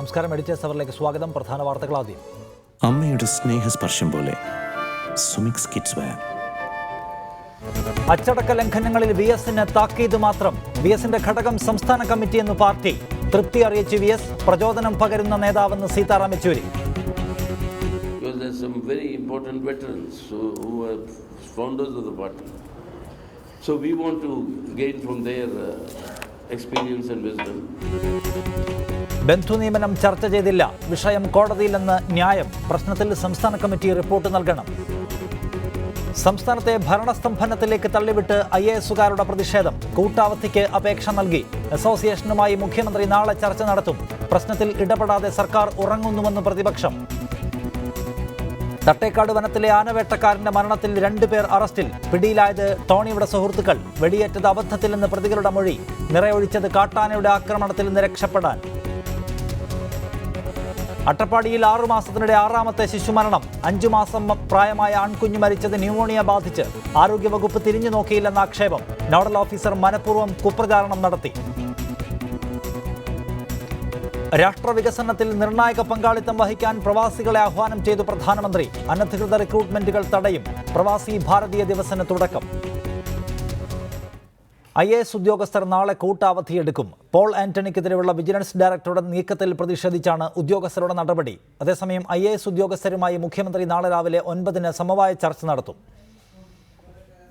നമസ്കാരം. എഡിറ്റേഴ്സ് അവറിലേക്ക് സ്വാഗതം. പ്രധാന വാർത്തകൾ ആദ്യം. അമ്മയുടെ സ്നേഹസ്പർശം പോലെ സുമിക്സ് കിഡ്സ് വെയർ. അച്ചടക്ക ലംഘനങ്ങളിൽ VSന് താക്കീത് മാത്രം. VSന്റെ ഘടകം സംസ്ഥാന കമ്മിറ്റി എന്ന് പാർട്ടി. തൃപ്തി അറിയിച്ച് VS. പ്രചോദനം പകരുന്ന നേതാവെന്ന് Sitaram Yechury. So we want to gain from their experience and wisdom. ബന്ധു നിയമനം ചർച്ച ചെയ്തില്ല. വിഷയം കോടതിയിലെന്ന് ന്യായം. പ്രശ്നത്തിൽ സംസ്ഥാന കമ്മിറ്റി റിപ്പോർട്ട് നൽകണം. സംസ്ഥാനത്തെ ഭരണസ്തംഭനത്തിലേക്ക് തള്ളിവിട്ട് IASകാരുടെ പ്രതിഷേധം. കൂട്ടാവധിക്ക് അപേക്ഷ നൽകി. അസോസിയേഷനുമായി മുഖ്യമന്ത്രി നാളെ ചർച്ച നടത്തും. പ്രശ്നത്തിൽ ഇടപെടാതെ സർക്കാർ ഉറങ്ങുന്നുവെന്ന് പ്രതിപക്ഷം. തട്ടേക്കാട് വനത്തിലെ ആനവേട്ടക്കാരന്റെ മരണത്തിൽ 2 പേർ അറസ്റ്റിൽ. പിടിയിലായത് ടോണിയുടെ സുഹൃത്തുക്കൾ. വെടിയേറ്റത് അബദ്ധത്തിലെന്ന് പ്രതികളുടെ മൊഴി. നിറയൊഴിച്ചത് കാട്ടാനയുടെ ആക്രമണത്തിൽ നിന്ന് രക്ഷപ്പെടാൻ. അട്ടപ്പാടിയിൽ 6 മാസത്തിനിടെ 6ാമത്തെ ശിശുമരണം. 5 മാസം പ്രായമായ ആൺകുഞ്ഞ് മരിച്ചത് ന്യൂമോണിയ ബാധിച്ച്. ആരോഗ്യവകുപ്പ് തിരിഞ്ഞു നോക്കിയില്ലെന്ന ആക്ഷേപം. നോഡൽ ഓഫീസർ മനഃപൂർവ്വം കുപ്രചാരണം നടത്തി. രാഷ്ട്രവികസനത്തിൽ നിർണായക പങ്കാളിത്തം വഹിക്കാൻ പ്രവാസികളെ ആഹ്വാനം ചെയ്തു പ്രധാനമന്ത്രി. അനധികൃത റിക്രൂട്ട്മെന്റുകൾ തടയും. പ്രവാസി ഭാരതീയ ദിവസത്തിന് തുടക്കം. IAS ഉദ്യോഗസ്ഥർ നാളെ കൂട്ടവധിയെടുക്കും. പോൾ ആന്റണിക്കെതിരെയുള്ള വിജിലൻസ് ഡയറക്ടറുടെ നീക്കത്തിൽ പ്രതിഷേധിച്ചാണ് ഉദ്യോഗസ്ഥരുടെ നടപടി. അതേസമയം IAS ഉദ്യോഗസ്ഥരുമായി മുഖ്യമന്ത്രി നാളെ രാവിലെ 9-ന് സമവായ ചർച്ച നടത്തും.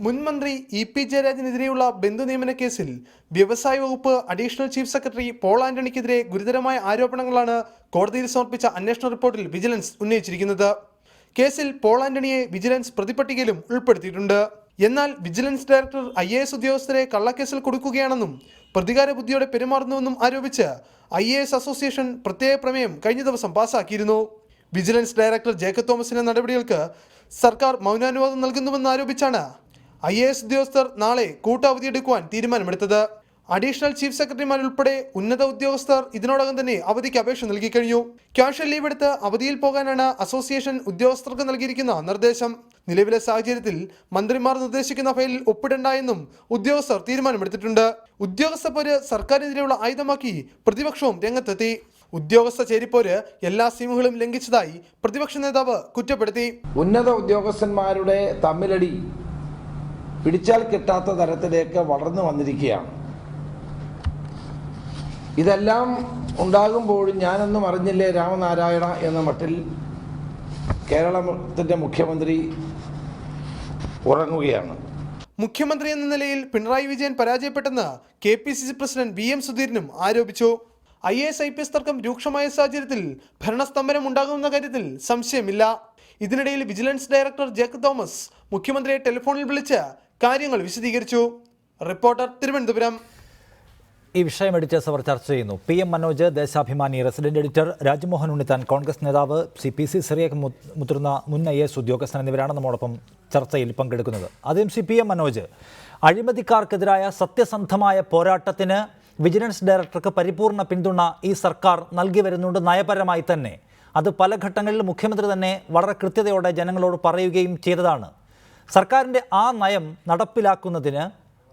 മുൻമന്ത്രി EP ജയരാജനെതിരെയുള്ള ബന്ധു നിയമന കേസിൽ വ്യവസായ വകുപ്പ് അഡീഷണൽ ചീഫ് സെക്രട്ടറി പോൾ ആന്റണിക്കെതിരെ ഗുരുതരമായ ആരോപണങ്ങളാണ് കോടതിയിൽ സമർപ്പിച്ച അന്വേഷണ റിപ്പോർട്ടിൽ വിജിലൻസ് ഉന്നയിച്ചിരിക്കുന്നത്. കേസിൽ പോൾ ആന്റണിയെ വിജിലൻസ് പ്രതിപട്ടികയിലും ഉൾപ്പെടുത്തിയിട്ടുണ്ട്. എന്നാൽ വിജിലൻസ് ഡയറക്ടർ IAS ഉദ്യോഗസ്ഥരെ കള്ളക്കേസിൽ കൊടുക്കുകയാണെന്നും പ്രതികാര ബുദ്ധിയോടെ പെരുമാറുന്നുവെന്നും ആരോപിച്ച് IAS അസോസിയേഷൻ പ്രത്യേക പ്രമേയം കഴിഞ്ഞ ദിവസം പാസാക്കിയിരുന്നു. വിജിലൻസ് ഡയറക്ടർ ജേക്കബ് തോമസിന്റെ നടപടികൾക്ക് സർക്കാർ മൗനാനുവാദം നൽകുന്നുവെന്ന് ആരോപിച്ചാണ് IAS ഉദ്യോഗസ്ഥർ നാളെ കൂട്ടവധിയെടുക്കുവാൻ തീരുമാനമെടുത്തത്. അഡീഷണൽ ചീഫ് സെക്രട്ടറിമാരുൾപ്പെടെ ഉന്നത ഉദ്യോഗസ്ഥർ ഇതിനോടകം തന്നെ അവധിക്ക് അപേക്ഷ നൽകി കഴിഞ്ഞു. ക്യാഷ്വൽ ലീവ് എടുത്ത് അവധിയിൽ പോകാനാണ് അസോസിയേഷൻ ഉദ്യോഗസ്ഥർക്ക് നൽകിയിരിക്കുന്ന നിർദ്ദേശം. നിലവിലെ സാഹചര്യത്തിൽ മന്ത്രിമാർ നിർദ്ദേശിക്കുന്ന ഫയലിൽ ഒപ്പിടണ്ട എന്നും ഉദ്യോഗസ്ഥർ തീരുമാനമെടുത്തിട്ടുണ്ട്. ഉദ്യോഗസ്ഥ പോര് സർക്കാരിനെതിരെയുള്ള ആയുധമാക്കി പ്രതിപക്ഷവും രംഗത്തെത്തി. ഉദ്യോഗസ്ഥ ചേരിപ്പോര് എല്ലാ സീമുകളും ലംഘിച്ചതായി പ്രതിപക്ഷ നേതാവ് കുറ്റപ്പെടുത്തി. ഉന്നത ഉദ്യോഗസ്ഥന്മാരുടെ തമ്മിലടി പിടിച്ചാൽ കിട്ടാത്ത തരത്തിലേക്ക് വളർന്നു വന്നിരിക്കുകയാണ്. ഇതെല്ലാം ഉണ്ടാകുമ്പോഴും ഞാനൊന്നും അറിഞ്ഞില്ലേ രാമനാരായണ എന്ന മട്ടിൽ കേരളത്തിൻ്റെ മുഖ്യമന്ത്രി ഉറങ്ങുകയാണ്. മുഖ്യമന്ത്രി എന്ന നിലയിൽ പിണറായി വിജയൻ പരാജയപ്പെട്ടെന്ന് KPCC പ്രസിഡന്റ് VM സുധീരനും ആരോപിച്ചു. IAS IPS തർക്കം രൂക്ഷമായ സാഹചര്യത്തിൽ ഭരണസ്തംഭനം ഉണ്ടാകുമെന്ന കാര്യത്തിൽ സംശയമില്ല. ഇതിനിടയിൽ വിജിലൻസ് ഡയറക്ടർ ജേക്കബ് തോമസ് മുഖ്യമന്ത്രിയെ ടെലിഫോണിൽ വിളിച്ച് കാര്യങ്ങൾ വിശദീകരിച്ചു. റിപ്പോർട്ടർ, തിരുവനന്തപുരം. ഈ വിഷയം എഡിറ്റേഴ്സ് അവർ ചർച്ച ചെയ്യുന്നു. PM Manoj, Deshabhimani resident editor, Rajmohan Unnithan, Congress നേതാവ്, PC സിറിയക് മുതിർന്ന മുൻ IAS ഉദ്യോഗസ്ഥൻ എന്നിവരാണ് നമ്മോടൊപ്പം ചർച്ചയിൽ പങ്കെടുക്കുന്നത്. ആദ്യം PM മനോജ്, അഴിമതിക്കാർക്കെതിരായ സത്യസന്ധമായ പോരാട്ടത്തിന് വിജിലൻസ് ഡയറക്ടർക്ക് പരിപൂർണ പിന്തുണ ഈ സർക്കാർ നൽകി വരുന്നുണ്ട്, നയപരമായി തന്നെ. അത് പല ഘട്ടങ്ങളിൽ മുഖ്യമന്ത്രി തന്നെ വളരെ കൃത്യതയോടെ ജനങ്ങളോട് പറയുകയും ചെയ്തതാണ്. സർക്കാരിൻ്റെ ആ നയം നടപ്പിലാക്കുന്നതിന്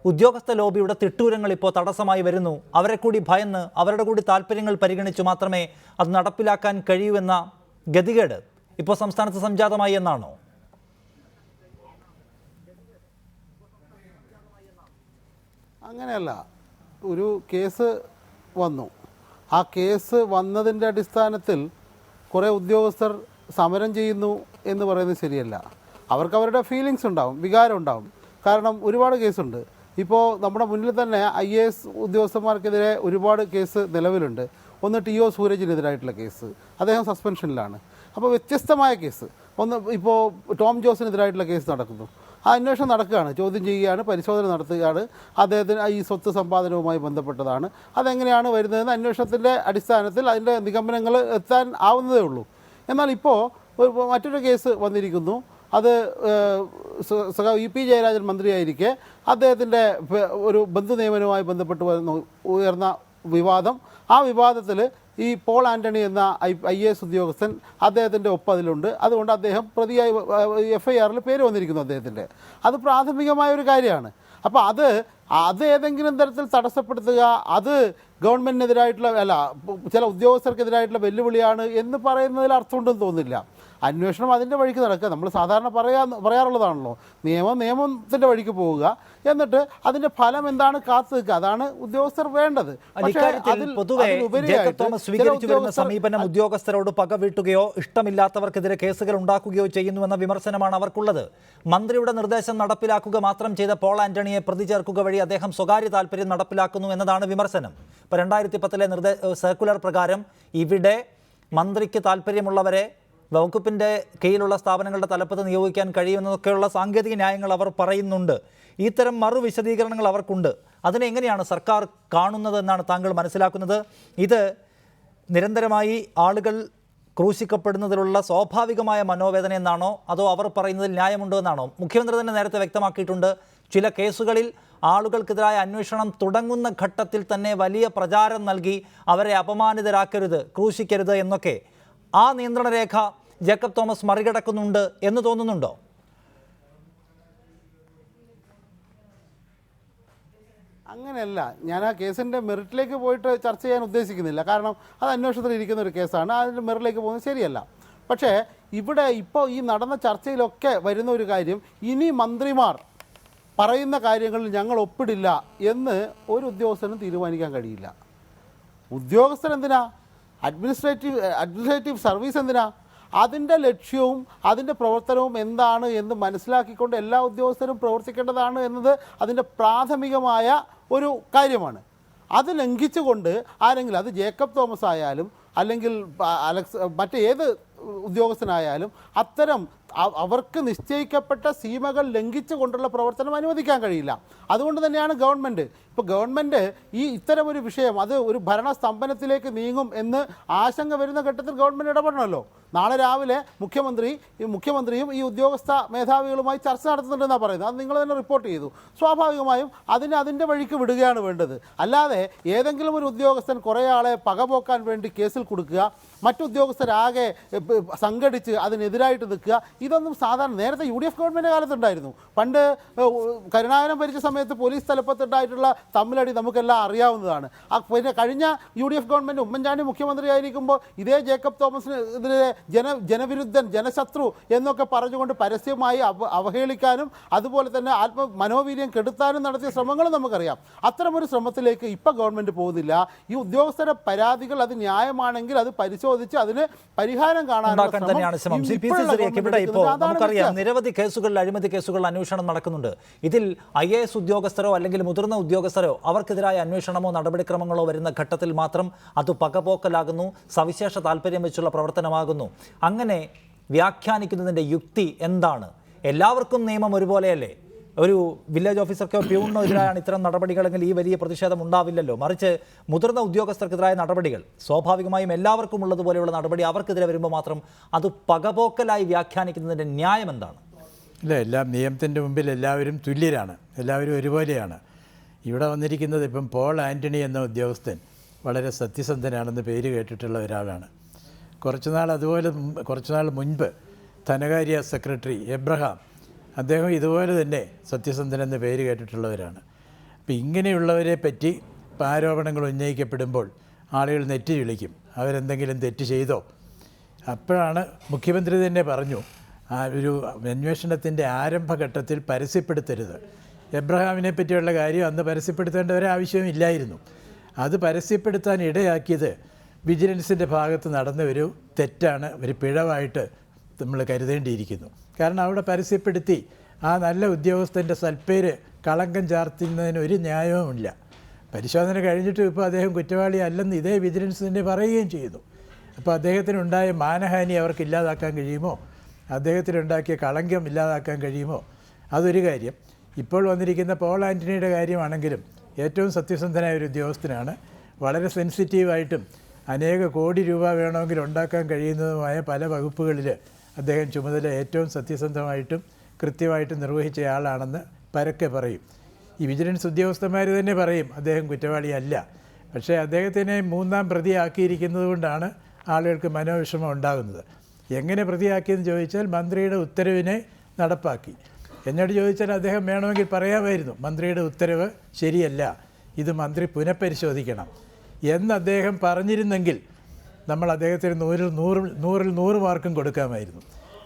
ഉദ്യോഗസ്ഥ ലോബിയുടെ തിട്ടൂരങ്ങൾ ഇപ്പോൾ തടസ്സമായി വരുന്നു. അവരെ കൂടി ഭയന്ന് അവരുടെ കൂടി താല്പര്യങ്ങൾ പരിഗണിച്ച് മാത്രമേ അത് നടപ്പിലാക്കാൻ കഴിയൂ എന്ന ഗതികേട് ഇപ്പോൾ സംസ്ഥാനത്ത് സംജാതമായി എന്നാണോ? അങ്ങനെയല്ല. ഒരു കേസ് വന്നു. ആ കേസ് വന്നതിൻ്റെ അടിസ്ഥാനത്തിൽ കുറേ ഉദ്യോഗസ്ഥർ സമരം ചെയ്യുന്നു എന്ന് പറയുന്നത് ശരിയല്ല. അവർക്ക് അവരുടെ ഫീലിങ്സ് ഉണ്ടാവും, വികാരം ഉണ്ടാവും. കാരണം ഒരുപാട് കേസുണ്ട്. ഇപ്പോൾ നമ്മുടെ മുന്നിൽ തന്നെ IAS ഉദ്യോഗസ്ഥന്മാർക്കെതിരെ ഒരുപാട് കേസ് നിലവിലുണ്ട്. ഒന്ന് TO സൂരജിനെതിരായിട്ടുള്ള കേസ്, അദ്ദേഹം സസ്പെൻഷനിലാണ്. അപ്പോൾ വ്യത്യസ്തമായ കേസ്. ഒന്ന് ഇപ്പോൾ ടോം ജോസിനെതിരായിട്ടുള്ള കേസ് നടക്കുന്നു. ആ അന്വേഷണം നടക്കുകയാണ്, ചോദ്യം ചെയ്യുകയാണ്, പരിശോധന നടത്തുകയാണ്. അദ്ദേഹത്തിന് ഈ സ്വത്ത് സമ്പാദനവുമായി ബന്ധപ്പെട്ടതാണ്. അതെങ്ങനെയാണ് വരുന്നതെന്ന് അന്വേഷണത്തിൻ്റെ അടിസ്ഥാനത്തിൽ അതിൻ്റെ നിഗമനങ്ങൾ എത്താൻ ആവുന്നതേ ഉള്ളൂ. എന്നാൽ ഇപ്പോൾ മറ്റൊരു കേസ് വന്നിരിക്കുന്നു. അത് EP ജയരാജൻ മന്ത്രിയായിരിക്കെ അദ്ദേഹത്തിൻ്റെ ഒരു ബന്ധു നിയമനവുമായി ബന്ധപ്പെട്ട് ഉയർന്ന വിവാദം. ആ വിവാദത്തിൽ ഈ പോൾ ആൻ്റണി എന്ന IAS ഉദ്യോഗസ്ഥൻ അദ്ദേഹത്തിൻ്റെ ഒപ്പം അതിലുണ്ട്. അതുകൊണ്ട് അദ്ദേഹം പ്രതിയായി FIRൽ പേര് വന്നിരിക്കുന്നു അദ്ദേഹത്തിൻ്റെ. അത് പ്രാഥമികമായ ഒരു കാര്യമാണ്. അപ്പോൾ അത് അത് ഏതെങ്കിലും തരത്തിൽ തടസ്സപ്പെടുത്തുക, അത് ഗവൺമെൻറ്റിനെതിരായിട്ടുള്ള ചില ഉദ്യോഗസ്ഥർക്കെതിരായിട്ടുള്ള വെല്ലുവിളിയാണ് എന്ന് പറയുന്നതിൽ അർത്ഥമുണ്ടെന്ന് തോന്നുന്നില്ല. അന്വേഷണം അതിൻ്റെ വഴിക്ക് നടക്കുക. നമ്മൾ സാധാരണ പറയാറുള്ളതാണല്ലോ, നിയമത്തിൻ്റെ വഴിക്ക് പോവുക, എന്നിട്ട് അതിൻ്റെ ഫലം എന്താണ് കാത്തു നിൽക്കുക. അതാണ് ഉദ്യോഗസ്ഥർ വേണ്ടത്. സമീപനം ഉദ്യോഗസ്ഥരോട് പകവീട്ടുകയോ ഇഷ്ടമില്ലാത്തവർക്കെതിരെ കേസുകൾ ഉണ്ടാക്കുകയോ ചെയ്യുന്നുവെന്ന വിമർശനമാണ് അവർക്കുള്ളത്. മന്ത്രിയുടെ നിർദ്ദേശം നടപ്പിലാക്കുക മാത്രം ചെയ്ത പോൾ ആന്റണിയെ പ്രതി ചേർക്കുക വഴി അദ്ദേഹം സ്വകാര്യ താല്പര്യം നടപ്പിലാക്കുന്നു എന്നതാണ് വിമർശനം. ഇപ്പോൾ 2010 സർക്കുലർ പ്രകാരം ഇവിടെ മന്ത്രിക്ക് താല്പര്യമുള്ളവരെ വകുപ്പിൻ്റെ കീഴിലുള്ള സ്ഥാപനങ്ങളുടെ തലപ്പത്ത് നിയോഗിക്കാൻ കഴിയുമെന്നൊക്കെയുള്ള സാങ്കേതിക ന്യായങ്ങൾ അവർ പറയുന്നുണ്ട്. ഇത്തരം വിശദീകരണങ്ങൾ അവർക്കുണ്ട്. അതിനെ എങ്ങനെയാണ് സർക്കാർ കാണുന്നത് എന്നാണ് താങ്കൾ മനസ്സിലാക്കുന്നത്? ഇത് നിരന്തരമായി ആളുകൾ ക്രൂശിക്കപ്പെടുന്നതിലുള്ള സ്വാഭാവികമായ മനോവേദന എന്നാണോ, അതോ അവർ പറയുന്നതിൽ ന്യായമുണ്ടോ എന്നാണോ? മുഖ്യമന്ത്രി തന്നെ നേരത്തെ വ്യക്തമാക്കിയിട്ടുണ്ട്, ചില കേസുകളിൽ ആളുകൾക്കെതിരായ അന്വേഷണം തുടങ്ങുന്ന ഘട്ടത്തിൽ തന്നെ വലിയ പ്രചാരം നൽകി അവരെ അപമാനിതരാക്കരുത്, ക്രൂശിക്കരുത് എന്നൊക്കെ. ആ നിയന്ത്രണ രേഖ ജേക്കബ് തോമസ് മറികടക്കുന്നുണ്ട് എന്ന് തോന്നുന്നുണ്ടോ? അങ്ങനെയല്ല, ഞാൻ ആ കേസിൻ്റെ മെറിറ്റിലേക്ക് പോയിട്ട് ചർച്ച ചെയ്യാൻ ഉദ്ദേശിക്കുന്നില്ല. കാരണം അത് അന്വേഷണത്തിൽ ഇരിക്കുന്ന ഒരു കേസാണ്, അതിൻ്റെ മെറിറ്റിലേക്ക് പോകുന്നത് ശരിയല്ല. പക്ഷേ ഇവിടെ ഇപ്പോൾ ഈ നടന്ന ചർച്ചയിലൊക്കെ വരുന്ന ഒരു കാര്യം, ഇനി മന്ത്രിമാർ പറയുന്ന കാര്യങ്ങളിൽ ഞങ്ങൾ ഒപ്പിടില്ല എന്ന് ഒരു ഉദ്യോഗസ്ഥനും തീരുമാനിക്കാൻ കഴിയില്ല. ഉദ്യോഗസ്ഥൻ എന്തിനാ? അഡ്മിനിസ്ട്രേറ്റീവ് സർവീസ് എന്തിനാ? അതിൻ്റെ ലക്ഷ്യവും അതിൻ്റെ പ്രവർത്തനവും എന്താണ് എന്ന് മനസ്സിലാക്കിക്കൊണ്ട് എല്ലാ ഉദ്യോഗസ്ഥരും പ്രവർത്തിക്കേണ്ടതാണ് എന്നത് അതിൻ്റെ പ്രാഥമികമായ ഒരു കാര്യമാണ്. അത് ലംഘിച്ചുകൊണ്ട് ആരെങ്കിലും, അത് ജേക്കബ് തോമസ് ആയാലും അല്ലെങ്കിൽ മറ്റേത് ഉദ്യോഗസ്ഥനായാലും, അത്തരം അവർക്ക് നിശ്ചയിക്കപ്പെട്ട സീമകൾ ലംഘിച്ചു കൊണ്ടുള്ള പ്രവർത്തനം അനുവദിക്കാൻ കഴിയില്ല. അതുകൊണ്ട് തന്നെയാണ് ഗവൺമെൻറ് ഇത്തരമൊരു വിഷയം അത് ഒരു ഭരണസ്തംഭനത്തിലേക്ക് നീങ്ങും എന്ന് ആശങ്ക വരുന്ന ഘട്ടത്തിൽ ഗവൺമെൻറ് ഇടപെടണമല്ലോ. നാളെ രാവിലെ മുഖ്യമന്ത്രിയും ഈ ഉദ്യോഗസ്ഥ മേധാവികളുമായി ചർച്ച നടത്തുന്നുണ്ടെന്നാണ് പറയുന്നത്. അത് നിങ്ങൾ തന്നെ റിപ്പോർട്ട് ചെയ്തു. സ്വാഭാവികമായും അതിൻ്റെ വഴിക്ക് വിടുകയാണ് വേണ്ടത്. അല്ലാതെ ഏതെങ്കിലും ഒരു ഉദ്യോഗസ്ഥൻ കുറേ ആളെ പകപോക്കാൻ വേണ്ടി കേസിൽ കൊടുക്കുക, മറ്റുദ്യോഗസ്ഥരാകെ സംഘടിച്ച് അതിനെതിരായിട്ട് നിൽക്കുക, ഇതൊന്നും സാധാരണ നേരത്തെ UDF ഗവൺമെൻറ് കാലത്തുണ്ടായിരുന്നു. പണ്ട് കരുണാകരൻ ഭരിച്ച സമയത്ത് പോലീസ് തലപ്പത്തുണ്ടായിട്ടുള്ള തമ്മിലടി നമുക്കെല്ലാം അറിയാവുന്നതാണ്. പിന്നെ കഴിഞ്ഞ UDF ഗവൺമെൻറ് ഉമ്മൻചാണ്ടി മുഖ്യമന്ത്രിയായിരിക്കുമ്പോൾ ഇതേ ജേക്കബ് തോമസിനെതിരെ ജനവിരുദ്ധൻ, ജനശത്രു എന്നൊക്കെ പറഞ്ഞുകൊണ്ട് പരസ്യമായി അവഹേളിക്കാനും അതുപോലെ തന്നെ മനോവീര്യം കെടുത്താനും നടത്തിയ ശ്രമങ്ങളും നമുക്കറിയാം. അത്തരമൊരു ശ്രമത്തിലേക്ക് ഇപ്പോൾ ഗവൺമെൻറ് പോകുന്നില്ല. ഈ ഉദ്യോഗസ്ഥരുടെ പരാതികൾ അത് ന്യായമാണെങ്കിൽ അത് പരിശോധിച്ച് അതിന് പരിഹാരം കാണാനുള്ള നമുക്കറിയാം, നിരവധി കേസുകളിൽ അഴിമതി കേസുകളിൽ അന്വേഷണം നടക്കുന്നുണ്ട്. ഇതിൽ IAS ഉദ്യോഗസ്ഥരോ അല്ലെങ്കിൽ മുതിർന്ന ഉദ്യോഗസ്ഥരോ അവർക്കെതിരായ അന്വേഷണമോ നടപടിക്രമങ്ങളോ വരുന്ന ഘട്ടത്തിൽ മാത്രം അത് പകപോക്കലാകുന്നു, സവിശേഷ താല്പര്യം വെച്ചുള്ള പ്രവർത്തനമാകുന്നു. അങ്ങനെ വ്യാഖ്യാനിക്കുന്നതിൻ്റെ യുക്തി എന്താണ്? എല്ലാവർക്കും നിയമം ഒരുപോലെയല്ലേ? ഒരു വില്ലേജ് ഓഫീസർക്കോ പ്യൂണിനോ എതിരായാണ് ഇത്തരം നടപടികളെങ്കിൽ ഈ വലിയ പ്രതിഷേധം ഉണ്ടാവില്ലല്ലോ. മറിച്ച് മുതിർന്ന ഉദ്യോഗസ്ഥർക്കെതിരായ നടപടികൾ സ്വാഭാവികമായും എല്ലാവർക്കും ഉള്ളതുപോലെയുള്ള നടപടി അവർക്കെതിരെ വരുമ്പോൾ മാത്രം അത് പകപോക്കലായി വ്യാഖ്യാനിക്കുന്നതിൻ്റെ ന്യായം എന്താണ്? ഇല്ല, എല്ലാം നിയമത്തിൻ്റെ മുമ്പിൽ എല്ലാവരും തുല്യരാണ്, എല്ലാവരും ഒരുപോലെയാണ്. ഇവിടെ വന്നിരിക്കുന്നത് ഇപ്പം പോൾ ആൻ്റണി എന്ന ഉദ്യോഗസ്ഥൻ വളരെ സത്യസന്ധനാണെന്ന് പേര് കേട്ടിട്ടുള്ള ഒരാളാണ്. കുറച്ചുനാൾ മുൻപ് ധനകാര്യ സെക്രട്ടറി എബ്രഹാം, അദ്ദേഹം ഇതുപോലെ തന്നെ സത്യസന്ധനെന്ന് പേര് കേട്ടിട്ടുള്ളവരാണ്. അപ്പോൾ ഇങ്ങനെയുള്ളവരെ പറ്റി ആരോപണങ്ങൾ ഉന്നയിക്കപ്പെടുമ്പോൾ ആളുകൾ നെറ്റി വിളിക്കും, അവരെന്തെങ്കിലും തെറ്റ് ചെയ്തോ? അപ്പോഴാണ് മുഖ്യമന്ത്രി തന്നെ പറഞ്ഞു, ഒരു അന്വേഷണത്തിൻ്റെ ആരംഭഘട്ടത്തിൽ പരസ്യപ്പെടുത്തരുത്. എബ്രഹാമിനെ പറ്റിയുള്ള കാര്യം അന്ന് പരസ്യപ്പെടുത്തേണ്ട ഒരാവശ്യവും ഇല്ലായിരുന്നു. അത് പരസ്യപ്പെടുത്താൻ ഇടയാക്കിയത് വിജിലൻസിൻ്റെ ഭാഗത്ത് നടന്ന ഒരു തെറ്റാണ്, ഒരു പിഴവായിട്ട് നമ്മൾ കരുതേണ്ടിയിരിക്കുന്നു. കാരണം അവിടെ പരസ്യപ്പെടുത്തി ആ നല്ല ഉദ്യോഗസ്ഥൻ്റെ സൽപ്പേര് കളങ്കം ചാർത്തുന്നതിന് ഒരു ന്യായവുമില്ല. പരിശോധന കഴിഞ്ഞിട്ടും ഇപ്പോൾ അദ്ദേഹം കുറ്റവാളി അല്ലെന്ന് ഇതേ വിജിലൻസ് തന്നെ പറയുകയും ചെയ്യുന്നു. അപ്പോൾ അദ്ദേഹത്തിനുണ്ടായ മാനഹാനി അവർക്ക് ഇല്ലാതാക്കാൻ കഴിയുമോ? അദ്ദേഹത്തിനുണ്ടാക്കിയ കളങ്കം ഇല്ലാതാക്കാൻ കഴിയുമോ? അതൊരു കാര്യം. ഇപ്പോൾ വന്നിരിക്കുന്ന പോൾ ആൻ്റണിയുടെ കാര്യമാണെങ്കിലും ഏറ്റവും സത്യസന്ധനായ ഒരു ഉദ്യോഗസ്ഥനാണ്. വളരെ സെൻസിറ്റീവായിട്ടും അനേക കോടി രൂപ വേണമെങ്കിൽ ഉണ്ടാക്കാൻ കഴിയുന്നതുമായ പല വകുപ്പുകളിൽ അദ്ദേഹം ചുമതല ഏറ്റവും സത്യസന്ധമായിട്ടും കൃത്യമായിട്ടും നിർവഹിച്ചയാളാണെന്ന് പരക്കെ പറയും. ഈ വിജിലൻസ് ഉദ്യോഗസ്ഥന്മാർ തന്നെ പറയും അദ്ദേഹം കുറ്റവാളിയല്ല. പക്ഷേ അദ്ദേഹത്തിനെ മൂന്നാം പ്രതിയാക്കിയിരിക്കുന്നത് കൊണ്ടാണ് ആളുകൾക്ക് മനോവിഷമം ഉണ്ടാകുന്നത്. എങ്ങനെ പ്രതിയാക്കിയെന്ന് ചോദിച്ചാൽ മന്ത്രിയുടെ ഉത്തരവിനെ നടപ്പാക്കി. എന്നോട് ചോദിച്ചാൽ അദ്ദേഹം വേണമെങ്കിൽ പറയാമായിരുന്നു മന്ത്രിയുടെ ഉത്തരവ് ശരിയല്ല, ഇത് മന്ത്രി പുനഃപരിശോധിക്കണം എന്ന് അദ്ദേഹം പറഞ്ഞിരുന്നെങ്കിൽ നമ്മൾ അദ്ദേഹത്തിന് 100 മാർക്കും കൊടുക്കാമായിരുന്നു.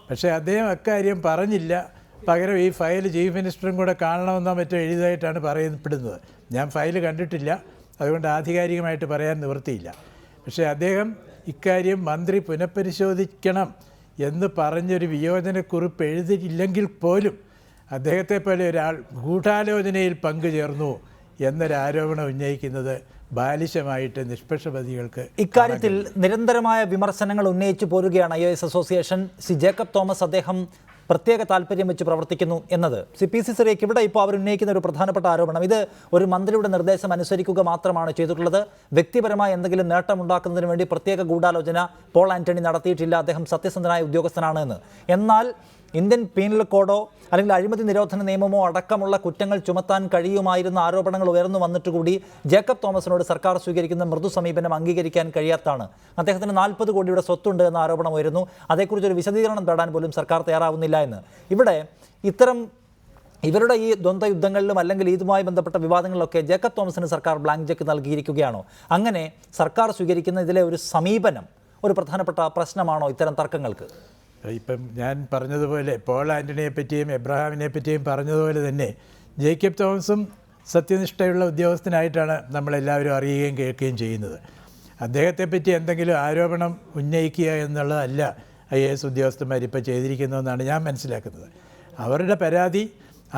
പക്ഷേ അദ്ദേഹം അക്കാര്യം പറഞ്ഞില്ല. പകരം ഈ ഫയൽ ചീഫ് മിനിസ്റ്ററും കൂടെ കാണണമെന്നോ മറ്റോ എഴുതിയതായിട്ടാണ് പറയപ്പെടുന്നത്. ഞാൻ ഫയൽ കണ്ടിട്ടില്ല, അതുകൊണ്ട് ആധികാരികമായിട്ട് പറയാൻ നിവൃത്തിയില്ല. പക്ഷേ അദ്ദേഹം ഇക്കാര്യം മന്ത്രി പുനഃപരിശോധിക്കണം എന്ന് പറഞ്ഞൊരു വിയോജനക്കുറിപ്പ് എഴുതിയില്ലെങ്കിൽ പോലും അദ്ദേഹത്തെ പോലെ ഒരാൾ ഗൂഢാലോചനയിൽ പങ്കുചേർന്നു എന്നൊരാരോപണം ഉന്നയിക്കുന്നത് ബാലിശമായിട്ട് നിഷ്പക്ഷപതികൾക്ക്. ഇക്കാര്യത്തിൽ നിരന്തരമായ വിമർശനങ്ങൾ ഉന്നയിച്ചു പോരുകയാണ് IAS അസോസിയേഷൻ. ജേക്കബ് തോമസ് അദ്ദേഹം പ്രത്യേക താല്പര്യം വെച്ച് പ്രവർത്തിക്കുന്നു എന്നത് CPC സിറിയക്ക് ഇവിടെ ഇപ്പോൾ അവർ ഉന്നയിക്കുന്ന ഒരു പ്രധാനപ്പെട്ട ആരോപണം. ഇത് ഒരു മന്ത്രിയുടെ നിർദ്ദേശം അനുസരിക്കുക മാത്രമാണ് ചെയ്തിട്ടുള്ളത്. വ്യക്തിപരമായ എന്തെങ്കിലും നേട്ടമുണ്ടാക്കുന്നതിന് വേണ്ടി പ്രത്യേക ഗൂഢാലോചന പോൾ ആന്റണി നടത്തിയിട്ടില്ല. അദ്ദേഹം സത്യസന്ധനായ ഉദ്യോഗസ്ഥനാണ് എന്ന്. എന്നാൽ ഇന്ത്യൻ പീനൽ കോഡോ അല്ലെങ്കിൽ അഴിമതി നിരോധന നിയമമോ അടക്കമുള്ള കുറ്റങ്ങൾ ചുമത്താൻ കഴിയുമായിരുന്ന ആരോപണങ്ങൾ ഉയർന്നു വന്നിട്ട് കൂടി ജേക്കബ് തോമസിനോട് സർക്കാർ സ്വീകരിക്കുന്ന മൃദു സമീപനം അംഗീകരിക്കാൻ കഴിയാത്തതാണ്. അദ്ദേഹത്തിന് 40 കോടിയുടെ സ്വത്തുണ്ട് എന്ന ആരോപണം ഉയരുന്നു. അതേക്കുറിച്ചൊരു വിശദീകരണം തേടാൻ പോലും സർക്കാർ തയ്യാറാവുന്നില്ല എന്ന്. ഇവിടെ ഇവരുടെ ഈ ദ്വന്ദ്വ യുദ്ധങ്ങളിലും അല്ലെങ്കിൽ ഇതുമായി ബന്ധപ്പെട്ട വിവാദങ്ങളിലൊക്കെ ജേക്കബ് തോമസിന് സർക്കാർ ബ്ലാങ്ക് ചെക്ക് നൽകിയിരിക്കുകയാണോ? അങ്ങനെ സർക്കാർ സ്വീകരിക്കുന്ന ഇതിലെ ഒരു സമീപനം ഒരു പ്രധാനപ്പെട്ട പ്രശ്നമാണോ ഇത്തരം തർക്കങ്ങൾക്ക്? ഇപ്പം ഞാൻ പറഞ്ഞതുപോലെ പോൾ ആൻ്റണിയെ പറ്റിയും എബ്രഹാമിനെ പറ്റിയും പറഞ്ഞതുപോലെ തന്നെ ജേക്കബ് തോമസും സത്യനിഷ്ഠയുള്ള ഉദ്യോഗസ്ഥനായിട്ടാണ് നമ്മളെല്ലാവരും അറിയുകയും കേൾക്കുകയും ചെയ്യുന്നത്. അദ്ദേഹത്തെപ്പറ്റി എന്തെങ്കിലും ആരോപണം ഉന്നയിക്കുക എന്നുള്ളതല്ല IAS ഉദ്യോഗസ്ഥന്മാർ ഇപ്പോൾ ചെയ്തിരിക്കുന്നതെന്നാണ് ഞാൻ മനസ്സിലാക്കുന്നത്. അവരുടെ പരാതി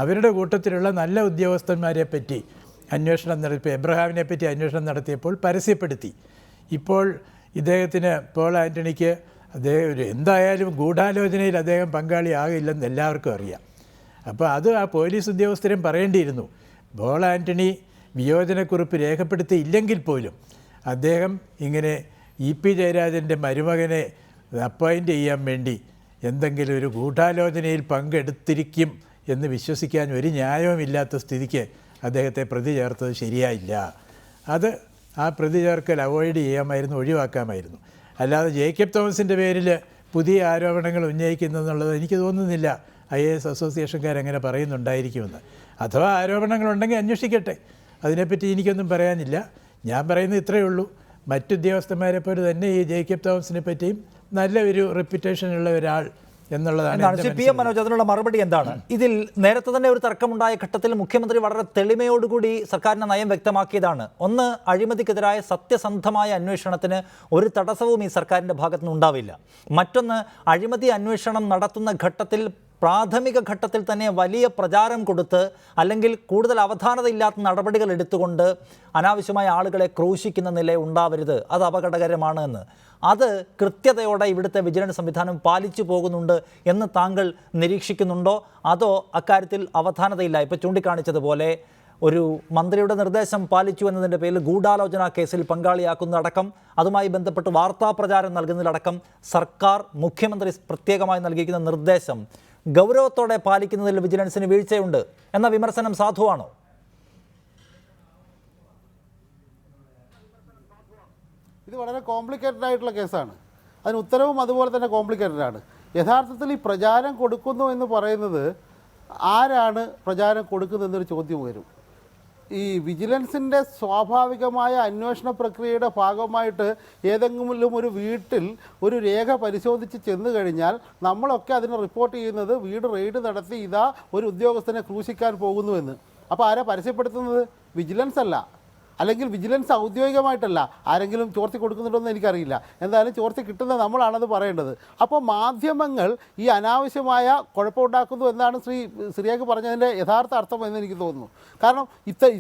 അവരുടെ കൂട്ടത്തിലുള്ള നല്ല ഉദ്യോഗസ്ഥന്മാരെ പറ്റി അന്വേഷണം നടത്തി, എബ്രഹാമിനെ പറ്റി അന്വേഷണം നടത്തിയപ്പോൾ പരസ്യപ്പെടുത്തി. ഇപ്പോൾ ഇദ്ദേഹത്തിന് പോൾ ആൻ്റണിക്ക് അദ്ദേഹം എന്തായാലും ഗൂഢാലോചനയിൽ അദ്ദേഹം പങ്കാളിയാകില്ലെന്ന് എല്ലാവർക്കും അറിയാം. അപ്പോൾ അത് ആ പോലീസ് ഉദ്യോഗസ്ഥരും പറയേണ്ടിയിരുന്നു. പോൾ ആൻ്റണി വിയോജനക്കുറിപ്പ് രേഖപ്പെടുത്തിയില്ലെങ്കിൽ പോലും അദ്ദേഹം ഇങ്ങനെ EP ജയരാജൻ്റെ മരുമകനെ അപ്പോയിൻ്റ് ചെയ്യാൻ വേണ്ടി എന്തെങ്കിലും ഒരു ഗൂഢാലോചനയിൽ പങ്കെടുത്തിരിക്കും എന്ന് വിശ്വസിക്കാൻ ഒരു ന്യായവുമില്ലാത്ത സ്ഥിതിക്ക് അദ്ദേഹത്തെ പ്രതി ചേർത്തത് ശരിയായില്ല. അത് ആ പ്രതി ചേർക്കൽ അവോയ്ഡ് ചെയ്യാമായിരുന്നു, ഒഴിവാക്കാമായിരുന്നു. അല്ലാതെ ജേക്കബ് തോമസിൻ്റെ പേരിൽ പുതിയ ആരോപണങ്ങൾ ഉന്നയിക്കുന്നതെന്നുള്ളത് എനിക്ക് തോന്നുന്നില്ല IAS അസോസിയേഷൻകാരങ്ങനെ പറയുന്നുണ്ടായിരിക്കുമെന്ന്. അഥവാ ആരോപണങ്ങളുണ്ടെങ്കിൽ അന്വേഷിക്കട്ടെ, അതിനെപ്പറ്റി എനിക്കൊന്നും പറയാനില്ല. ഞാൻ പറയുന്നത് ഇത്രയേ ഉള്ളൂ, മറ്റുദ്യോഗസ്ഥന്മാരെ പോലെ തന്നെ ഈ ജേക്കബ് തോമസിനെ പറ്റിയും നല്ല ഒരു റെപ്യൂട്ടേഷനുള്ള ഒരാൾ എന്നുള്ളതാണ്. PM മനോജ്, അതിനുള്ള മറുപടി എന്താണ്? ഇതിൽ നേരത്തെ തന്നെ ഒരു തർക്കമുണ്ടായ ഘട്ടത്തിൽ മുഖ്യമന്ത്രി വളരെ തെളിമയോടുകൂടി സർക്കാരിന്റെ നയം വ്യക്തമാക്കിയതാണ്. ഒന്ന്, അഴിമതിക്കെതിരായ സത്യസന്ധമായ അന്വേഷണത്തിന് ഒരു തടസ്സവും ഈ സർക്കാരിന്റെ ഭാഗത്തുനിന്ന് ഉണ്ടാവില്ല. മറ്റൊന്ന്, അഴിമതി അന്വേഷണം നടത്തുന്ന ഘട്ടത്തിൽ പ്രാഥമിക ഘട്ടത്തിൽ തന്നെ വലിയ പ്രചാരം കൊടുത്ത് അല്ലെങ്കിൽ കൂടുതൽ അവധാനതയില്ലാത്ത നടപടികൾ എടുത്തുകൊണ്ട് അനാവശ്യമായ ആളുകളെ ക്രൂശിക്കുന്ന നില ഉണ്ടാവരുത്, അത് അപകടകരമാണ് എന്ന്. അത് കൃത്യതയോടെ ഇവിടുത്തെ വിജിലൻസ് സംവിധാനം പാലിച്ചു പോകുന്നുണ്ട് എന്ന് താങ്കൾ നിരീക്ഷിക്കുന്നുണ്ടോ? അതോ അക്കാര്യത്തിൽ അവധാനതയില്ല? ഇപ്പോൾ ചൂണ്ടിക്കാണിച്ചതുപോലെ ഒരു മന്ത്രിയുടെ നിർദ്ദേശം പാലിച്ചു എന്നതിൻ്റെ പേരിൽ ഗൂഢാലോചന കേസിൽ പങ്കാളിയാക്കുന്നതടക്കം അതുമായി ബന്ധപ്പെട്ട് വാർത്താ പ്രചാരം നൽകുന്നതിലടക്കം സർക്കാർ മുഖ്യമന്ത്രി പ്രത്യേകമായി നൽകിയിരിക്കുന്ന നിർദ്ദേശം ഗൗരവത്തോടെ പാലിക്കുന്നതിൽ വിജിലൻസിന് വീഴ്ചയുണ്ട് എന്ന വിമർശനം സാധുവാണോ? ഇത് വളരെ കോംപ്ലിക്കേറ്റഡ് ആയിട്ടുള്ള കേസാണ്. അതിന് ഉത്തരവും അതുപോലെ തന്നെ കോംപ്ലിക്കേറ്റഡ് ആണ്. യഥാർത്ഥത്തിൽ ഈ പ്രചാരം കൊടുക്കുന്നു എന്ന് പറയുന്നത് ആരാണ് പ്രചാരം കൊടുക്കുന്നതെന്നൊരു ചോദ്യം വരും. ഈ വിജിലൻസിൻ്റെ സ്വാഭാവികമായ അന്വേഷണ പ്രക്രിയയുടെ ഭാഗമായിട്ട് ഏതെങ്കിലും ഒരു വീട്ടിൽ ഒരു രേഖ പരിശോധിച്ച് ചെന്ന് കഴിഞ്ഞാൽ നമ്മളൊക്കെ അതിനെ റിപ്പോർട്ട് ചെയ്യുന്നത് വീട് റെയ്ഡ് നടത്തി ഇതാ ഒരു ഉദ്യോഗസ്ഥനെ ക്രൂശിക്കാൻ പോകുന്നുവെന്ന്. അപ്പോൾ ആരാ പരസ്യപ്പെടുത്തുന്നത്? വിജിലൻസ് അല്ല, അല്ലെങ്കിൽ വിജിലൻസ് ഔദ്യോഗികമായിട്ടല്ല. ആരെങ്കിലും ചോർത്തി കൊടുക്കുന്നുണ്ടോയെന്ന് എനിക്കറിയില്ല. എന്തായാലും ചോർത്തി കിട്ടുന്ന നമ്മളാണത് പറയേണ്ടത്. അപ്പോൾ മാധ്യമങ്ങൾ ഈ അനാവശ്യമായ കുഴപ്പമുണ്ടാക്കുന്നു എന്നാണ് സിറിയാക്ക് പറഞ്ഞതിൻ്റെ യഥാർത്ഥ അർത്ഥം എന്ന് എനിക്ക് തോന്നുന്നു. കാരണം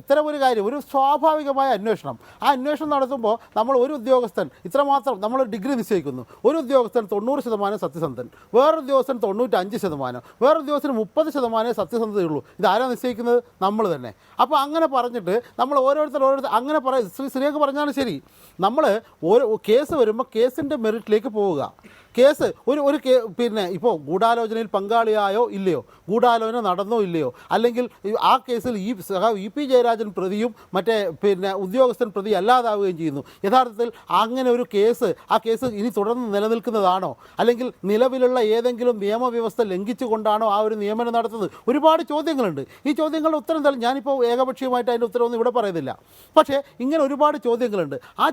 ഇത്തരം ഒരു കാര്യം, ഒരു സ്വാഭാവികമായ അന്വേഷണം, ആ അന്വേഷണം നടത്തുമ്പോൾ നമ്മൾ ഒരു ഉദ്യോഗസ്ഥൻ ഇത്രമാത്രം നമ്മൾ ഡിഗ്രി നിശ്ചയിക്കുന്നു. ഒരു ഉദ്യോഗസ്ഥൻ 90% സത്യസന്ധൻ, വേറൊരു ഉദ്യോഗസ്ഥൻ 95%, വേറൊരു ഉദ്യോഗസ്ഥന് 30% സത്യസന്ധതയുള്ളൂ. ഇതാരാ നിശ്ചയിക്കുന്നത്? നമ്മൾ തന്നെ. അപ്പോൾ അങ്ങനെ പറഞ്ഞിട്ട് നമ്മൾ ഓരോരുത്തർ അങ്ങനെ സിറിയാക്ക് പറഞ്ഞാലും ശരി, നമ്മൾ ഓരോ കേസ് വരുമ്പോൾ കേസിൻ്റെ മെറിറ്റിലേക്ക് പോവുക. കേസ് പിന്നെ ഇപ്പോൾ ഗൂഢാലോചനയിൽ പങ്കാളിയായോ ഇല്ലയോ, ഗൂഢാലോചന നടന്നോ ഇല്ലയോ, അല്ലെങ്കിൽ ആ കേസിൽ ഇ പി ജയരാജൻ പ്രതിയും മറ്റേ പിന്നെ ഉദ്യോഗസ്ഥൻ പ്രതി അല്ലാതാവുകയും ചെയ്യുന്നു. യഥാർത്ഥത്തിൽ അങ്ങനെ ഒരു കേസ്, ആ കേസ് ഇനി തുടർന്ന് നിലനിൽക്കുന്നതാണോ, അല്ലെങ്കിൽ നിലവിലുള്ള ഏതെങ്കിലും നിയമവ്യവസ്ഥ ലംഘിച്ചുകൊണ്ടാണോ ആ ഒരു നിയമനം നടത്തുന്നത്? ഒരുപാട് ചോദ്യങ്ങളുണ്ട്. ഈ ചോദ്യങ്ങളുടെ ഉത്തരം തന്നെ ഞാനിപ്പോൾ ഏകപക്ഷീയമായിട്ട് അതിൻ്റെ ഉത്തരവൊന്നും ഇവിടെ പറയുന്നില്ല. പക്ഷേ ഇങ്ങനെ ഒരുപാട് ചോദ്യങ്ങളുണ്ട്. ആ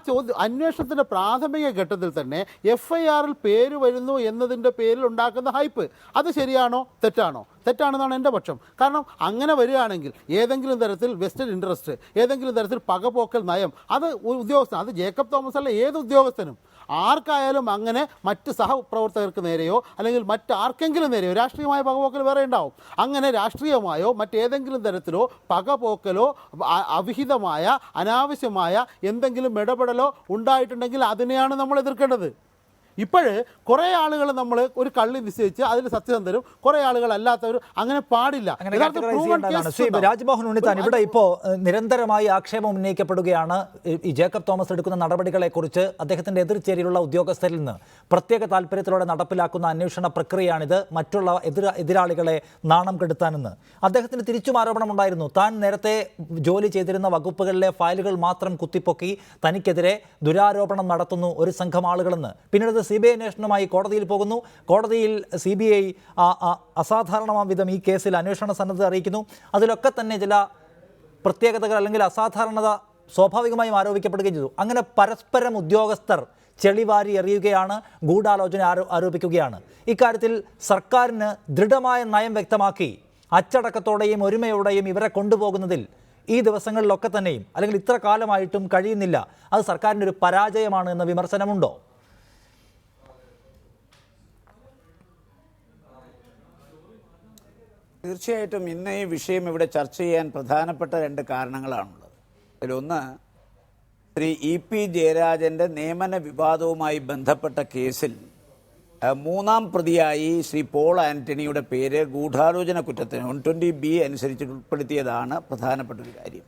അന്വേഷണത്തിൻ്റെ പ്രാഥമിക ഘട്ടത്തിൽ തന്നെ FIR-ൽ പേര് വരുന്നു എന്നതിൻ്റെ പേരിൽ ഉണ്ടാക്കുന്ന ഹൈപ്പ്, അത് ശരിയാണോ തെറ്റാണോ? തെറ്റാണെന്നാണ് എൻ്റെ പക്ഷം. കാരണം അങ്ങനെ വരികയാണെങ്കിൽ ഏതെങ്കിലും തരത്തിൽ വെസ്റ്റഡ് ഇൻട്രസ്റ്റ്, ഏതെങ്കിലും തരത്തിൽ പകപോക്കൽ നയം, അത് ഉദ്യോഗസ്ഥൻ, അത് ജേക്കബ് തോമസ് അല്ല, ഏത് ഉദ്യോഗസ്ഥനും ആർക്കായാലും അങ്ങനെ മറ്റ് സഹപ്രവർത്തകർക്ക് നേരെയോ അല്ലെങ്കിൽ മറ്റാർക്കെങ്കിലും നേരെയോ രാഷ്ട്രീയമായ പകപോക്കൽ വേറെ ഉണ്ടാവും. അങ്ങനെ രാഷ്ട്രീയമായോ മറ്റേതെങ്കിലും തരത്തിലോ പകപോക്കലോ അവിഹിതമായ അനാവശ്യമായ എന്തെങ്കിലും ഇടപെടലോ ഉണ്ടായിട്ടുണ്ടെങ്കിൽ അതിനെയാണ് നമ്മൾ എതിർക്കേണ്ടത്. ഇപ്പോഴ് കുറേ ആളുകൾ നമ്മൾ ഒരു കള്ളി നിശ്ചയിച്ച് അതിൽ സത്യസന്ധരും കുറേ ആളുകൾ അല്ലാത്തവർ, അങ്ങനെ പാടില്ല. രാജ്മോഹൻ ഉണ്ണിത്താൻ, ഇവിടെ ഇപ്പോൾ നിരന്തരമായി ആക്ഷേപം ഉന്നയിക്കപ്പെടുകയാണ് ഈ ജേക്കബ് തോമസ് എടുക്കുന്ന നടപടികളെക്കുറിച്ച്. അദ്ദേഹത്തിന്റെ എതിർചേരിയിലുള്ള ഉദ്യോഗസ്ഥരിൽ നിന്ന് പ്രത്യേക താല്പര്യത്തിലൂടെ നടപ്പിലാക്കുന്ന അന്വേഷണ പ്രക്രിയയാണിത്, മറ്റുള്ള എതിരാളികളെ നാണം കെടുത്താനെന്ന്. അദ്ദേഹത്തിന് തിരിച്ചും ആരോപണമുണ്ടായിരുന്നു. താൻ നേരത്തെ ജോലി ചെയ്തിരുന്ന വകുപ്പുകളിലെ ഫയലുകൾ മാത്രം കുത്തിപ്പൊക്കി തനിക്കെതിരെ ദുരാരോപണം നടത്തുന്നു ഒരു സംഘം ആളുകളെന്ന്. പിന്നീട് CBI അന്വേഷണവുമായി കോടതിയിൽ പോകുന്നു. കോടതിയിൽ CBI അസാധാരണമാം വിധം ഈ കേസിൽ അന്വേഷണ സന്നദ്ധത അറിയിക്കുന്നു. അതിലൊക്കെ തന്നെ ചില പ്രത്യേകതകൾ അല്ലെങ്കിൽ അസാധാരണത സ്വാഭാവികമായും ആരോപിക്കപ്പെടുകയും ചെയ്തു. അങ്ങനെ പരസ്പരം ഉദ്യോഗസ്ഥർ ചെളിവാരി എറിയുകയാണ്, ഗൂഢാലോചന ആരോപിക്കുകയാണ്. ഇക്കാര്യത്തിൽ സർക്കാരിന് ദൃഢമായ നയം വ്യക്തമാക്കി അച്ചടക്കത്തോടെയും ഒരുമയോടെയും ഇവരെ കൊണ്ടുപോകുന്നതിൽ ഈ ദിവസങ്ങളിലൊക്കെ തന്നെയും അല്ലെങ്കിൽ ഇത്ര കാലമായിട്ടും കഴിയുന്നില്ല. അത് സർക്കാരിൻ്റെ ഒരു പരാജയമാണ് എന്ന വിമർശനമുണ്ടോ? തീർച്ചയായിട്ടും ഇന്ന് ഈ വിഷയം ഇവിടെ ചർച്ച ചെയ്യാൻ പ്രധാനപ്പെട്ട രണ്ട് കാരണങ്ങളാണുള്ളത്. അതിലൊന്ന്, ശ്രീ EP ജയരാജൻ്റെ നിയമന വിവാദവുമായി ബന്ധപ്പെട്ട കേസിൽ മൂന്നാം പ്രതിയായി ശ്രീ പോൾ ആൻ്റണിയുടെ പേര് ഗൂഢാലോചന കുറ്റത്തിന് 120B അനുസരിച്ച് ഉൾപ്പെടുത്തിയതാണ് പ്രധാനപ്പെട്ട ഒരു കാര്യം.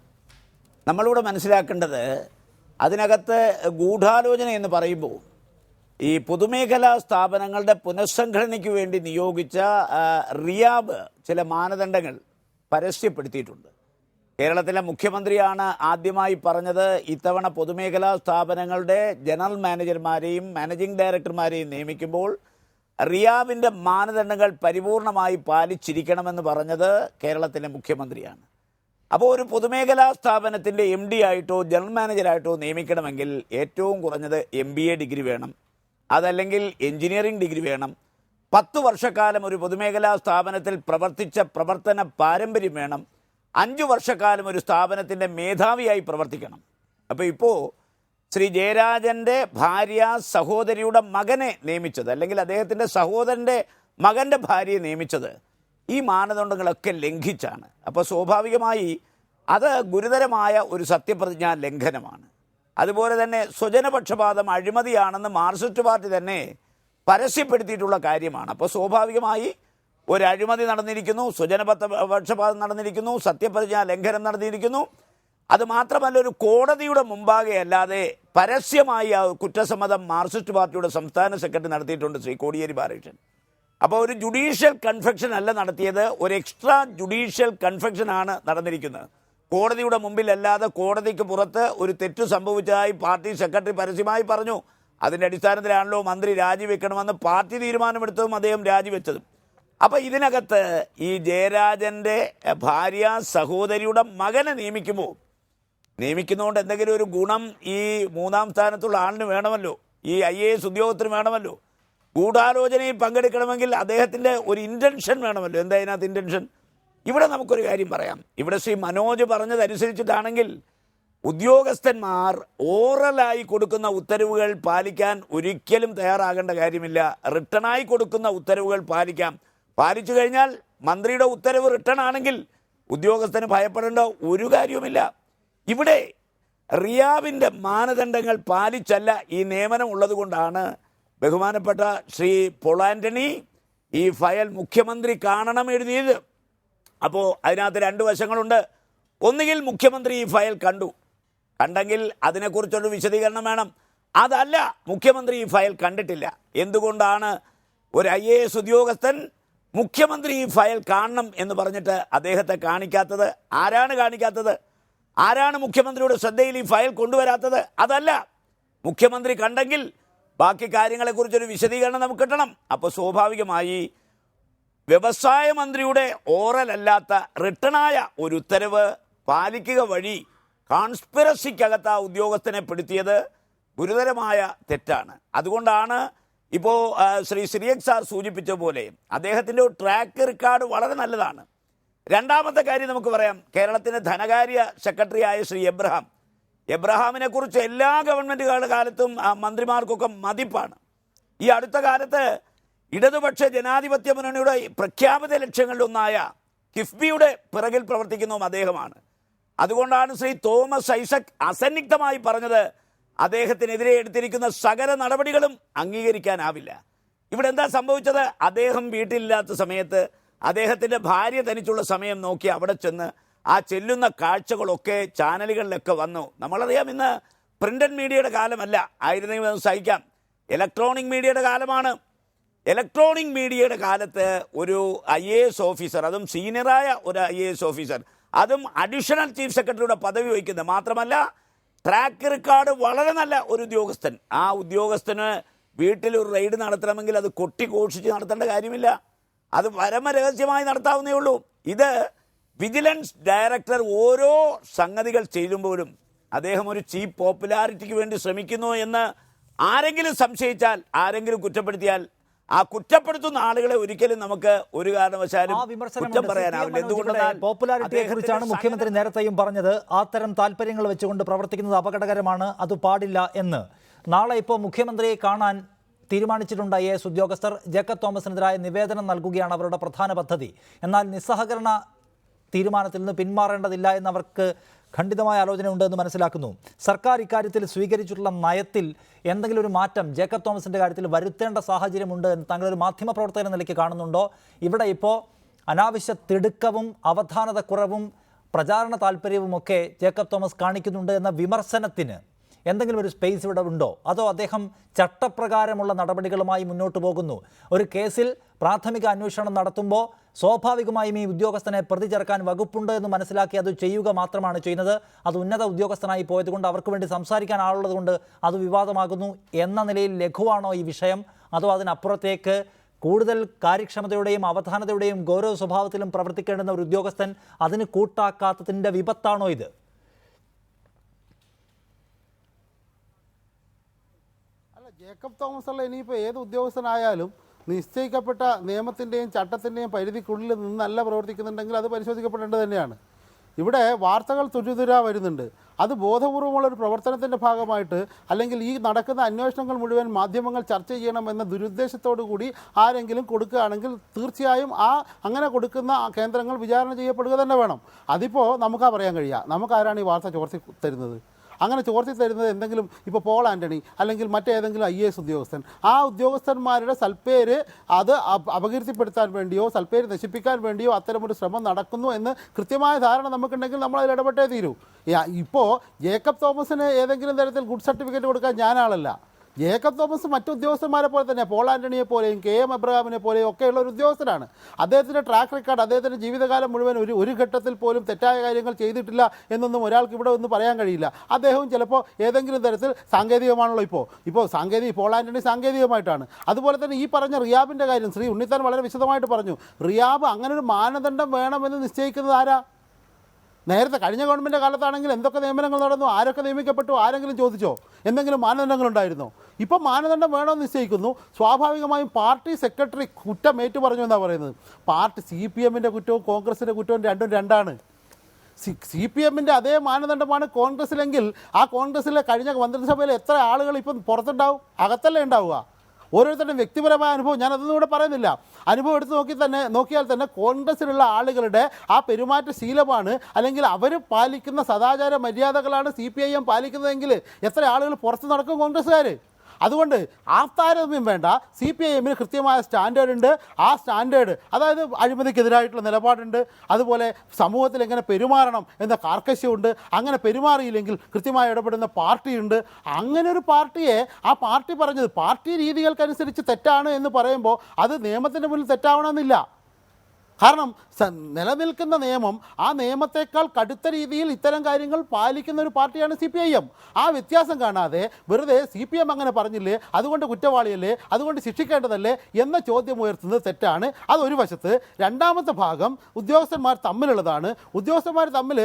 നമ്മളിവിടെ മനസ്സിലാക്കേണ്ടത്, അതിനകത്ത് ഗൂഢാലോചന എന്ന് പറയുമ്പോൾ ഈ പൊതുമേഖലാ സ്ഥാപനങ്ങളുടെ പുനഃസംഘടനയ്ക്ക് വേണ്ടി നിയോഗിച്ച റിയാബ് ചില മാനദണ്ഡങ്ങൾ പരസ്യപ്പെടുത്തിയിട്ടുണ്ട്. കേരളത്തിലെ മുഖ്യമന്ത്രിയാണ് ആദ്യമായി പറഞ്ഞത്, ഇത്തവണ പൊതുമേഖലാ സ്ഥാപനങ്ങളുടെ ജനറൽ മാനേജർമാരെയും മാനേജിംഗ് ഡയറക്ടർമാരെയും നിയമിക്കുമ്പോൾ റിയാബിൻ്റെ മാനദണ്ഡങ്ങൾ പരിപൂർണമായി പാലിച്ചിരിക്കണമെന്ന് പറഞ്ഞത് കേരളത്തിലെ മുഖ്യമന്ത്രിയാണ്. അപ്പോൾ ഒരു പൊതുമേഖലാ സ്ഥാപനത്തിൻ്റെ MD ആയിട്ടോ ജനറൽ മാനേജറായിട്ടോ നിയമിക്കണമെങ്കിൽ ഏറ്റവും കുറഞ്ഞത് MBA ഡിഗ്രി വേണം, അതല്ലെങ്കിൽ എഞ്ചിനീയറിംഗ് ഡിഗ്രി വേണം, 10 വർഷക്കാലം ഒരു പൊതുമേഖലാ സ്ഥാപനത്തിൽ പ്രവർത്തിച്ച പ്രവർത്തന പാരമ്പര്യം വേണം, 5 വർഷക്കാലം ഒരു സ്ഥാപനത്തിൻ്റെ മേധാവിയായി പ്രവർത്തിക്കണം. അപ്പോൾ ഇപ്പോൾ ശ്രീ ജയരാജൻ്റെ ഭാര്യ സഹോദരിയുടെ മകനെ നിയമിച്ചത്, അല്ലെങ്കിൽ അദ്ദേഹത്തിൻ്റെ സഹോദരൻ്റെ മകൻ്റെ ഭാര്യയെ നിയമിച്ചത് ഈ മാനദണ്ഡങ്ങളൊക്കെ ലംഘിച്ചാണ്. അപ്പോൾ സ്വാഭാവികമായി അത് ഗുരുതരമായ ഒരു സത്യപ്രതിജ്ഞാ ലംഘനമാണ്. അതുപോലെ തന്നെ സ്വജനപക്ഷപാതം അഴിമതിയാണെന്ന് മാർക്സിസ്റ്റ് പാർട്ടി തന്നെ പരസ്യപ്പെടുത്തിയിട്ടുള്ള കാര്യമാണ്. അപ്പോൾ സ്വാഭാവികമായി ഒരു അഴിമതി നടന്നിരിക്കുന്നു, സ്വജനപക്ഷപാതം നടന്നിരിക്കുന്നു, സത്യപ്രതിജ്ഞാ ലംഘനം നടന്നിരിക്കുന്നു. അതുമാത്രമല്ല, ഒരു കോടതിയുടെ മുമ്പാകെ അല്ലാതെ പരസ്യമായി ആ കുറ്റസമ്മതം മാർക്സിസ്റ്റ് പാർട്ടിയുടെ സംസ്ഥാന സെക്രട്ടറി നടത്തിയിട്ടുണ്ട്, ശ്രീ കോടിയേരി ബാലകൃഷ്ണൻ. അപ്പോൾ ഒരു ജുഡീഷ്യൽ കൺഫെക്ഷൻ അല്ല നടത്തിയത്, ഒരു എക്സ്ട്രാ ജുഡീഷ്യൽ കൺഫെക്ഷനാണ് നടന്നിരിക്കുന്നത്. കോടതിയുടെ മുമ്പിലല്ലാതെ കോടതിക്ക് പുറത്ത് ഒരു തെറ്റ് സംഭവിച്ചതായി പാർട്ടി സെക്രട്ടറി പരസ്യമായി പറഞ്ഞു. അതിൻ്റെ അടിസ്ഥാനത്തിലാണല്ലോ മന്ത്രി രാജിവെക്കണമെന്ന് പാർട്ടി തീരുമാനമെടുത്തതും അദ്ദേഹം രാജിവെച്ചതും. അപ്പോൾ ഇതിനകത്ത് ഈ ജയരാജൻ്റെ ഭാര്യ സഹോദരിയുടെ മകനെ നിയമിക്കുന്നതുകൊണ്ട് എന്തെങ്കിലും ഒരു ഗുണം ഈ മൂന്നാം സ്ഥാനത്തുള്ള ആളിന് വേണമല്ലോ, ഈ IAS ഉദ്യോഗത്തിന് വേണമല്ലോ. ഗൂഢാലോചനയിൽ പങ്കെടുക്കണമെങ്കിൽ അദ്ദേഹത്തിൻ്റെ ഒരു ഇൻറ്റൻഷൻ വേണമല്ലോ. എന്താ ഇതിനകത്ത് ഇൻറ്റൻഷൻ? ഇവിടെ നമുക്കൊരു കാര്യം പറയാം. ഇവിടെ ശ്രീ മനോജ് പറഞ്ഞതനുസരിച്ചിട്ടാണെങ്കിൽ ഉദ്യോഗസ്ഥന്മാർ ഓറലായി കൊടുക്കുന്ന ഉത്തരവുകൾ പാലിക്കാൻ ഒരിക്കലും തയ്യാറാകേണ്ട കാര്യമില്ല. റിട്ടണായി കൊടുക്കുന്ന ഉത്തരവുകൾ പാലിച്ചു കഴിഞ്ഞാൽ മന്ത്രിയുടെ ഉത്തരവ് റിട്ടൺ ആണെങ്കിൽ ഉദ്യോഗസ്ഥന് ഭയപ്പെടേണ്ട ഒരു കാര്യവുമില്ല. ഇവിടെ റിയാബിൻ്റെ മാനദണ്ഡങ്ങൾ പാലിച്ചല്ല ഈ നിയമനം ഉള്ളതുകൊണ്ടാണ് ബഹുമാനപ്പെട്ട ശ്രീ പോൾ ആൻ്റണി ഈ ഫയൽ മുഖ്യമന്ത്രി കാണണം എഴുതിയത്. അപ്പോൾ അതിനകത്ത് രണ്ട് വശങ്ങളുണ്ട്. ഒന്നുകിൽ മുഖ്യമന്ത്രി ഈ ഫയൽ കണ്ടെങ്കിൽ അതിനെക്കുറിച്ചൊരു വിശദീകരണം വേണം. അതല്ല, മുഖ്യമന്ത്രി ഈ ഫയൽ കണ്ടിട്ടില്ല. എന്തുകൊണ്ടാണ് ഒരു IAS ഉദ്യോഗസ്ഥൻ മുഖ്യമന്ത്രി ഈ ഫയൽ കാണണം എന്ന് പറഞ്ഞിട്ട് അദ്ദേഹത്തെ കാണിക്കാത്തത്? ആരാണ് കാണിക്കാത്തത്? ആരാണ് മുഖ്യമന്ത്രിയുടെ ശ്രദ്ധയിൽ ഈ ഫയൽ കൊണ്ടുവരാത്തത്? അതല്ല, മുഖ്യമന്ത്രി കണ്ടെങ്കിൽ ബാക്കി കാര്യങ്ങളെക്കുറിച്ചൊരു വിശദീകരണം നമുക്ക് കിട്ടണം. അപ്പോൾ സ്വാഭാവികമായി വ്യവസായ മന്ത്രിയുടെ ഓറൽ അല്ലാത്ത റിട്ടണായ ഒരു ഉത്തരവ് പാലിക്കുക വഴി കോൺസ്പിറസിക്കകത്ത് ആ ഉദ്യോഗസ്ഥനെ പെടുത്തിയത് ഗുരുതരമായ തെറ്റാണ്. അതുകൊണ്ടാണ് ഇപ്പോൾ ശ്രീ സിറിയക് സാർ സൂചിപ്പിച്ച പോലെ അദ്ദേഹത്തിൻ്റെ ട്രാക്ക് റെക്കോർഡ് വളരെ നല്ലതാണ്. രണ്ടാമത്തെ കാര്യം നമുക്ക് പറയാം, കേരളത്തിൻ്റെ ധനകാര്യ സെക്രട്ടറി ആയ ശ്രീ എബ്രഹാമിനെ കുറിച്ച് എല്ലാ ഗവൺമെൻറ്റുകളുടെ കാലത്തും മന്ത്രിമാർക്കൊക്കെ മതിപ്പാണ്. ഈ അടുത്ത കാലത്ത് ഇടതുപക്ഷ ജനാധിപത്യ മുന്നണിയുടെ പ്രഖ്യാപിത ലക്ഷ്യങ്ങളിലൊന്നായ കിഫ്ബിയുടെ പിറകിൽ പ്രവർത്തിക്കുന്നതും അദ്ദേഹമാണ്. അതുകൊണ്ടാണ് ശ്രീ തോമസ് ഐസക് അസന്നിഗ്ധമായി പറഞ്ഞത് അദ്ദേഹത്തിനെതിരെ എടുത്തിരിക്കുന്ന സകല നടപടികളും അംഗീകരിക്കാനാവില്ല. ഇവിടെ എന്താ സംഭവിച്ചത്? അദ്ദേഹം വീട്ടിലില്ലാത്ത സമയത്ത് അദ്ദേഹത്തിൻ്റെ ഭാര്യ തനിച്ചുള്ള സമയം നോക്കി അവിടെ ചെന്ന് ആ ചെല്ലുന്ന കാഴ്ചകളൊക്കെ ചാനലുകളിലൊക്കെ വന്നു. നമ്മളറിയാം, ഇന്ന് പ്രിൻ്റഡ് മീഡിയയുടെ കാലമല്ല, ആയിരുന്നെങ്കിൽ അത് സഹിക്കാം. ഇലക്ട്രോണിക് മീഡിയയുടെ കാലമാണ്. ഇലക്ട്രോണിക് മീഡിയയുടെ കാലത്ത് ഒരു IAS ഓഫീസർ, അതും സീനിയറായ ഒരു IAS ഓഫീസർ, അതും അഡീഷണൽ ചീഫ് സെക്രട്ടറിയുടെ പദവി വഹിക്കുന്നത് മാത്രമല്ല ട്രാക്ക് റെക്കോർഡ് വളരെ നല്ല ഒരു ഉദ്യോഗസ്ഥൻ, ആ ഉദ്യോഗസ്ഥന് വീട്ടിൽ ഒരു റെയ്ഡ് നടത്തണമെങ്കിൽ അത് കൊട്ടിഘോഷിച്ച് നടത്തേണ്ട കാര്യമില്ല, അത് പരമരഹസ്യമായി നടത്താവുന്നേ ഉള്ളൂ. ഇത് വിജിലൻസ് ഡയറക്ടർ ഓരോ സംഗതികൾ ചെയ്യുമ്പോഴും അദ്ദേഹം ഒരു ചീപ്പ് പോപ്പുലാരിറ്റിക്ക് വേണ്ടി ശ്രമിക്കുന്നു എന്ന് ആരെങ്കിലും സംശയിച്ചാൽ, ആരെങ്കിലും കുറ്റപ്പെടുത്തിയാൽ, ആ കുറ്റപ്പെടുത്തുന്ന ആളുകളെ ഒരിക്കലും നമുക്ക് ഒരു കാരണവശാലും കുറ്റം പറയാനാവില്ല. എന്തുകൊണ്ടെന്നാൽ പോപ്പുലാരിറ്റിയെ കുറിച്ചാണ് മുഖ്യമന്ത്രി നേരത്തെയും പറഞ്ഞത്. അത്തരം താല്പര്യങ്ങൾ വെച്ചുകൊണ്ട് പ്രവർത്തിക്കുന്നത് അപകടകരമാണ്, അത് പാടില്ല എന്ന്. നാളെ ഇപ്പോൾ മുഖ്യമന്ത്രിയെ കാണാൻ തീരുമാനിച്ചിട്ടുണ്ട് IAS ഉദ്യോഗസ്ഥർ. ജേക്കബ് തോമസിനെതിരായ നിവേദനം നൽകുകയാണ് അവരുടെ പ്രധാന പദ്ധതി. എന്നാൽ നിസ്സഹകരണ തീരുമാനത്തിൽ നിന്ന് പിന്മാറേണ്ടതില്ല എന്നവർക്ക് ഖണ്ഡിതമായ ആലോചനയുണ്ട് എന്ന് മനസ്സിലാക്കുന്നു. സർക്കാർ ഇക്കാര്യത്തിൽ സ്വീകരിച്ചിട്ടുള്ള നയത്തിൽ എന്തെങ്കിലും ഒരു മാറ്റം ജേക്കബ് തോമസിൻ്റെ കാര്യത്തിൽ വരുത്തേണ്ട സാഹചര്യമുണ്ട് എന്ന് താങ്കളൊരു മാധ്യമപ്രവർത്തകൻ എന്ന നിലയ്ക്ക് കാണുന്നുണ്ടോ? ഇവിടെ ഇപ്പോൾ അനാവശ്യ തിടുക്കവും അവധാനതക്കുറവും പ്രചാരണ താല്പര്യവുമൊക്കെ ജേക്കബ് തോമസ് കാണിക്കുന്നുണ്ട് എന്ന വിമർശനത്തിന് എന്തെങ്കിലും ഒരു സ്പേസ് ഇവിടെ ഉണ്ടോ? അതോ അദ്ദേഹം ചട്ടപ്രകാരമുള്ള നടപടികളുമായി മുന്നോട്ട് പോകുന്നു? ഒരു കേസിൽ പ്രാഥമിക അന്വേഷണം നടത്തുമ്പോൾ സ്വാഭാവികമായും ഈ ഉദ്യോഗസ്ഥനെ പ്രതി ചേർക്കാൻ വകുപ്പുണ്ട് എന്ന് മനസ്സിലാക്കി അത് ചെയ്യുക മാത്രമാണ് ചെയ്യുന്നത്. അത് ഉന്നത ഉദ്യോഗസ്ഥനായി പോയതുകൊണ്ട് അവർക്ക് വേണ്ടി സംസാരിക്കാൻ ആളുള്ളത് കൊണ്ട് അത് വിവാദമാകുന്നു എന്ന നിലയിൽ ലഘുവാണോ ഈ വിഷയം? അതോ അതിനപ്പുറത്തേക്ക് കൂടുതൽ കാര്യക്ഷമതയുടെയും അവധാനതയുടെയും ഗൗരവ സ്വഭാവത്തിലും പ്രവർത്തിക്കേണ്ടുന്ന ഒരു ഉദ്യോഗസ്ഥൻ അതിന് കൂട്ടാക്കാത്തതിൻ്റെ വിപത്താണോ ഇത്? ജേക്കബ് തോമസ് അല്ല, ഇനിയിപ്പോൾ ഏത് ഉദ്യോഗസ്ഥനായാലും നിശ്ചയിക്കപ്പെട്ട നിയമത്തിൻ്റെയും ചട്ടത്തിൻ്റെയും പരിധിക്കുള്ളിൽ നിന്നല്ല പ്രവർത്തിക്കുന്നുണ്ടെങ്കിൽ അത് പരിശോധിക്കപ്പെടേണ്ടത് തന്നെയാണ്. ഇവിടെ വാർത്തകൾ തുരുതുരാ വരുന്നുണ്ട്. അത് ബോധപൂർവമുള്ളൊരു പ്രവർത്തനത്തിൻ്റെ ഭാഗമായിട്ട്, അല്ലെങ്കിൽ ഈ നടക്കുന്ന അന്വേഷണങ്ങൾ മുഴുവൻ മാധ്യമങ്ങൾ ചർച്ച ചെയ്യണമെന്ന ദുരുദ്ദേശത്തോടു കൂടി ആരെങ്കിലും കൊടുക്കുകയാണെങ്കിൽ തീർച്ചയായും അങ്ങനെ കൊടുക്കുന്ന കേന്ദ്രങ്ങൾ വിചാരണ ചെയ്യപ്പെടുക തന്നെ വേണം. അതിപ്പോൾ നമുക്കാ പറയാൻ കഴിയുക, നമുക്കാരാണ് ഈ വാർത്ത ചോർത്തി തരുന്നത്? അങ്ങനെ ചോർത്തി തരുന്നത് എന്തെങ്കിലും ഇപ്പോൾ പോൾ ആൻ്റണി അല്ലെങ്കിൽ മറ്റേതെങ്കിലും IAS ഉദ്യോഗസ്ഥൻ, ആ ഉദ്യോഗസ്ഥന്മാരുടെ സൽപ്പേര് അത് അപകീർത്തിപ്പെടുത്താൻ വേണ്ടിയോ സൽപ്പേര് നശിപ്പിക്കാൻ വേണ്ടിയോ അത്തരമൊരു ശ്രമം നടക്കുന്നു എന്ന് കൃത്യമായ ധാരണ നമുക്കുണ്ടെങ്കിൽ നമ്മൾ അതിൽ ഇടപെട്ടേ തീരൂ. ഇപ്പോൾ ജേക്കബ് തോമസിന് ഏതെങ്കിലും തരത്തിൽ ഗുഡ് സർട്ടിഫിക്കറ്റ് കൊടുക്കാൻ ഞാനാളല്ല. ജേക്കബ് തോമസ് മറ്റു ഉദ്യോഗസ്ഥന്മാരെ പോലെ തന്നെ പോൾ ആൻ്റണിയെ പോലെയും KM എബ്രഹാമിനെ പോലെയും ഒക്കെയുള്ള ഒരു ഉദ്യോഗസ്ഥനാണ്. അദ്ദേഹത്തിൻ്റെ ട്രാക്ക് റെക്കോർഡ്, അദ്ദേഹത്തിൻ്റെ ജീവിതകാലം മുഴുവൻ ഒരു ഘട്ടത്തിൽ പോലും തെറ്റായ കാര്യങ്ങൾ ചെയ്തിട്ടില്ല എന്നൊന്നും ഒരാൾക്ക് ഇവിടെ ഒന്നും പറയാൻ കഴിയില്ല. അദ്ദേഹവും ചിലപ്പോൾ ഏതെങ്കിലും തരത്തിൽ സാങ്കേതികമാണല്ലോ ഇപ്പോൾ പോൾ ആൻ്റണി സാങ്കേതികമായിട്ടാണ്. അതുപോലെ തന്നെ ഈ പറഞ്ഞ റിയാബിൻ്റെ കാര്യം ശ്രീ ഉണ്ണിത്താൻ വളരെ വിശദമായിട്ട് പറഞ്ഞു. റിയാബ് അങ്ങനെ ഒരു മാനദണ്ഡം വേണമെന്ന് നിശ്ചയിക്കുന്നത് ആരാ? നേരത്തെ കഴിഞ്ഞ ഗവൺമെൻറ് കാലത്താണെങ്കിൽ എന്തൊക്കെ നിയമനങ്ങൾ നടന്നു, ആരൊക്കെ നിയമിക്കപ്പെട്ടു, ആരെങ്കിലും ചോദിച്ചോ? എന്തെങ്കിലും മാനദണ്ഡങ്ങളുണ്ടായിരുന്നോ? ഇപ്പം മാനദണ്ഡം വേണമെന്ന് നിശ്ചയിക്കുന്നു. സ്വാഭാവികമായും പാർട്ടി സെക്രട്ടറി കുറ്റം ഏറ്റു പറഞ്ഞു എന്നാണ് പറയുന്നത്. CPM-ൻ്റെ കുറ്റവും കോൺഗ്രസിൻ്റെ കുറ്റവും രണ്ടാണ്. CPM-ൻ്റെ അതേ മാനദണ്ഡമാണ് കോൺഗ്രസിലെങ്കിൽ ആ കോൺഗ്രസിലെ കഴിഞ്ഞ മന്ത്രിസഭയിൽ എത്ര ആളുകൾ ഇപ്പം പുറത്തുണ്ടാവും? അകത്തല്ലേ ഉണ്ടാവുക? ഓരോരുത്തരുടെയും വ്യക്തിപരമായ അനുഭവം ഞാനതൊന്നും ഇവിടെ പറയുന്നില്ല. അനുഭവം എടുത്ത് നോക്കിയാൽ തന്നെ കോൺഗ്രസ്സിലുള്ള ആളുകളുടെ ആ പെരുമാറ്റ ശീലമാണ്, അല്ലെങ്കിൽ അവർ പാലിക്കുന്ന സദാചാര മര്യാദകളാണ് CPIM പാലിക്കുന്നതെങ്കിൽ എത്ര ആളുകൾ പുറത്ത് നടക്കും കോൺഗ്രസ്സുകാർ? അതുകൊണ്ട് ആ താരതമ്യം വേണ്ട. CPIM-ന് കൃത്യമായ സ്റ്റാൻഡേർഡ് ഉണ്ട്. ആ സ്റ്റാൻഡേർഡ്, അതായത് അഴിമതിക്കെതിരായിട്ടുള്ള നിലപാടുണ്ട്, അതുപോലെ സമൂഹത്തിൽ എങ്ങനെ പെരുമാറണം എന്ന കാർക്കശ്യമുണ്ട്. അങ്ങനെ പെരുമാറിയില്ലെങ്കിൽ കൃത്യമായി ഇടപെടുന്ന പാർട്ടിയുണ്ട്. അങ്ങനെ ഒരു പാർട്ടിയെ, ആ പാർട്ടി പറഞ്ഞത് പാർട്ടി രീതികൾക്കനുസരിച്ച് തെറ്റാണ് എന്ന് പറയുമ്പോൾ അത് നിയമത്തിൻ്റെ മുന്നിൽ തെറ്റാവണമെന്നില്ല. കാരണം നിലനിൽക്കുന്ന നിയമം, ആ നിയമത്തെക്കാൾ കടുത്ത രീതിയിൽ ഇത്തരം കാര്യങ്ങൾ പാലിക്കുന്ന ഒരു പാർട്ടിയാണ് CPIM. ആ വ്യത്യാസം കാണാതെ വെറുതെ CPM അങ്ങനെ പറഞ്ഞില്ലേ, അതുകൊണ്ട് കുറ്റവാളിയല്ലേ, അതുകൊണ്ട് ശിക്ഷിക്കേണ്ടതല്ലേ എന്ന ചോദ്യം ഉയർത്തുന്നത് തെറ്റാണ്. അതൊരു വശത്ത്. രണ്ടാമത്തെ ഭാഗം ഉദ്യോഗസ്ഥന്മാർ തമ്മിലുള്ളതാണ്. ഉദ്യോഗസ്ഥന്മാർ തമ്മിൽ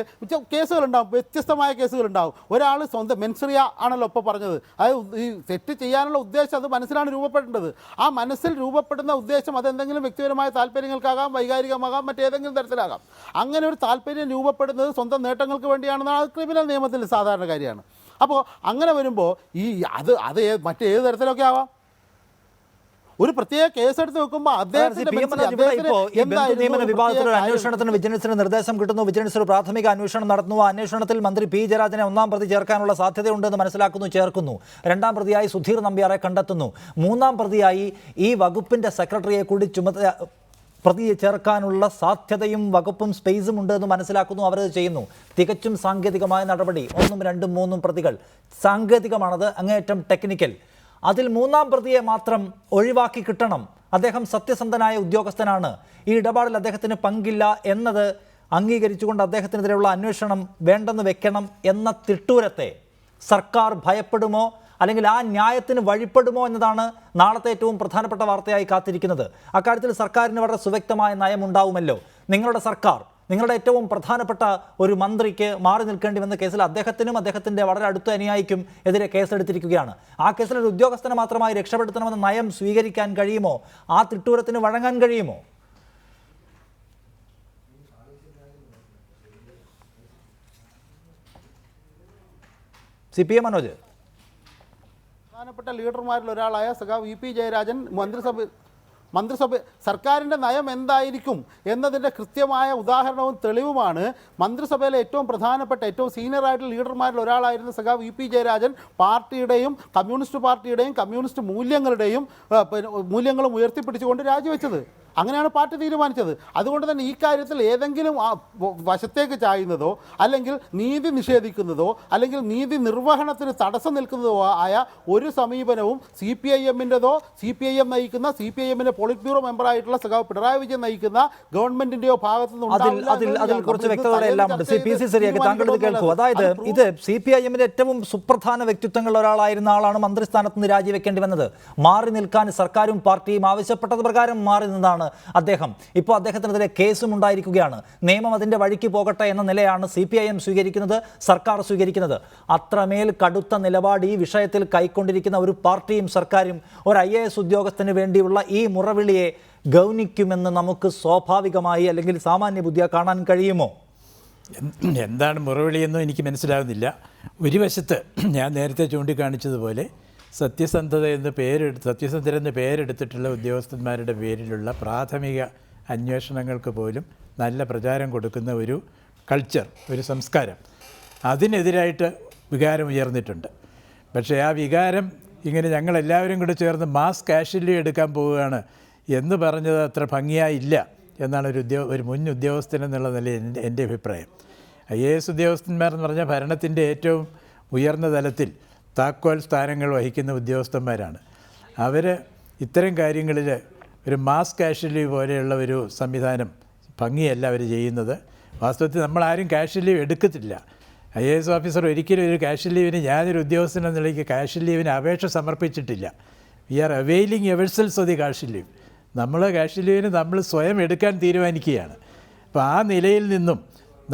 കേസുകളുണ്ടാവും, വ്യത്യസ്തമായ കേസുകളുണ്ടാവും. ഒരാൾ സ്വന്തം മെൻസറിയ ആണല്ലോ ഇപ്പോൾ പറഞ്ഞത്, അതായത് ഈ തെറ്റ് ചെയ്യാനുള്ള ഉദ്ദേശം അത് മനസ്സിലാണ് രൂപപ്പെടേണ്ടത്. ആ മനസ്സിൽ രൂപപ്പെടുന്ന ഉദ്ദേശം അതെന്തെങ്കിലും വ്യക്തിപരമായ താല്പര്യങ്ങൾക്കാകാം, വൈകാരികമാകാം, മറ്റേതെങ്കിലും തരത്തിലാകാം. അങ്ങനെ ഒരു താല്പര്യം രൂപപ്പെടുന്നത് സ്വന്തം നേട്ടങ്ങൾക്ക് വേണ്ടിയാണെന്നാണ് അത് ക്രിമിനൽ നിയമത്തിൽ സാധാരണ കാര്യമാണ്. അപ്പോൾ അങ്ങനെ വരുമ്പോൾ ഈ അത് മറ്റേത് തരത്തിലൊക്കെ ആവാം. ഒരു പ്രത്യേക കേസെടുത്ത് വെക്കുമ്പോൾ വിഭാഗത്തിലൊരു അന്വേഷണത്തിന് വിജിലൻസിന് നിർദ്ദേശം കിട്ടുന്നു. വിജിലൻസ് ഒരു പ്രാഥമിക അന്വേഷണം നടത്തുന്നു. ആ അന്വേഷണത്തിൽ മന്ത്രി P. ജയരാജനെ ഒന്നാം പ്രതി ചേർക്കാനുള്ള സാധ്യതയുണ്ടെന്ന് മനസ്സിലാക്കുന്നു, ചേർക്കുന്നു. രണ്ടാം പ്രതിയായി സുധീർ നമ്പ്യാറെ കണ്ടെത്തുന്നു. മൂന്നാം പ്രതിയായി ഈ വകുപ്പിന്റെ സെക്രട്ടറിയെ കൂടി പ്രതിയെ ചേർക്കാനുള്ള സാധ്യതയും വകുപ്പും സ്പേസും ഉണ്ട് എന്ന് മനസ്സിലാക്കുന്നു. അവരത് ചെയ്യുന്നു. തികച്ചും സാങ്കേതികമായ നടപടി. 1, 2, 3 പ്രതികൾ. സാങ്കേതികമാണത്, അങ്ങേയറ്റം ടെക്നിക്കൽ. അതിൽ മൂന്നാം പ്രതിയെ മാത്രം ഒഴിവാക്കി കിട്ടണം. അദ്ദേഹം സത്യസന്ധനായ ഉദ്യോഗസ്ഥനാണ്, ഈ ഇടപാടിൽ അദ്ദേഹത്തിന് പങ്കില്ല എന്നത് അംഗീകരിച്ചുകൊണ്ട് അദ്ദേഹത്തിനെതിരെയുള്ള അന്വേഷണം വേണ്ടെന്ന് വെക്കണം എന്ന തിട്ടൂരത്തെ സർക്കാർ ഭയപ്പെടുമോ, അല്ലെങ്കിൽ ആ ന്യായത്തിന് വഴിപ്പെടുമോ എന്നതാണ് നാളത്തെ ഏറ്റവും പ്രധാനപ്പെട്ട വാർത്തയായി കാത്തിരിക്കുന്നത്. അക്കാര്യത്തിൽ സർക്കാരിന് വളരെ സുവ്യക്തമായ നയമുണ്ടാവുമല്ലോ. നിങ്ങളുടെ സർക്കാർ, നിങ്ങളുടെ ഏറ്റവും പ്രധാനപ്പെട്ട ഒരു മന്ത്രിക്ക് മാറി നിൽക്കേണ്ടി വന്ന കേസിൽ അദ്ദേഹത്തിനും അദ്ദേഹത്തിൻ്റെ വളരെ അടുത്ത അനുയായിക്കും എതിരെ കേസെടുത്തിരിക്കുകയാണ്. ആ കേസിൽ ഒരു ഉദ്യോഗസ്ഥനെ മാത്രമായി രക്ഷപ്പെടുത്തണമെന്ന നയം സ്വീകരിക്കാൻ കഴിയുമോ? ആ തിട്ടൂരത്തിന് വഴങ്ങാൻ കഴിയുമോ? CPM മനോജ്, പ്രധാനപ്പെട്ട ലീഡർമാരിൽ ഒരാളായ സഖാവ് VP ജയരാജൻ മന്ത്രിസഭ സർക്കാരിൻ്റെ നയം എന്തായിരിക്കും എന്നതിൻ്റെ കൃത്യമായ ഉദാഹരണവും തെളിവുമാണ് മന്ത്രിസഭയിലെ ഏറ്റവും പ്രധാനപ്പെട്ട, ഏറ്റവും സീനിയർ ആയിട്ടുള്ള ലീഡർമാരിൽ ഒരാളായിരുന്ന സഖാവ് VP ജയരാജൻ പാർട്ടിയുടെയും കമ്മ്യൂണിസ്റ്റ് പാർട്ടിയുടെയും കമ്മ്യൂണിസ്റ്റ് മൂല്യങ്ങളും ഉയർത്തിപ്പിടിച്ചുകൊണ്ട് രാജിവെച്ചത്. അങ്ങനെയാണ് പാർട്ടി തീരുമാനിച്ചത്. അതുകൊണ്ട് തന്നെ ഈ കാര്യത്തിൽ ഏതെങ്കിലും വശത്തേക്ക് ചായുന്നതോ അല്ലെങ്കിൽ നീതി നിഷേധിക്കുന്നതോ അല്ലെങ്കിൽ നീതി നിർവഹണത്തിന് തടസ്സം നിൽക്കുന്നതോ ആയ ഒരു സമീപനവും CPIM-ൻ്റെതോ CPIM നയിക്കുന്ന CPIM-ന്റെ പോളിറ്റ് ബ്യൂറോ മെമ്പറായിട്ടുള്ള സഖാവ് പിണറായി വിജയൻ നയിക്കുന്ന ഗവൺമെന്റിന്റെയോ ഭാഗത്തു അതിൽ കുറച്ച് വ്യക്തതയോടെ എല്ലാം ഉണ്ട്. PC ശരിയാക്കി താങ്കൾ ഇത് കേൾക്കൂ. അതായത് ഇത് CPIM-ന്റെ ഏറ്റവും സുപ്രധാന വ്യക്തിത്വങ്ങളിൽ ഒരാളായിരുന്ന ആളാണ് മന്ത്രിസ്ഥാനത്ത് നിന്ന് രാജിവെക്കേണ്ടി വന്നത്. മാറി നിൽക്കാൻ സർക്കാരും പാർട്ടിയും ആവശ്യപ്പെട്ടത് പ്രകാരം മാറി നിന്നതാണ് അദ്ദേഹം. ഇപ്പോൾ അദ്ദേഹത്തിനെതിരെ കേസും ഉണ്ടായിരിക്കുകയാണ്. നിയമം അതിൻ്റെ വഴിക്ക് പോകട്ടെ എന്ന നിലയാണ് CPIM സ്വീകരിക്കുന്നത്, സർക്കാർ സ്വീകരിക്കുന്നത്. അത്രമേൽ കടുത്ത നിലപാട് ഈ വിഷയത്തിൽ കൈക്കൊണ്ടിരിക്കുന്ന ഒരു പാർട്ടിയും സർക്കാരും ഒരു IAS ഉദ്യോഗസ്ഥന് വേണ്ടിയുള്ള ഈ മുറവിളിയെ ഗൗനിക്കുമെന്ന് നമുക്ക് സ്വാഭാവികമായി അല്ലെങ്കിൽ സാമാന്യ ബുദ്ധിയാ കാണാൻ കഴിയുമോ? എന്താണ് മുറവിളിയെന്നും എനിക്ക് മനസ്സിലാകുന്നില്ല. ഒരു വശത്ത് ഞാൻ നേരത്തെ ചൂണ്ടിക്കാണിച്ചതുപോലെ സത്യസന്ധരെന്ന് പേരെടുത്തിട്ടുള്ള ഉദ്യോഗസ്ഥന്മാരുടെ പേരിലുള്ള പ്രാഥമിക അന്വേഷണങ്ങൾക്ക് പോലും നല്ല പ്രചാരം കൊടുക്കുന്ന ഒരു കൾച്ചർ, ഒരു സംസ്കാരം, അതിനെതിരായിട്ട് വികാരം ഉയർന്നിട്ടുണ്ട്. പക്ഷേ ആ വികാരം ഇങ്ങനെ ഞങ്ങളെല്ലാവരും കൂടെ ചേർന്ന് മാസ് കാഷ്വലി എടുക്കാൻ പോവുകയാണ് എന്ന് പറഞ്ഞത് അത്ര ഭംഗിയായില്ല എന്നാണ് ഒരു മുൻ ഉദ്യോഗസ്ഥൻ എന്നുള്ള നിലയിൽ എൻ്റെ അഭിപ്രായം. IAS ഉദ്യോഗസ്ഥന്മാർ എന്ന് പറഞ്ഞാൽ ഭരണത്തിൻ്റെ ഏറ്റവും ഉയർന്ന തലത്തിൽ താക്കോൽ സ്ഥാനങ്ങൾ വഹിക്കുന്ന ഉദ്യോഗസ്ഥന്മാരാണ്. അവർ ഇത്തരം കാര്യങ്ങളിൽ ഒരു മാസ് കാഷ്വൽ ലീവ് പോലെയുള്ള ഒരു സംവിധാനം ഭംഗിയല്ല അവർ ചെയ്യുന്നത്. വാസ്തവത്തിൽ നമ്മളാരും കാഷ്വൽ ലീവ് എടുക്കത്തില്ല. IAS ഓഫീസർ ഒരിക്കലും ഒരു കാഷ്വൽ ലീവിന്, ഞാനൊരു ഉദ്യോഗസ്ഥൻ എന്ന നിലയ്ക്ക് കാഷ്വൽ ലീവിന് അപേക്ഷ സമർപ്പിച്ചിട്ടില്ല. We are availing ourselves of the casual leave. നമ്മൾ കാഷ്വൽ ലീവിന് നമ്മൾ സ്വയം എടുക്കാൻ തീരുമാനിക്കുകയാണ്. അപ്പോൾ ആ നിലയിൽ നിന്നും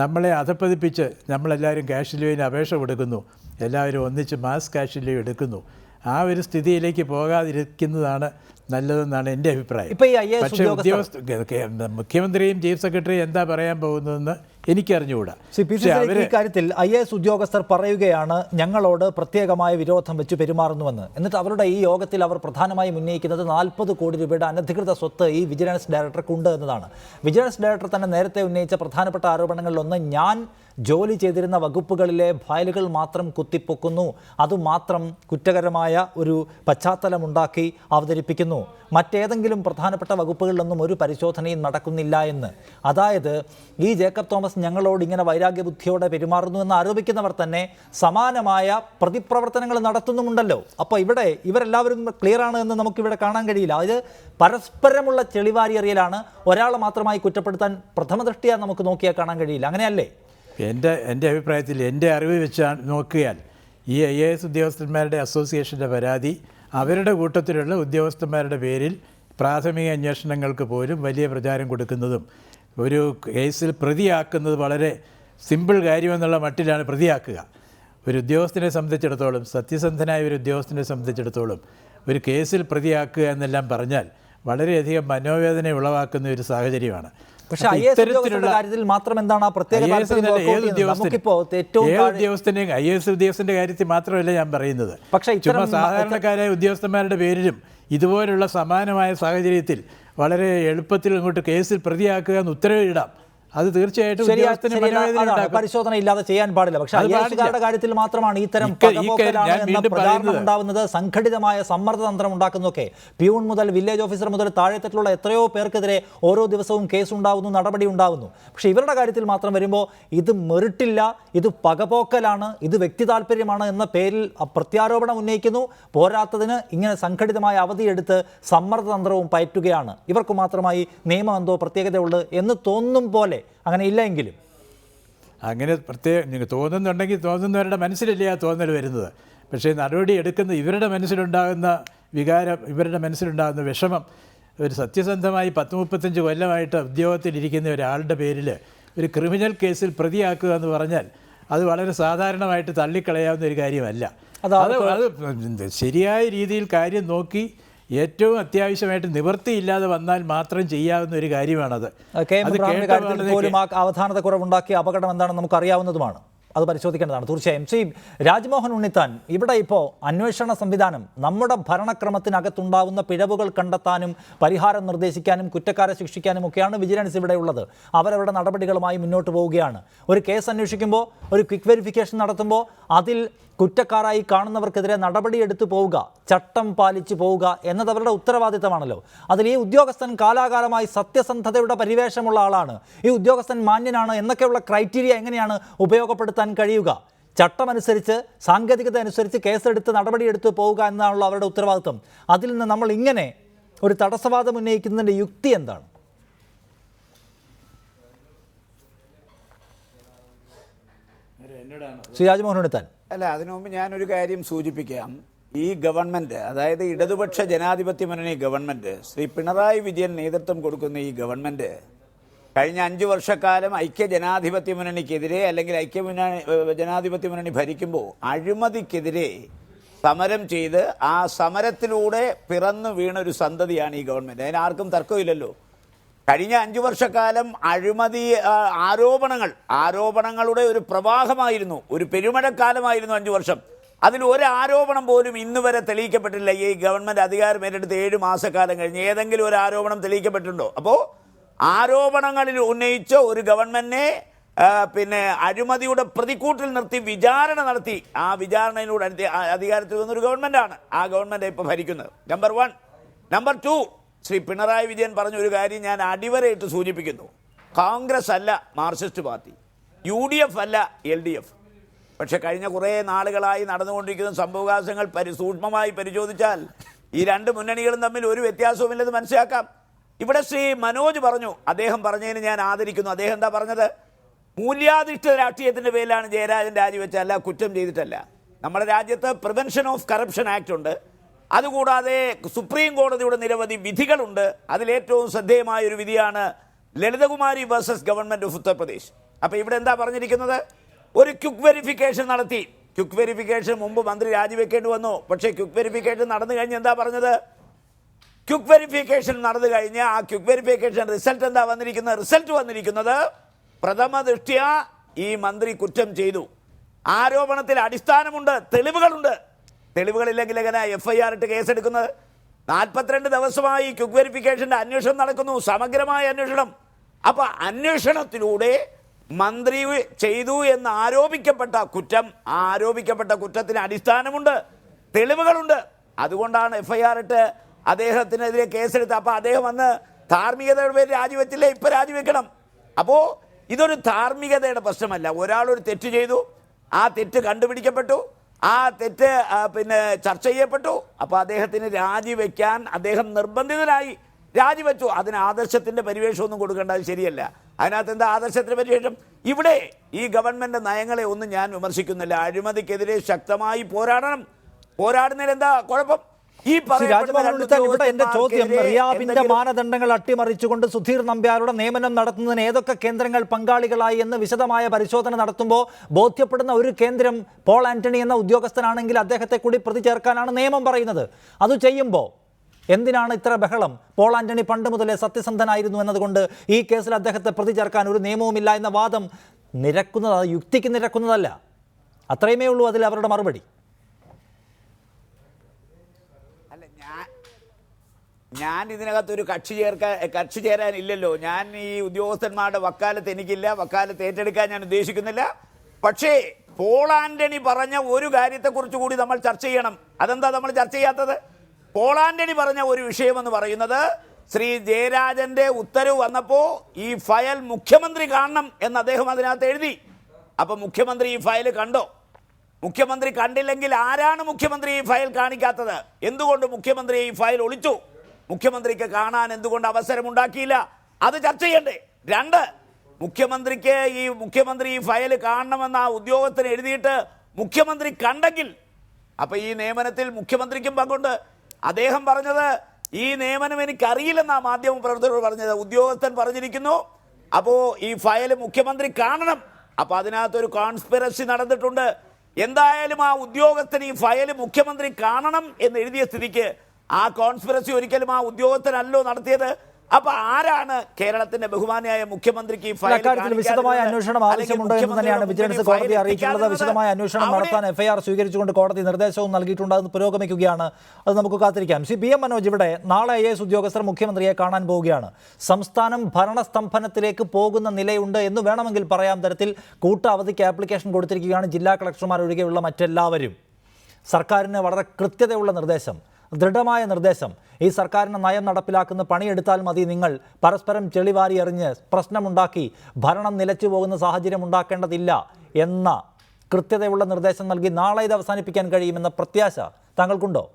നമ്മളെ അധപ്പതിപ്പിച്ച് നമ്മളെല്ലാവരും കാഷ്വൽ ലീവിന് അപേക്ഷ കൊടുക്കുന്നു, എല്ലാവരും ഒന്നിച്ച് മാസ് കാഷ്വൽ ലീവ് എടുക്കുന്നു. ആ ഒരു സ്ഥിതിയിലേക്ക് പോകാതിരിക്കുന്നതാണ് നല്ലതെന്നാണ് എൻ്റെ അഭിപ്രായം. പക്ഷേ മുഖ്യമന്ത്രിയും ചീഫ് സെക്രട്ടറിയും എന്താ പറയാൻ പോകുന്നതെന്ന് എനിക്കറിഞ്ഞുകൂടാ. പക്ഷേ ഈ കാര്യത്തിൽ IAS ഉദ്യോഗസ്ഥർ പറയുകയാണ് ഞങ്ങളോട് പ്രത്യേകമായ വിരോധം വെച്ച് പെരുമാറുന്നുവെന്ന്. എന്നിട്ട് അവരുടെ ഈ യോഗത്തിൽ അവർ പ്രധാനമായും ഉന്നയിക്കുന്നത് 40 കോടി രൂപയുടെ അനധികൃത സ്വത്ത് ഈ വിജിലൻസ് ഡയറക്ടർക്കുണ്ട് എന്നതാണ്. വിജിലൻസ് ഡയറക്ടർ തന്നെ നേരത്തെ ഉന്നയിച്ച പ്രധാനപ്പെട്ട ആരോപണങ്ങളിലൊന്ന് ഞാൻ ജോലി ചെയ്തിരുന്ന വകുപ്പുകളിലെ ഫയലുകൾ മാത്രം കുത്തിപ്പൊക്കുന്നു, അതുമാത്രം കുറ്റകരമായ ഒരു പശ്ചാത്തലമുണ്ടാക്കി അവതരിപ്പിക്കുന്നു, മറ്റേതെങ്കിലും പ്രധാനപ്പെട്ട വകുപ്പുകളിലൊന്നും ഒരു പരിശോധനയും നടക്കുന്നില്ല എന്ന്. അതായത് ഈ ജേക്കബ് തോമസ് ഞങ്ങളോട് ഇങ്ങനെ വൈരാഗ്യബുദ്ധിയോടെ പെരുമാറുന്നു എന്ന് ആരോപിക്കുന്നവർ തന്നെ സമാനമായ പ്രതിപ്രവർത്തനങ്ങൾ നടത്തുന്നുമുണ്ടല്ലോ. അപ്പോൾ ഇവരെല്ലാവരും ക്ലിയർ ആണ് എന്ന് നമുക്കിവിടെ കാണാൻ കഴിയില്ല. അത് പരസ്പരമുള്ള ചെളിവാരി എറിയലാണ്. ഒരാളെ മാത്രമായി കുറ്റപ്പെടുത്താൻ പ്രഥമ ദൃഷ്ടിയാ നമുക്ക് നോക്കിയാൽ കാണാൻ കഴിയില്ല. അങ്ങനെയല്ലേ? എൻ്റെ അഭിപ്രായത്തിൽ എൻ്റെ അറിവ് വെച്ച് നോക്കിയാൽ ഈ IAS ഉദ്യോഗസ്ഥന്മാരുടെ അസോസിയേഷൻ്റെ പരാതി അവരുടെ കൂട്ടത്തിലുള്ള ഉദ്യോഗസ്ഥന്മാരുടെ പേരിൽ പ്രാഥമിക അന്വേഷണങ്ങൾക്ക് പോലും വലിയ പ്രചാരം കൊടുക്കുന്നതും ഒരു കേസിൽ പ്രതിയാക്കുന്നത് വളരെ സിമ്പിൾ കാര്യമെന്നുള്ള മട്ടിലാണ് പ്രതിയാക്കുക. ഒരു ഉദ്യോഗസ്ഥനെ സംബന്ധിച്ചിടത്തോളം, സത്യസന്ധനായ ഒരു ഉദ്യോഗസ്ഥനെ സംബന്ധിച്ചിടത്തോളം ഒരു കേസിൽ പ്രതിയാക്കുക എന്നെല്ലാം പറഞ്ഞാൽ വളരെയധികം മനോവേദന ഉളവാക്കുന്ന ഒരു സാഹചര്യമാണ്. പക്ഷേ IAS കാര്യത്തിൽ മാത്രം എന്താണ് ആ പ്രത്യേക ഉദ്യോഗസ്ഥന്റെ കാര്യത്തിൽ മാത്രമല്ല ഞാൻ പറയുന്നത്. പക്ഷേ ചുമ്മാ സാധാരണക്കാരായ ഉദ്യോഗസ്ഥന്മാരുടെ പേരിലും ഇതുപോലുള്ള സമാനമായ സാഹചര്യത്തിൽ വളരെ എളുപ്പത്തിൽ ഇങ്ങോട്ട് കേസിൽ പ്രതിയാക്കുക എന്ന് ഉത്തരവിടാം. അത് തീർച്ചയായിട്ടും പരിശോധന ഇല്ലാതെ ചെയ്യാൻ പാടില്ല. പക്ഷേ IASകാരുടെ കാര്യത്തിൽ മാത്രമാണ് ഇത്തരം പ്രചാരണം ഉണ്ടാവുന്നത്, സംഘടിതമായ സമ്മർദ്ദതന്ത്രം ഉണ്ടാക്കുന്നതൊക്കെ. പ്യൂൺ മുതൽ വില്ലേജ് ഓഫീസർ മുതൽ താഴെത്തട്ടിലുള്ള എത്രയോ പേർക്കെതിരെ ഓരോ ദിവസവും കേസ് ഉണ്ടാവുന്നു, നടപടി ഉണ്ടാവുന്നു. പക്ഷേ ഇവരുടെ കാര്യത്തിൽ മാത്രം വരുമ്പോൾ ഇത് മെറിട്ടില്ല, ഇത് പകപോക്കലാണ്, ഇത് വ്യക്തി താല്പര്യമാണ് എന്ന പേരിൽ പ്രത്യാരോപണം ഉന്നയിക്കുന്നു. പോരാത്തതിന് ഇങ്ങനെ സംഘടിതമായ അവധിയെടുത്ത് സമ്മർദ്ദതന്ത്രവും പയറ്റുകയാണ്. ഇവർക്ക് മാത്രമായി നിയമം എന്തോ പ്രത്യേകതയുള്ളത് എന്ന് തോന്നും പോലെ അങ്ങനെ ഇല്ലെങ്കിലും അങ്ങനെ പ്രത്യേകം തോന്നുന്നുണ്ടെങ്കിൽ തോന്നുന്നവരുടെ മനസ്സിലല്ലേ ആ തോന്നൽ വരുന്നത്. പക്ഷേ നടപടി എടുക്കുന്ന ഇവരുടെ മനസ്സിലുണ്ടാകുന്ന വികാരം, ഇവരുടെ മനസ്സിലുണ്ടാകുന്ന വിഷമം, ഒരു സത്യസന്ധമായി 10-35 കൊല്ലമായിട്ട് ഉദ്യോഗത്തിലിരിക്കുന്ന ഒരാളുടെ പേരിൽ ഒരു ക്രിമിനൽ കേസിൽ പ്രതിയാക്കുക എന്ന് പറഞ്ഞാൽ അത് വളരെ സാധാരണമായിട്ട് തള്ളിക്കളയാവുന്ന ഒരു കാര്യമല്ല. അത് ശരിയായ രീതിയിൽ കാര്യം നോക്കി ഏറ്റവും അത്യാവശ്യമായിട്ട് നിവൃത്തിയില്ലാതെ വന്നാൽ മാത്രം ചെയ്യാവുന്ന ഒരു കാര്യമാണത്. പോലും അവധാനതക്കുറവുണ്ടാക്കിയ അപകടം എന്താണെന്ന് നമുക്കറിയാവുന്നതുമാണ്. അത് പരിശോധിക്കേണ്ടതാണ് തീർച്ചയായും. ശ്രീ രാജ്മോഹൻ ഉണ്ണിത്താൻ, ഇവിടെ ഇപ്പോൾ അന്വേഷണ സംവിധാനം നമ്മുടെ ഭരണക്രമത്തിനകത്തുണ്ടാവുന്ന പിഴവുകൾ കണ്ടെത്താനും പരിഹാരം നിർദ്ദേശിക്കാനും കുറ്റക്കാരെ ശിക്ഷിക്കാനും ഒക്കെയാണ് വിജിലൻസ് ഇവിടെ ഉള്ളത്. അവരവരുടെ നടപടികളുമായി മുന്നോട്ട് പോവുകയാണ്. ഒരു കേസ് അന്വേഷിക്കുമ്പോൾ, ഒരു ക്വിക്ക് വെരിഫിക്കേഷൻ നടത്തുമ്പോൾ അതിൽ കുറ്റക്കാരായി കാണുന്നവർക്കെതിരെ നടപടിയെടുത്തു പോവുക, ചട്ടം പാലിച്ചു പോവുക എന്നത് അവരുടെ ഉത്തരവാദിത്തമാണല്ലോ. അതിൽ ഈ ഉദ്യോഗസ്ഥൻ കാലാകാലമായി സത്യസന്ധതയുടെ പരിവേഷമുള്ള ആളാണ്, ഈ ഉദ്യോഗസ്ഥൻ മാന്യനാണ് എന്നൊക്കെയുള്ള ക്രൈറ്റീരിയ എങ്ങനെയാണ് ഉപയോഗപ്പെടുത്താൻ കഴിയുക? ചട്ടമനുസരിച്ച്, സാങ്കേതികത അനുസരിച്ച് കേസെടുത്ത് നടപടിയെടുത്ത് പോവുക എന്നാണല്ലോ അവരുടെ ഉത്തരവാദിത്തം. അതിൽ നിന്ന് നമ്മൾ ഇങ്ങനെ ഒരു തടസ്സവാദം ഉന്നയിക്കുന്നതിൻ്റെ യുക്തി എന്താണ്? ശ്രീ രാജ്മോഹൻ ഉണ്ണിത്താൻ. അല്ല, അതിനു മുമ്പ് ഞാനൊരു കാര്യം സൂചിപ്പിക്കാം. ഈ ഗവൺമെൻറ്, അതായത് ഇടതുപക്ഷ ജനാധിപത്യ മുന്നണി ഗവൺമെൻറ്, ശ്രീ പിണറായി വിജയൻ നേതൃത്വം കൊടുക്കുന്ന ഈ ഗവൺമെൻറ് കഴിഞ്ഞ 5 വർഷക്കാലം ഐക്യ ജനാധിപത്യ മുന്നണിക്കെതിരെ, അല്ലെങ്കിൽ ജനാധിപത്യ മുന്നണി ഭരിക്കുമ്പോൾ അഴിമതിക്കെതിരെ സമരം ചെയ്ത് ആ സമരത്തിലൂടെ പിറന്നു വീണൊരു സന്തതിയാണ് ഈ ഗവൺമെൻറ്. അതിനാർക്കും തർക്കമില്ലല്ലോ. കഴിഞ്ഞ 5 വർഷക്കാലം അഴിമതി ആരോപണങ്ങളുടെ ഒരു പ്രവാഹമായിരുന്നു, ഒരു പെരുമഴക്കാലമായിരുന്നു 5 വർഷം. അതിൽ ഒരു ആരോപണം പോലും ഇന്ന് വരെ തെളിയിക്കപ്പെട്ടില്ല. ഈ ഗവൺമെൻറ് അധികാരം ഏറ്റെടുത്ത് 7 മാസക്കാലം കഴിഞ്ഞ് ഏതെങ്കിലും ഒരു ആരോപണം തെളിയിക്കപ്പെട്ടിട്ടുണ്ടോ? അപ്പോൾ ആരോപണങ്ങളിൽ ഉന്നയിച്ച ഒരു ഗവൺമെന്റിനെ അഴിമതിയുടെ പ്രതിക്കൂട്ടിൽ നിർത്തി വിചാരണ നടത്തി ആ വിചാരണയിലൂടെ അധികാരത്തിൽ വന്നൊരു ഗവൺമെൻറ്റാണ് ആ ഗവൺമെൻറ് ഇപ്പോൾ ഭരിക്കുന്നത്. നമ്പർ 1. നമ്പർ 2, ശ്രീ പിണറായി വിജയൻ പറഞ്ഞ ഒരു കാര്യം ഞാൻ അടിവരയിട്ട് സൂചിപ്പിക്കുന്നു. കോൺഗ്രസ് അല്ല മാർക്സിസ്റ്റ് പാർട്ടി, UDF അല്ല LDF. പക്ഷെ കഴിഞ്ഞ കുറേ നാളുകളായി നടന്നുകൊണ്ടിരിക്കുന്ന സംഭവവികാസങ്ങൾ സൂക്ഷ്മമായി പരിശോധിച്ചാൽ ഈ 2 മുന്നണികളും തമ്മിൽ ഒരു വ്യത്യാസവുമില്ലെന്ന് മനസ്സിലാക്കാം. ഇവിടെ ശ്രീ മനോജ് പറഞ്ഞു, അദ്ദേഹം പറഞ്ഞതിന് ഞാൻ ആദരിക്കുന്നു. അദ്ദേഹം എന്താ പറഞ്ഞത്? മൂല്യാധിഷ്ഠിത രാഷ്ട്രീയത്തിൻ്റെ പേരിലാണ് ജയരാജൻ രാജിവെച്ചല്ല, കുറ്റം ചെയ്തിട്ടല്ല. നമ്മുടെ രാജ്യത്ത് പ്രിവെൻഷൻ ഓഫ് കറപ്ഷൻ ആക്ട് ഉണ്ട്. അതുകൂടാതെ സുപ്രീം കോടതിയുടെ നിരവധി വിധികളുണ്ട്. അതിലേറ്റവും ശ്രദ്ധേയമായൊരു വിധിയാണ് Lalithakumari versus government of Uttar Pradesh. അപ്പോൾ ഇവിടെ എന്താ പറഞ്ഞിരിക്കുന്നത്? ഒരു ക്വിക്ക് വെരിഫിക്കേഷൻ നടത്തി. ക്വിക്ക് വെരിഫിക്കേഷൻ മുമ്പ് മന്ത്രി രാജിവെക്കേണ്ടി വന്നു. പക്ഷേ ക്വിക്ക് വെരിഫിക്കേഷൻ നടന്നു കഴിഞ്ഞ് എന്താ പറഞ്ഞത്? ക്വിക്ക് വെരിഫിക്കേഷൻ നടന്നു കഴിഞ്ഞ് ആ ക്വിക്ക് വെരിഫിക്കേഷൻ റിസൾട്ട് എന്താ വന്നിരിക്കുന്നത്? റിസൾട്ട് വന്നിരിക്കുന്നത് പ്രഥമ ദൃഷ്ട്യാ ഈ മന്ത്രി കുറ്റം ചെയ്തു. ആരോപണത്തിൽ അടിസ്ഥാനമുണ്ട്, തെളിവുകളുണ്ട്. തെളിവുകളില്ലെങ്കിൽ എങ്ങനെ FIR ഇട്ട് കേസെടുക്കുന്നത്? 42 ദിവസമായി ക്വിക്ക് വെരിഫിക്കേഷൻ്റെ അന്വേഷണം നടക്കുന്നു, സമഗ്രമായ അന്വേഷണം. അപ്പം അന്വേഷണത്തിലൂടെ മന്ത്രി ചെയ്തു എന്ന് ആരോപിക്കപ്പെട്ട കുറ്റം, ആ ആരോപിക്കപ്പെട്ട കുറ്റത്തിന് അടിസ്ഥാനമുണ്ട്, തെളിവുകളുണ്ട്. അതുകൊണ്ടാണ് FIR ഇട്ട് അദ്ദേഹത്തിനെതിരെ കേസെടുത്ത്. അപ്പോൾ അദ്ദേഹം വന്ന് ധാർമ്മികതയുടെ പേര് രാജിവെച്ചില്ലേ, ഇപ്പം രാജിവെക്കണം. അപ്പോൾ ഇതൊരു ധാർമ്മികതയുടെ പ്രശ്നമല്ല. ഒരാളൊരു തെറ്റ് ചെയ്തു, ആ തെറ്റ് കണ്ടുപിടിക്കപ്പെട്ടു, ആ തെറ്റ് ചർച്ച ചെയ്യപ്പെട്ടു. അപ്പോൾ അദ്ദേഹത്തിന് രാജിവെക്കാൻ അദ്ദേഹം നിർബന്ധിതനായി രാജിവെച്ചു. അതിന് ആദർശത്തിൻ്റെ പരിവേഷമൊന്നും കൊടുക്കേണ്ട, അത് ശരിയല്ല. അതിനകത്ത് എന്താ ആദർശത്തിൻ്റെ പരിവേഷം? ഇവിടെ ഈ ഗവൺമെൻറ് നയങ്ങളെ ഒന്നും ഞാൻ വിമർശിക്കുന്നില്ല. അഴിമതിക്കെതിരെ ശക്തമായി പോരാടണം. പോരാടുന്നതിൽ എന്താ കുഴപ്പം? രാജ്മോഹൻ ഉണ്ണിത്താൻ, ഇവിടെ എന്റെ ചോദ്യം, റിയാബിന്റെ മാനദണ്ഡങ്ങൾ അട്ടിമറിച്ചുകൊണ്ട് സുധീർ നമ്പ്യാരുടെ നിയമനം നടത്തുന്നതിന് ഏതൊക്കെ കേന്ദ്രങ്ങൾ പങ്കാളികളായി എന്ന് വിശദമായ പരിശോധന നടത്തുമ്പോൾ ബോധ്യപ്പെടുന്ന ഒരു കേന്ദ്രം പോൾ ആന്റണി എന്ന ഉദ്യോഗസ്ഥനാണെങ്കിൽ അദ്ദേഹത്തെ കൂടി പ്രതി ചേർക്കാനാണ് നിയമം പറയുന്നത്. അത് ചെയ്യുമ്പോൾ എന്തിനാണ് ഇത്ര ബഹളം? പോൾ ആന്റണി പണ്ട് മുതലേ സത്യസന്ധനായിരുന്നു എന്നതുകൊണ്ട് ഈ കേസിൽ അദ്ദേഹത്തെ പ്രതി ചേർക്കാൻ ഒരു നിയമവുമില്ല എന്ന വാദം നിരക്കുന്നത് യുക്തിക്ക് നിരക്കുന്നതല്ല. അത്രയുമേ ഉള്ളൂ അതിൽ അവരുടെ മറുപടി. ഞാൻ ഇതിനകത്തൊരു കക്ഷി ചേരാനില്ലല്ലോ. ഞാൻ ഈ ഉദ്യോഗസ്ഥന്മാരുടെ വക്കാലത്ത് എനിക്കില്ല, വക്കാലത്ത് ഏറ്റെടുക്കാൻ ഞാൻ ഉദ്ദേശിക്കുന്നില്ല. പക്ഷേ പോൾ ആന്റണി പറഞ്ഞ ഒരു കാര്യത്തെക്കുറിച്ച് കൂടി നമ്മൾ ചർച്ച ചെയ്യണം. അതെന്താ നമ്മൾ ചർച്ച ചെയ്യാത്തത്? പോൾ ആന്റണി പറഞ്ഞ ഒരു വിഷയമെന്ന് പറയുന്നത്, ശ്രീ ജയരാജന്റെ ഉത്തരവ് വന്നപ്പോൾ ഈ ഫയൽ മുഖ്യമന്ത്രി കാണണം എന്ന് അദ്ദേഹം അതിനകത്ത് എഴുതി. അപ്പം മുഖ്യമന്ത്രി ഈ ഫയൽ കണ്ടോ? മുഖ്യമന്ത്രി കണ്ടില്ലെങ്കിൽ ആരാണ് മുഖ്യമന്ത്രി ഈ ഫയൽ കാണിക്കാത്തത്? എന്തുകൊണ്ട് മുഖ്യമന്ത്രി ഈ ഫയൽ ഒളിച്ചു? മുഖ്യമന്ത്രിക്ക് കാണാൻ എന്തുകൊണ്ട് അവസരമുണ്ടാക്കിയില്ല? അത് ചർച്ച ചെയ്യണ്ടേ? 2, മുഖ്യമന്ത്രി ഈ ഫയൽ കാണണമെന്ന് ആ ഉദ്യോഗസ്ഥന് എഴുതിയിട്ട് മുഖ്യമന്ത്രി കണ്ടെങ്കിൽ അപ്പോൾ ഈ നിയമനത്തിൽ മുഖ്യമന്ത്രിക്കും പങ്കുണ്ട്. അദ്ദേഹം പറഞ്ഞത് ഈ നിയമനം എനിക്കറിയില്ലെന്നാണ് മാധ്യമപ്രവർത്തകരോട് പറഞ്ഞത്. ഉദ്യോഗസ്ഥൻ പറഞ്ഞിരിക്കുന്നു അപ്പോൾ ഈ ഫയൽ മുഖ്യമന്ത്രി കാണണം. അപ്പോൾ അതിനകത്തൊരു കോൺസ്പിറസി നടന്നിട്ടുണ്ട്. എന്തായാലും ആ ഉദ്യോഗസ്ഥൻ ഈ ഫയൽ മുഖ്യമന്ത്രി കാണണം എന്ന് എഴുതിയ സ്ഥിതിക്ക് ആ കോൺസ്പിറസി ഒരിക്കലും ആ ഉദ്യോഗസ്ഥനല്ലോ നടത്തിയത്. അപ്പൊ ആരാണ് കേരളത്തിന്റെ ബഹുമാനിയായ മുഖ്യമന്ത്രിക്ക് ഈ ഫയൽ വിശദമായ അന്വേഷണം ആവശ്യമുണ്ട് എന്ന് തന്നെയാണ് വിജിലൻസ് കോടതി അറിയിച്ചിട്ടുള്ളത്. വിശദമായ അന്വേഷണം നടത്താൻ FIR സ്വീകരിച്ചുകൊണ്ട് കോടതി നിർദ്ദേശവും നൽകിയിട്ടുണ്ട്. അത് പുരോഗമിക്കുകയാണ്. അത് നമുക്ക് കാത്തിരിക്കാം. PM മനോജ്, ഇവിടെ നാളെ IAS ഉദ്യോഗസ്ഥർ മുഖ്യമന്ത്രിയെ കാണാൻ പോവുകയാണ്. സംസ്ഥാനം ഭരണസ്തംഭനത്തിലേക്ക് പോകുന്ന നിലയുണ്ട് എന്ന് വേണമെങ്കിൽ പറയാം തരത്തിൽ കൂട്ട അവധിക്ക് ആപ്ലിക്കേഷൻ കൊടുത്തിരിക്കുകയാണ് ജില്ലാ കളക്ടർമാർ ഒഴികെയുള്ള മറ്റെല്ലാവരും. സർക്കാരിന് വളരെ കൃത്യതയുള്ള നിർദ്ദേശം, ദൃഢമായ നിർദ്ദേശം. ഈ സർക്കാരിന് നയം നടപ്പിലാക്കുന്ന പണിയെടുത്താൽ മതി, നിങ്ങൾ പരസ്പരം ചെളിവാരി എറിഞ്ഞ് പ്രശ്നമുണ്ടാക്കി ഭരണം നിലച്ചു പോകുന്ന സാഹചര്യം ഉണ്ടാക്കേണ്ടതില്ല എന്ന കൃത്യതയുള്ള നിർദ്ദേശം നൽകി നാളെ ഇത് അവസാനിപ്പിക്കാൻ കഴിയുമെന്ന പ്രത്യാശ താങ്കൾക്കുണ്ടോ?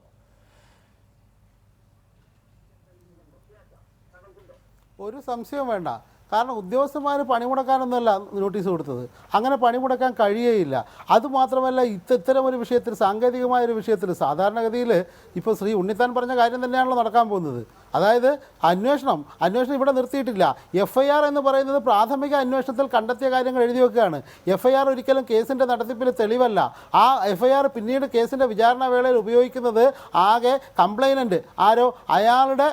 ഒരു സംശയവും വേണ്ട. കാരണം ഉദ്യോഗസ്ഥന്മാർ പണിമുടക്കാനൊന്നുമല്ല നോട്ടീസ് കൊടുത്തത്. അങ്ങനെ പണിമുടക്കാൻ കഴിയുകയില്ല. അതുമാത്രമല്ല, ഇത്തരമൊരു വിഷയത്തിൽ, സാങ്കേതികമായൊരു വിഷയത്തിൽ സാധാരണഗതിയിൽ ഇപ്പോൾ ശ്രീ ഉണ്ണിത്താൻ പറഞ്ഞ കാര്യം തന്നെയാണല്ലോ നടക്കാൻ പോകുന്നത്. അതായത് അന്വേഷണം ഇവിടെ നിർത്തിയിട്ടില്ല. FIR എന്ന് പറയുന്നത് പ്രാഥമിക അന്വേഷണത്തിൽ കണ്ടെത്തിയ കാര്യങ്ങൾ എഴുതി വെക്കുകയാണ്. FIR ഒരിക്കലും കേസിൻ്റെ നടത്തിപ്പിൽ തെളിവല്ല. ആ FIR പിന്നീട് കേസിൻ്റെ വിചാരണ വേളയിൽ ഉപയോഗിക്കുന്നത് ആകെ കംപ്ലൈനൻ്റ് ആരോ അയാളുടെ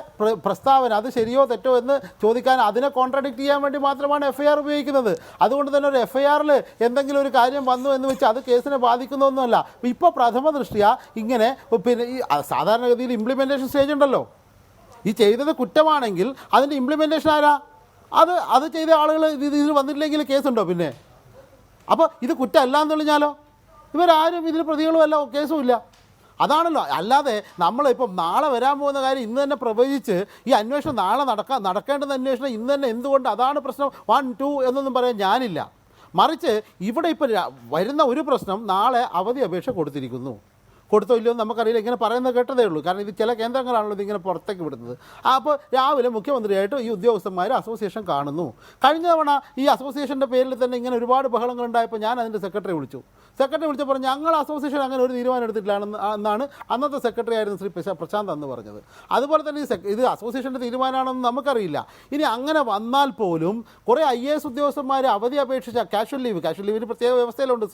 പ്രസ്താവന അത് ശരിയോ തെറ്റോ എന്ന് ചോദിക്കാൻ, അതിനെ കോൺട്രഡിക്റ്റ് ചെയ്യാൻ വേണ്ടി മാത്രമാണ് FIR ഉപയോഗിക്കുന്നത്. അതുകൊണ്ട് തന്നെ ഒരു FIRൽ എന്തെങ്കിലും ഒരു കാര്യം വന്നു എന്ന് വെച്ച് അത് കേസിനെ ബാധിക്കുന്നൊന്നുമല്ല. ഇപ്പോൾ പ്രഥമ ദൃഷ്ട്യാ ഇങ്ങനെ പിന്നെ ഈ സാധാരണഗതിയിൽ ഇംപ്ലിമെൻറ്റേഷൻ സ്റ്റേജ് ഉണ്ടല്ലോ. ഈ ചെയ്തത് കുറ്റമാണെങ്കിൽ അതിൻ്റെ ഇംപ്ലിമെൻറ്റേഷൻ ആരാ? അത് ചെയ്ത ആളുകൾ ഇതിൽ വന്നിട്ടില്ലെങ്കിൽ കേസുണ്ടോ? പിന്നെ അപ്പോൾ ഇത് കുറ്റമല്ല എന്ന് തെളിഞ്ഞാലോ ഇവരാരും ഇതിൽ പ്രതികളുമല്ല, കേസുമില്ല. അതാണല്ലോ. അല്ലാതെ നമ്മളിപ്പം നാളെ വരാൻ പോകുന്ന കാര്യം ഇന്ന് തന്നെ പ്രവചിച്ച് ഈ അന്വേഷണം നാളെ നടക്കേണ്ടുന്ന അന്വേഷണം ഇന്ന് തന്നെ എന്തുകൊണ്ട് അതാണ് പ്രശ്നം 1, 2 എന്നൊന്നും പറയാൻ ഞാനില്ല. മറിച്ച് ഇവിടെ ഇപ്പോൾ വരുന്ന ഒരു പ്രശ്നം, നാളെ അവധി അപേക്ഷ കൊടുത്തോ ഇല്ലയോ നമുക്കറിയില്ല. ഇങ്ങനെ പറയുന്നത് കേട്ടതേ ഉള്ളൂ. കാരണം ഇത് ചില കേന്ദ്രങ്ങളാണല്ലോ ഇതിങ്ങനെ പുറത്തേക്ക് വിടുന്നത്. അപ്പോൾ രാവിലെ മുഖ്യമന്ത്രിയായിട്ട് ഈ ഉദ്യോഗസ്ഥന്മാർ അസോസിയേഷൻ കാണുന്നു. കഴിഞ്ഞ തവണ ഈ അസോസിയേഷൻ്റെ പേരിൽ തന്നെ ഇങ്ങനെ ഒരുപാട് ബഹളങ്ങൾ ഉണ്ടായപ്പോൾ ഞാൻ അതിൻ്റെ സെക്രട്ടറി വിളിച്ചപ്പോൾ ഞങ്ങൾ അസോസിയേഷൻ അങ്ങനെ ഒരു തീരുമാനം എടുത്തിട്ടില്ല എന്നാണ് അന്നത്തെ സെക്രട്ടറി ആയിരുന്നു ശ്രീ പ്രശാന്ത് അന്ന് പറഞ്ഞത്. അതുപോലെ തന്നെ ഇത് അസോസിയേഷൻ്റെ തീരുമാനമാണെന്ന് നമുക്കറിയില്ല. ഇനി അങ്ങനെ വന്നാൽ പോലും കുറേ IAS ഉദ്യോഗസ്ഥന്മാർ അവധി അപേക്ഷിച്ച കാഷ്വൽ ലീവിന് പ്രത്യേക വ്യവസ്ഥയിലുണ്ട്.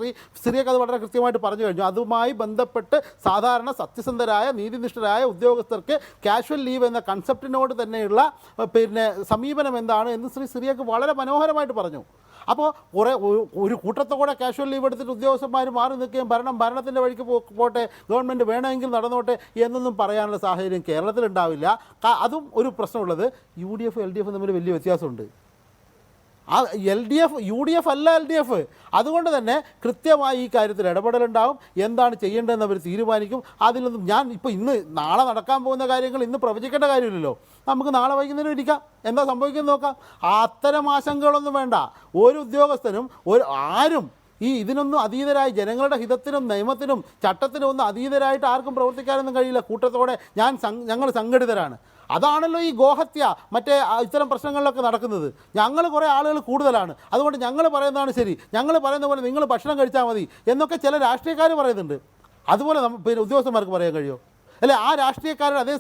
സിറിയക്ക് അത് വളരെ കൃത്യമായിട്ട് പറഞ്ഞു കഴിഞ്ഞു. അതുമായി ബന്ധപ്പെട്ട് സാധാരണ സത്യസന്ധരായ നീതിനിഷ്ഠരായ ഉദ്യോഗസ്ഥർക്ക് കാഷ്വൽ ലീവ് എന്ന കൺസെപ്റ്റിനോട് തന്നെയുള്ള പിന്നെ സമീപനം എന്താണ് എന്ന് ശ്രീ സിറിയക്ക് വളരെ മനോഹരമായിട്ട് പറഞ്ഞു. അപ്പോൾ കുറേ ഒരു കൂട്ടത്തോടെ കാഷ്വൽ ലീവ് എടുത്തിട്ട് ഉദ്യോഗസ്ഥന്മാർ മാറി നിൽക്കുകയും ഭരണത്തിൻ്റെ വഴിക്ക് പോട്ടെ, ഗവൺമെൻറ് വേണമെങ്കിൽ നടന്നോട്ടെ എന്നൊന്നും പറയാനുള്ള സാഹചര്യം കേരളത്തിലുണ്ടാവില്ല. അതും ഒരു പ്രശ്നമുള്ളത് UDF LDF തമ്മിൽ വലിയ വ്യത്യാസമുണ്ട്. ആ UDF അല്ല LDF. അതുകൊണ്ട് തന്നെ കൃത്യമായി ഈ കാര്യത്തിൽ ഇടപെടലുണ്ടാവും. എന്താണ് ചെയ്യേണ്ടതെന്ന് അവർ തീരുമാനിക്കും. അതിലൊന്നും ഇന്ന് നാളെ നടക്കാൻ പോകുന്ന കാര്യങ്ങൾ ഇന്ന് പ്രവചിക്കേണ്ട കാര്യമില്ലല്ലോ. നമുക്ക് നാളെ വൈകുന്നേരം ഇരിക്കാം, എന്താ സംഭവിക്കുന്നത് നോക്കാം. അത്തരം ആശങ്കകളൊന്നും വേണ്ട. ഒരു ഉദ്യോഗസ്ഥനും ആരും ഇതിനൊന്നും അതീതരായി, ജനങ്ങളുടെ ഹിതത്തിനും നിയമത്തിനും ചട്ടത്തിനും ഒന്നും അതീതരായിട്ട് ആർക്കും പ്രവർത്തിക്കാനൊന്നും കഴിയില്ല. കൂട്ടത്തോടെ ഞങ്ങൾ സംഘടിതരാണ്. അതാണല്ലോ ഈ ഗോഹത്യ മറ്റേ ഇത്തരം പ്രശ്നങ്ങളിലൊക്കെ നടക്കുന്നത്. ഞങ്ങൾ കുറേ ആളുകൾ കൂടുതലാണ്, അതുകൊണ്ട് ഞങ്ങൾ പറയുന്നതാണ് ശരി, ഞങ്ങൾ പറയുന്ന പോലെ നിങ്ങൾ ഭക്ഷണം കഴിച്ചാൽ മതി എന്നൊക്കെ ചില രാഷ്ട്രീയക്കാർ പറയുന്നുണ്ട്. അതുപോലെ പിന്നെ ഉദ്യോഗസ്ഥന്മാർക്ക് പറയാൻ കഴിയുമോ? അല്ലെ, ആ രാഷ്ട്രീയക്കാരുടെ അതേ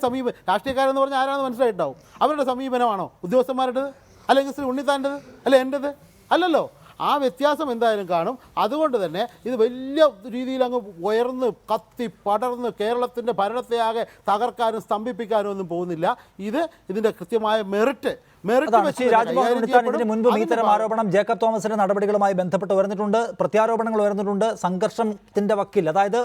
രാഷ്ട്രീയക്കാരെന്ന് പറഞ്ഞാൽ ആരാണെന്ന് മനസ്സിലായിട്ടുണ്ടാവും. അവരുടെ സമീപനമാണോ ഉദ്യോഗസ്ഥന്മാരുടേത്, അല്ലെങ്കിൽ ശ്രീ ഉണ്ണിത്താൻ്റെത്, അല്ലെ എൻ്റെത്? അല്ലല്ലോ. ആ വ്യത്യാസം എന്തായാലും കാണും. അതുകൊണ്ട് തന്നെ ഇത് വലിയ രീതിയിൽ അങ്ങ് ഉയർന്ന് കത്തി പടർന്ന് കേരളത്തിൻ്റെ ഭരണത്തെ ആകെ തകർക്കാനും സ്തംഭിപ്പിക്കാനും ഒന്നും പോകുന്നില്ല. ഇതിൻ്റെ കൃത്യമായ മെറിറ്റ് രാജ്മോഹൻ ഉണ്ണിത്താൻ ഇതിന് മുൻപും ഇത്തരം ആരോപണം ജേക്കബ് തോമസിന്റെ നടപടികളുമായി ബന്ധപ്പെട്ട് ഉയർന്നിട്ടുണ്ട്, പ്രത്യാരോപണങ്ങൾ ഉയർന്നിട്ടുണ്ട്. സംഘർഷത്തിന്റെ വക്കിൽ, അതായത്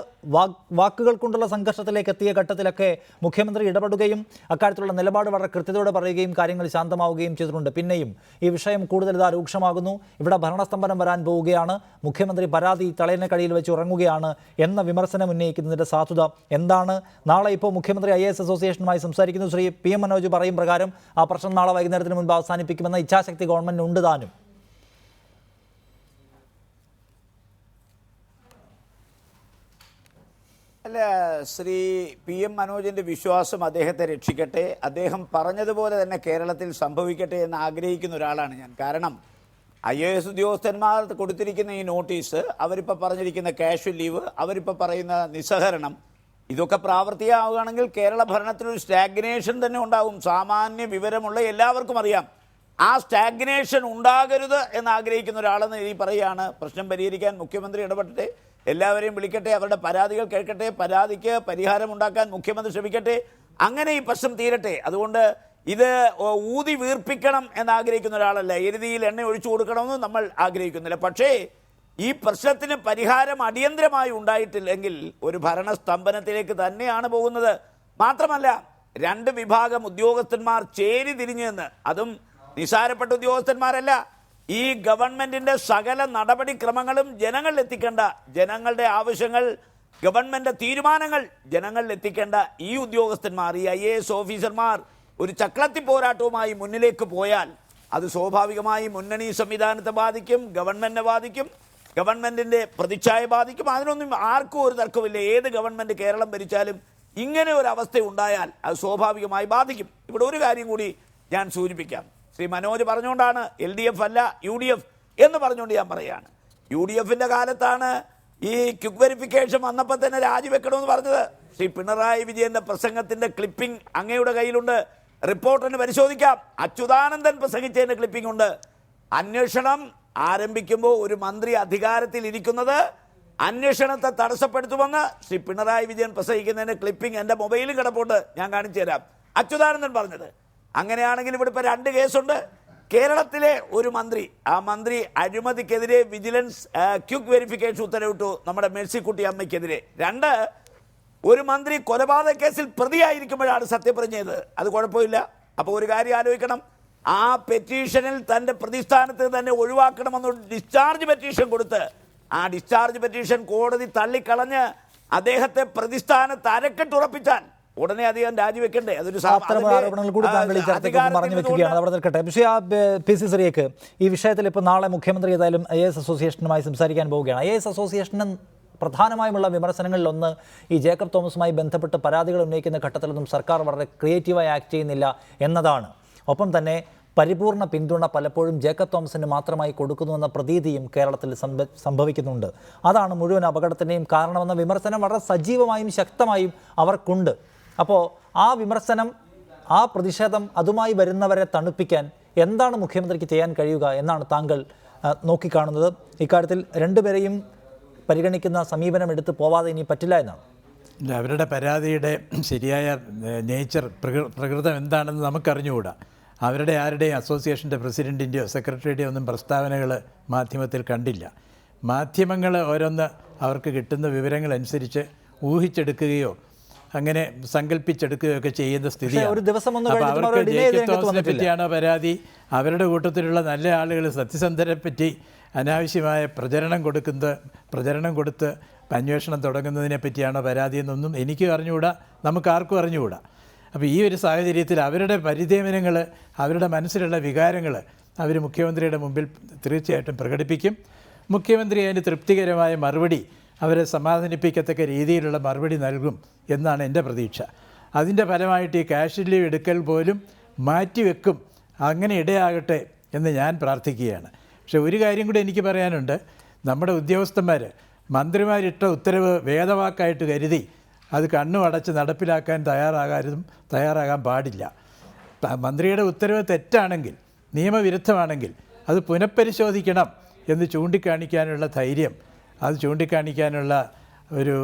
വാക്കുകൾ കൊണ്ടുള്ള സംഘർഷത്തിലേക്ക് എത്തിയ ഘട്ടത്തിലൊക്കെ മുഖ്യമന്ത്രി ഇടപെടുകയും അക്കാര്യത്തിലുള്ള നിലപാട് വളരെ കൃത്യതയോടെ പറയുകയും കാര്യങ്ങൾ ശാന്തമാവുകയും ചെയ്തിട്ടുണ്ട്. പിന്നെയും ഈ വിഷയം കൂടുതൽ രൂക്ഷമാകുന്നു. ഇവിടെ ഭരണസ്തംഭനം വരാൻ പോവുകയാണ്, മുഖ്യമന്ത്രി പരാതി തളയനെ കടിയിൽ വെച്ച് ഉറങ്ങുകയാണ് എന്ന വിമർശനം ഉന്നയിക്കുന്നതിന്റെ സാധുത എന്താണ്? നാളെ ഇപ്പോൾ മുഖ്യമന്ത്രി IAS അസോസിയേഷനുമായി സംസാരിക്കുന്നു. ശ്രീ PM മനോജ് പറയും പ്രകാരം ആ പ്രശ്നം നാളെ വൈകുന്നേരം മുൻപ് അവസാനിപ്പിക്കുമെന്ന ഇച്ഛാശക്തി ഗവൺമെന്റ് ഉണ്ട് താനും. അല്ല, ശ്രീ PM മനോജിൻ്റെ വിശ്വാസം അദ്ദേഹത്തെ രക്ഷിക്കട്ടെ, അദ്ദേഹം പറഞ്ഞതുപോലെ തന്നെ കേരളത്തിൽ സംഭവിക്കട്ടെ എന്ന് ആഗ്രഹിക്കുന്ന ഒരാളാണ് ഞാൻ. കാരണം IAS ഉദ്യോഗസ്ഥന്മാർ കൊടുത്തിരിക്കുന്ന ഈ നോട്ടീസ്, അവരിപ്പോൾ പറഞ്ഞിരിക്കുന്ന കാഷ്വൽ ലീവ്, അവരിപ്പോൾ പറയുന്ന നിസ്സഹരണം, ഇതൊക്കെ പ്രാവർത്തികമാവുകയാണെങ്കിൽ കേരള ഭരണത്തിലൊരു സ്റ്റാഗ്നേഷൻ തന്നെ ഉണ്ടാകും. സാമാന്യ വിവരമുള്ള എല്ലാവർക്കും അറിയാം. ആ സ്റ്റാഗ്നേഷൻ ഉണ്ടാകരുത് എന്ന് ആഗ്രഹിക്കുന്ന ഒരാളെന്ന് പറയുകയാണ്. പ്രശ്നം പരിഹരിക്കാൻ മുഖ്യമന്ത്രി ഇടപെടട്ടെ, എല്ലാവരെയും വിളിക്കട്ടെ, അവരുടെ പരാതികൾ കേൾക്കട്ടെ, പരാതിക്ക് പരിഹാരമുണ്ടാക്കാൻ മുഖ്യമന്ത്രി ശ്രമിക്കട്ടെ, അങ്ങനെ ഈ പ്രശ്നം തീരട്ടെ. അതുകൊണ്ട് ഇത് ഊതി വീർപ്പിക്കണം എന്നാഗ്രഹിക്കുന്ന ഒരാളല്ല, എരുതിയിൽ എണ്ണ ഒഴിച്ചു കൊടുക്കണമെന്ന് നമ്മൾ ആഗ്രഹിക്കുന്നില്ല. പക്ഷേ ഈ പ്രശ്നത്തിന് പരിഹാരം അടിയന്തരമായി ഉണ്ടായിട്ടില്ലെങ്കിൽ ഒരു ഭരണസ്തംഭനത്തിലേക്ക് തന്നെയാണ് പോകുന്നത്. മാത്രമല്ല, രണ്ട് വിഭാഗം ഉദ്യോഗസ്ഥന്മാർ ചേരി തിരിഞ്ഞു നിന്ന്, അതും നിസാരപ്പെട്ട ഉദ്യോഗസ്ഥന്മാരല്ല, ഈ ഗവൺമെന്റിന്റെ സകല നടപടിക്രമങ്ങളും ജനങ്ങളിൽ എത്തിക്കേണ്ട, ജനങ്ങളുടെ ആവശ്യങ്ങൾ, ഗവൺമെന്റ് തീരുമാനങ്ങൾ ജനങ്ങളിൽ എത്തിക്കേണ്ട ഈ ഉദ്യോഗസ്ഥന്മാർ, ഈ IAS ഓഫീസർമാർ ഒരു ചക്രത്തി പോരാട്ടവുമായി മുന്നിലേക്ക് പോയാൽ അത് സ്വാഭാവികമായി മുന്നണി സംവിധാനത്തെ ബാധിക്കും, ഗവൺമെന്റിനെ ബാധിക്കും, ഗവൺമെന്റിന്റെ പ്രതിച്ഛായ ബാധിക്കും. അതിനൊന്നും ആർക്കും ഒരു തർക്കമില്ല. ഏത് ഗവൺമെന്റ് കേരളം ഭരിച്ചാലും ഇങ്ങനെ ഒരു അവസ്ഥ ഉണ്ടായാൽ അത് സ്വാഭാവികമായി ബാധിക്കും. ഇവിടെ ഒരു കാര്യം കൂടി ഞാൻ സൂചിപ്പിക്കാം. ശ്രീ മനോജ് പറഞ്ഞുകൊണ്ടാണ് LDF അല്ല UDF എന്ന് പറഞ്ഞുകൊണ്ട് ഞാൻ പറയുകയാണ്. UDFിൻ്റെ കാലത്താണ് ഈ ക്വിക്ക് വെരിഫിക്കേഷൻ വന്നപ്പോൾ തന്നെ രാജിവെക്കണമെന്ന് പറഞ്ഞത്. ശ്രീ പിണറായി വിജയന്റെ പ്രസംഗത്തിന്റെ ക്ലിപ്പിംഗ് അങ്ങയുടെ കയ്യിലുണ്ട്, റിപ്പോർട്ടിന് പരിശോധിക്കാം. അച്യുതാനന്ദൻ പ്രസംഗിച്ചതിന്റെ ക്ലിപ്പിംഗ് ഉണ്ട്. അന്വേഷണം ആരംഭിക്കുമ്പോൾ ഒരു മന്ത്രി അധികാരത്തിൽ ഇരിക്കുന്നത് അന്വേഷണത്തെ തടസ്സപ്പെടുത്തുമെന്ന് ശ്രീ പിണറായി വിജയൻ പ്രസംഗിക്കുന്നതിന്റെ ക്ലിപ്പിംഗ് എൻ്റെ മൊബൈലിൽ കിടപ്പുണ്ട്, ഞാൻ കാണിച്ചു തരാം. അച്യുതാനന്ദൻ പറഞ്ഞത്. അങ്ങനെയാണെങ്കിൽ ഇവിടെ ഇപ്പോൾ 2 കേസുണ്ട്. കേരളത്തിലെ ഒരു മന്ത്രി, ആ മന്ത്രി അഴിമതിക്കെതിരെ വിജിലൻസ് ക്വിക്ക് വെരിഫിക്കേഷൻ ഉത്തരവിട്ടു നമ്മുടെ മേഴ്സിക്കുട്ടി അമ്മയ്ക്കെതിരെ. 2, ഒരു മന്ത്രി കൊലപാതക കേസിൽ പ്രതിയായിരിക്കുമ്പോഴാണ് സത്യപ്രതിജ്ഞ ചെയ്തത്. അത് കുഴപ്പമില്ല. അപ്പോൾ ഒരു കാര്യം ആലോചിക്കണം, ആ പെറ്റീഷനിൽ തൻ്റെ പ്രതിസ്ഥാനത്ത് തന്നെ ഒഴിവാക്കണമെന്ന് ഡിസ്ചാർജ് പെറ്റീഷൻ കൊടുത്ത് ആ ഡിസ്ചാർജ് പെറ്റീഷൻ കോടതി തള്ളിക്കളഞ്ഞ് അദ്ദേഹത്തെ പ്രതിസ്ഥാനത്ത് അരക്കെട്ടുറപ്പിച്ചാൽ ഉടനെ അദ്ദേഹം രാജിവെക്കണ്ടേ? അതൊരു ആരോപണങ്ങൾ കൂടി താങ്കൾ ഈ ചർച്ചയ്ക്ക് പറഞ്ഞു വെക്കുകയാണ്. അവിടെ നിൽക്കട്ടെ. പക്ഷേ PC സിറിയക്ക് ഈ വിഷയത്തിൽ ഇപ്പോൾ നാളെ മുഖ്യമന്ത്രി ഏതായാലും IAS അസോസിയേഷനുമായി സംസാരിക്കാൻ പോവുകയാണ്. IAS അസോസിയേഷന് പ്രധാനമായുമുള്ള വിമർശനങ്ങളിലൊന്ന് ഈ ജേക്കബ് തോമസുമായി ബന്ധപ്പെട്ട് പരാതികൾ ഉന്നയിക്കുന്ന ഘട്ടത്തിലൊന്നും സർക്കാർ വളരെ ക്രിയേറ്റീവായി ആക്ട് ചെയ്യുന്നില്ല എന്നതാണ്. ഒപ്പം തന്നെ പരിപൂർണ പിന്തുണ പലപ്പോഴും ജേക്കബ് തോമസിന് മാത്രമായി കൊടുക്കുന്നുവെന്ന പ്രതീതിയും കേരളത്തിൽ സംഭവിക്കുന്നുണ്ട്. അതാണ് മുഴുവൻ അപകടത്തിൻ്റെയും കാരണമെന്ന വിമർശനം വളരെ സജീവമായും ശക്തമായും അവർക്കുണ്ട്. അപ്പോൾ ആ വിമർശനം, ആ പ്രതിഷേധം, അതുമായി വരുന്നവരെ തണുപ്പിക്കാൻ എന്താണ് മുഖ്യമന്ത്രിക്ക് ചെയ്യാൻ കഴിയുക എന്നാണ് താങ്കൾ നോക്കിക്കാണുന്നത്? ഇക്കാര്യത്തിൽ രണ്ടുപേരെയും പരിഗണിക്കുന്ന സമീപനം എടുത്ത് പോവാതെ ഇനി പറ്റില്ല എന്നാണ്. അവരുടെ പരാതിയുടെ ശരിയായ നേച്ചർ, പ്രകൃതം എന്താണെന്ന് നമുക്കറിഞ്ഞുകൂടാ. അവരുടെ ആരുടെയും അസോസിയേഷൻ്റെ പ്രസിഡൻറ്റിൻ്റെയോ സെക്രട്ടറിയുടെയോ ഒന്നും പ്രസ്താവനകൾ മാധ്യമത്തിൽ കണ്ടില്ല. മാധ്യമങ്ങൾ ഓരോന്ന് അവർക്ക് കിട്ടുന്ന വിവരങ്ങളനുസരിച്ച് ഊഹിച്ചെടുക്കുകയോ അങ്ങനെ സങ്കല്പിച്ചെടുക്കുകയോ ഒക്കെ ചെയ്യുന്ന സ്ഥിതിയാണ്. അപ്പോൾ അവർക്ക് ജേക്കബ് തോമസിനെ പറ്റിയാണോ പരാതി, അവരുടെ കൂട്ടത്തിലുള്ള നല്ല ആളുകൾ സത്യസന്ധരെ പറ്റി അനാവശ്യമായ പ്രചരണം കൊടുത്ത് അന്വേഷണം തുടങ്ങുന്നതിനെ പറ്റിയാണോ പരാതി എന്നൊന്നും എനിക്ക് അറിഞ്ഞുകൂടാ, നമുക്കാർക്കും അറിഞ്ഞുകൂടാ. അപ്പോൾ ഈ ഒരു സാഹചര്യത്തിൽ അവരുടെ പരിദേവനങ്ങൾ, അവരുടെ മനസ്സിലുള്ള വികാരങ്ങൾ അവർ മുഖ്യമന്ത്രിയുടെ മുമ്പിൽ തീർച്ചയായിട്ടും പ്രകടിപ്പിക്കും. മുഖ്യമന്ത്രി അതിന് തൃപ്തികരമായ മറുപടി, അവരെ സമാധാനിപ്പിക്കത്തക്ക രീതിയിലുള്ള മറുപടി നൽകും എന്നാണ് എൻ്റെ പ്രതീക്ഷ. അതിൻ്റെ ഫലമായിട്ട് ഈ ക്യാഷ് ലീവ് എടുക്കൽ പോലും മാറ്റിവെക്കും, അങ്ങനെ ഇടയാകട്ടെ എന്ന് ഞാൻ പ്രാർത്ഥിക്കുകയാണ്. പക്ഷേ ഒരു കാര്യം കൂടി എനിക്ക് പറയാനുണ്ട്. നമ്മുടെ ഉദ്യോഗസ്ഥന്മാർ മന്ത്രിമാരിട്ട ഉത്തരവ് വേദവാക്കായിട്ട് കരുതി അത് കണ്ണും അടച്ച് നടപ്പിലാക്കാൻ തയ്യാറാകാൻ പാടില്ല. മന്ത്രിയുടെ ഉത്തരവ് തെറ്റാണെങ്കിൽ, നിയമവിരുദ്ധമാണെങ്കിൽ അത് പുനഃപരിശോധിക്കണം എന്ന് ചൂണ്ടിക്കാണിക്കാനുള്ള ധൈര്യം, അത് ചൂണ്ടിക്കാണിക്കാനുള്ള ഒരു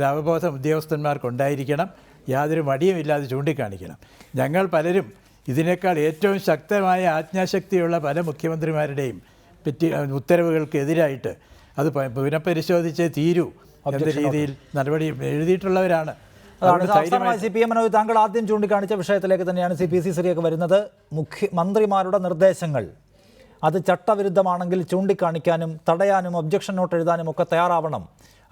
അവബോധം ഉദ്യോഗസ്ഥന്മാർക്കുണ്ടായിരിക്കണം. യാതൊരു മടിയുമില്ലാതെ ചൂണ്ടിക്കാണിക്കണം. ഞങ്ങൾ പലരും ഇതിനേക്കാൾ ഏറ്റവും ശക്തമായ ആജ്ഞാശക്തിയുള്ള പല മുഖ്യമന്ത്രിമാരുടെയും ഉത്തരവുകൾക്കെതിരായിട്ട് അത് പുനഃപരിശോധിച്ചേ തീരൂ എന്ന രീതിയിൽ നടപടി എഴുതിയിട്ടുള്ളവരാണ്. CPM മനോജ്, താങ്കൾ ആദ്യം ചൂണ്ടിക്കാണിച്ച വിഷയത്തിലേക്ക് തന്നെയാണ് CPC ശ്രീയൊക്കെ വരുന്നത്. മന്ത്രിമാരുടെ നിർദ്ദേശങ്ങൾ അത് ചട്ടവിരുദ്ധമാണെങ്കിൽ ചൂണ്ടിക്കാണിക്കാനും തടയാനും ഒബ്ജക്ഷൻ നോട്ട് എഴുതാനും ഒക്കെ തയ്യാറാവണം.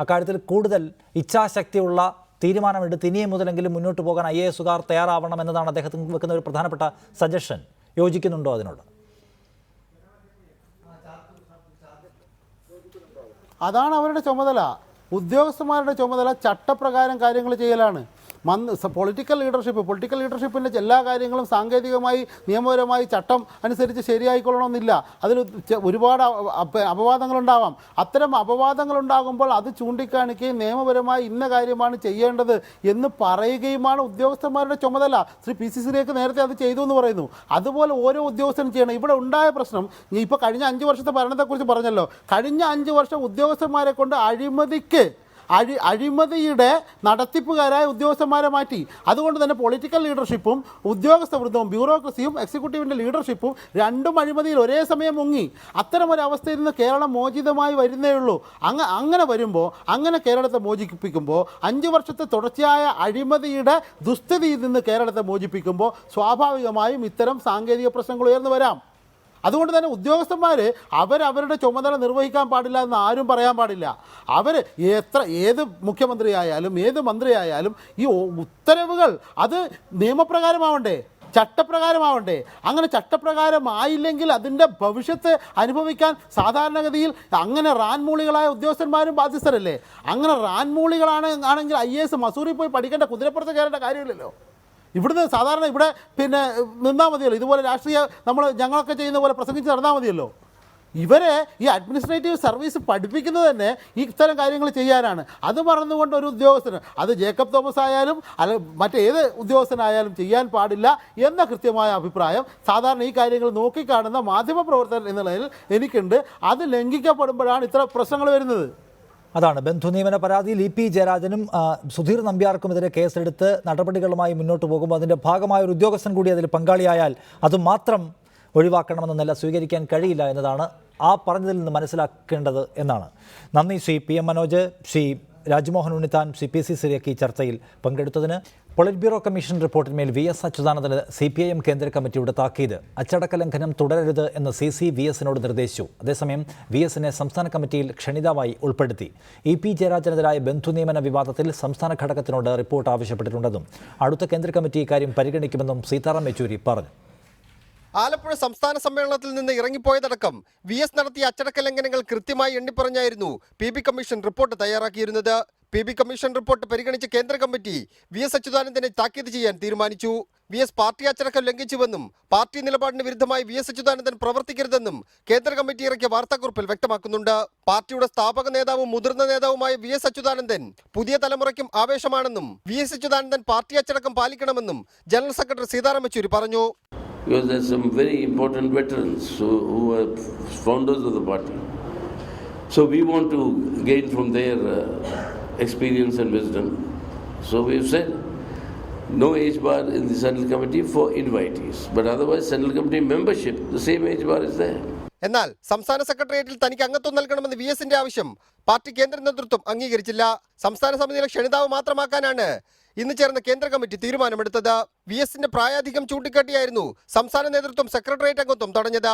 അക്കാര്യത്തിൽ കൂടുതൽ ഇച്ഛാശക്തിയുള്ള തീരുമാനമെടുത്ത് ഇനിയും മുതലെങ്കിലും മുന്നോട്ട് പോകാൻ IAS-കാർ തയ്യാറാവണം എന്നതാണ് അദ്ദേഹത്തിന് വെക്കുന്ന ഒരു പ്രധാനപ്പെട്ട സജഷൻ. യോജിക്കുന്നുണ്ടോ അതിനോട്? അതാണ് അവരുടെ ചുമതല. ഉദ്യോഗസ്ഥന്മാരുടെ ചുമതല ചട്ടപ്രകാരം കാര്യങ്ങൾ ചെയ്യലാണ്. പൊളിറ്റിക്കൽ ലീഡർഷിപ്പിൻ്റെ എല്ലാ കാര്യങ്ങളും സാങ്കേതികമായി നിയമപരമായി ചട്ടം അനുസരിച്ച് ശരിയായിക്കൊള്ളണമെന്നില്ല. അതിൽ ഒരുപാട് അപവാദങ്ങളുണ്ടാവാം. അത്തരം അപവാദങ്ങളുണ്ടാകുമ്പോൾ അത് ചൂണ്ടിക്കാണിക്കുകയും നിയമപരമായി ഇന്ന കാര്യമാണ് ചെയ്യേണ്ടത് എന്ന് പറയുകയുമാണ് ഉദ്യോഗസ്ഥന്മാരുടെ ചുമതല. ശ്രീ PC ശ്രീയൊക്കെ നേരത്തെ അത് ചെയ്തു എന്ന് പറയുന്നു. അതുപോലെ ഓരോ ഉദ്യോഗസ്ഥനും ചെയ്യണം. ഇവിടെ ഉണ്ടായ പ്രശ്നം, ഇപ്പോൾ കഴിഞ്ഞ 5 വർഷത്തെ ഭരണത്തെക്കുറിച്ച് പറഞ്ഞല്ലോ. കഴിഞ്ഞ 5 വർഷം ഉദ്യോഗസ്ഥന്മാരെ കൊണ്ട് അഴിമതിയുടെ നടത്തിപ്പുകാരായ ഉദ്യോഗസ്ഥന്മാരെ മാറ്റി. അതുകൊണ്ട് തന്നെ പൊളിറ്റിക്കൽ ലീഡർഷിപ്പും ഉദ്യോഗസ്ഥ വൃന്ദവും ബ്യൂറോക്രസിയും എക്സിക്യൂട്ടീവിൻ്റെ ലീഡർഷിപ്പും രണ്ടും അഴിമതിയിൽ ഒരേ സമയം മുങ്ങി. അത്തരമൊരവസ്ഥയിൽ നിന്ന് കേരളം മോചിതമായി വരുന്നേ ഉള്ളൂ. അങ്ങനെ വരുമ്പോൾ, അങ്ങനെ കേരളത്തെ മോചിപ്പിക്കുമ്പോൾ, 5 വർഷത്തെ തുടർച്ചയായ അഴിമതിയുടെ ദുസ്ഥിതിയിൽ നിന്ന് കേരളത്തെ മോചിപ്പിക്കുമ്പോൾ സ്വാഭാവികമായും ഇത്തരം സാങ്കേതിക പ്രശ്നങ്ങൾ ഉയർന്നു വരാം. അതുകൊണ്ട് തന്നെ ഉദ്യോഗസ്ഥന്മാർ അവരവരുടെ ചുമതല നിർവഹിക്കാൻ പാടില്ല എന്ന് ആരും പറയാൻ പാടില്ല. ഏത് മുഖ്യമന്ത്രിയായാലും ഏത് മന്ത്രിയായാലും ഈ ഉത്തരവുകൾ അത് നിയമപ്രകാരമാവണ്ടേ, ചട്ടപ്രകാരമാവണ്ടേ. അങ്ങനെ ചട്ടപ്രകാരമായില്ലെങ്കിൽ അതിൻ്റെ ഭവിഷ്യത്ത് അനുഭവിക്കാൻ സാധാരണഗതിയിൽ അങ്ങനെ റാൻമൂളികളായ ഉദ്യോഗസ്ഥന്മാരും ബാധ്യസ്ഥരല്ലേ. അങ്ങനെ റാൻമൂളികളാണെങ്കിൽ IAS മസൂറിൽ പോയി പഠിക്കേണ്ട, കുതിരപ്പുറത്ത് കയറേണ്ട കാര്യമില്ലല്ലോ. ഇവിടുന്ന് സാധാരണ ഇവിടെ നിന്നാൽ മതിയല്ലോ. ഇതുപോലെ ഞങ്ങളൊക്കെ ചെയ്യുന്ന പോലെ പ്രസംഗിച്ച് നടന്നാൽ മതിയല്ലോ. ഇവരെ ഈ അഡ്മിനിസ്ട്രേറ്റീവ് സർവീസ് പഠിപ്പിക്കുന്നത് തന്നെ ഇത്തരം കാര്യങ്ങൾ ചെയ്യാനാണ്. അത് മറന്നുകൊണ്ട് ഒരു ഉദ്യോഗസ്ഥന്, അത് ജേക്കബ് തോമസ് ആയാലും മറ്റേത് ഉദ്യോഗസ്ഥനായാലും ചെയ്യാൻ പാടില്ല എന്ന കൃത്യമായ അഭിപ്രായം സാധാരണ ഈ കാര്യങ്ങൾ നോക്കിക്കാണുന്ന മാധ്യമപ്രവർത്തകൻ എന്ന നിലയിൽ എനിക്കുണ്ട്. അത് ലംഘിക്കപ്പെടുമ്പോഴാണ് ഇത്ര പ്രശ്നങ്ങൾ വരുന്നത്. അതാണ് ബന്ധു നിയമന പരാതിയിൽ EP ജയരാജനും സുധീർ നമ്പ്യാർക്കുമെതിരെ കേസെടുത്ത് നടപടികളുമായി മുന്നോട്ട് പോകുമ്പോൾ അതിൻ്റെ ഭാഗമായ ഒരു ഉദ്യോഗസ്ഥൻ കൂടി അതിൽ പങ്കാളിയായാൽ അതുമാത്രം ഒഴിവാക്കണമെന്ന നില സ്വീകരിക്കാൻ കഴിയില്ല എന്നതാണ് ആ പറഞ്ഞതിൽ നിന്ന് മനസ്സിലാക്കേണ്ടത് എന്നാണ്. നന്ദി ശ്രീ PM മനോജ്, ശ്രീ രാജ്മോഹൻ ഉണ്ണിത്താൻ, ശ്രീ PC ശ്രീയൊക്കെ ഈ ചർച്ചയിൽ പങ്കെടുത്തതിന്. പൊളിറ്റ് ബ്യൂറോ കമ്മീഷൻ റിപ്പോർട്ടിന്മേൽ VS അച്യുതാനന്ദന് CPIM കേന്ദ്ര കമ്മിറ്റിയുടെ താക്കീത്. അച്ചടക്ക ലംഘനം തുടരരുത് എന്ന് CC VS-നോട് നിർദ്ദേശിച്ചു. അതേസമയം VS-നെ സംസ്ഥാന കമ്മിറ്റിയിൽ ക്ഷണിതാവായി ഉൾപ്പെടുത്തി. EP ജയരാജനെതിരായ ബന്ധു നിയമന വിവാദത്തിൽ സംസ്ഥാന ഘടകത്തിനോട് റിപ്പോർട്ട് ആവശ്യപ്പെട്ടിട്ടുണ്ടെന്നും അടുത്ത കേന്ദ്ര കമ്മിറ്റി ഇക്കാര്യം പരിഗണിക്കുമെന്നും സീതാറാം യെച്ചൂരി പറഞ്ഞു. ആലപ്പുഴ സംസ്ഥാന സമ്മേളനത്തിൽ നിന്ന് ഇറങ്ങിപ്പോയതടക്കം VS നടത്തിയ അച്ചടക്ക ലംഘനങ്ങൾ കൃത്യമായി എണ്ണിപ്പറഞ്ഞായിരുന്നു PB കമ്മീഷൻ റിപ്പോർട്ട് തയ്യാറാക്കിയിരുന്നത്. PB കമ്മീഷൻ റിപ്പോർട്ട് പരിഗണിച്ച കേന്ദ്ര കമ്മിറ്റി VS അച്യുതാനന്ദനെ താക്കീത് ചെയ്യാൻ തീരുമാനിച്ചു. VS പാർട്ടി അച്ചടക്കം ലംഘിച്ചുവെന്നും പാർട്ടി നിലപാടിന് വിരുദ്ധമായി VS അച്യുതാനന്ദൻ പ്രവർത്തിക്കരുതെന്നും കേന്ദ്ര കമ്മിറ്റി ഇറക്കിയ വാർത്താക്കുറിപ്പിൽ വ്യക്തമാക്കുന്നുണ്ട്. പാർട്ടിയുടെ സ്ഥാപക നേതാവും മുതിർന്ന നേതാവുമായ VS അച്യുതാനന്ദൻ പുതിയ തലമുറയ്ക്കും ആവേശമാണെന്നും VS അച്യുതാനന്ദൻ പാർട്ടി അച്ചടക്കം പാലിക്കണമെന്നും ജനറൽ സെക്രട്ടറി സീതാറാം യെച്ചൂരി പറഞ്ഞു. Because there's some very important veterans who are founders of the party. So we want to gain from their experience and wisdom. So we've said No age bar in the Central Committee for invitees. But otherwise, Central Committee membership, the same age bar is there. എന്നാൽ സംസ്ഥാന സെക്രട്ടേറിയറ്റിൽ തനിക്ക് അംഗത്വം നൽകണമെന്ന് VSന്റെ ആവശ്യം party കേന്ദ്ര നേതൃത്വം അംഗീകരിച്ചില്ല. സംസ്ഥാന സമിതിയിലെ ക്ഷണിതാവ് മാത്രമാക്കാനാണ് ഇന്ന് ചേർന്ന കേന്ദ്ര കമ്മിറ്റി തീരുമാനമെടുത്തത്. VSന്റെ പ്രായാധികം ചൂണ്ടിക്കാട്ടിയായിരുന്നു സംസ്ഥാന നേതൃത്വം സെക്രട്ടേറിയറ്റ് അംഗത്വം തടഞ്ഞത്.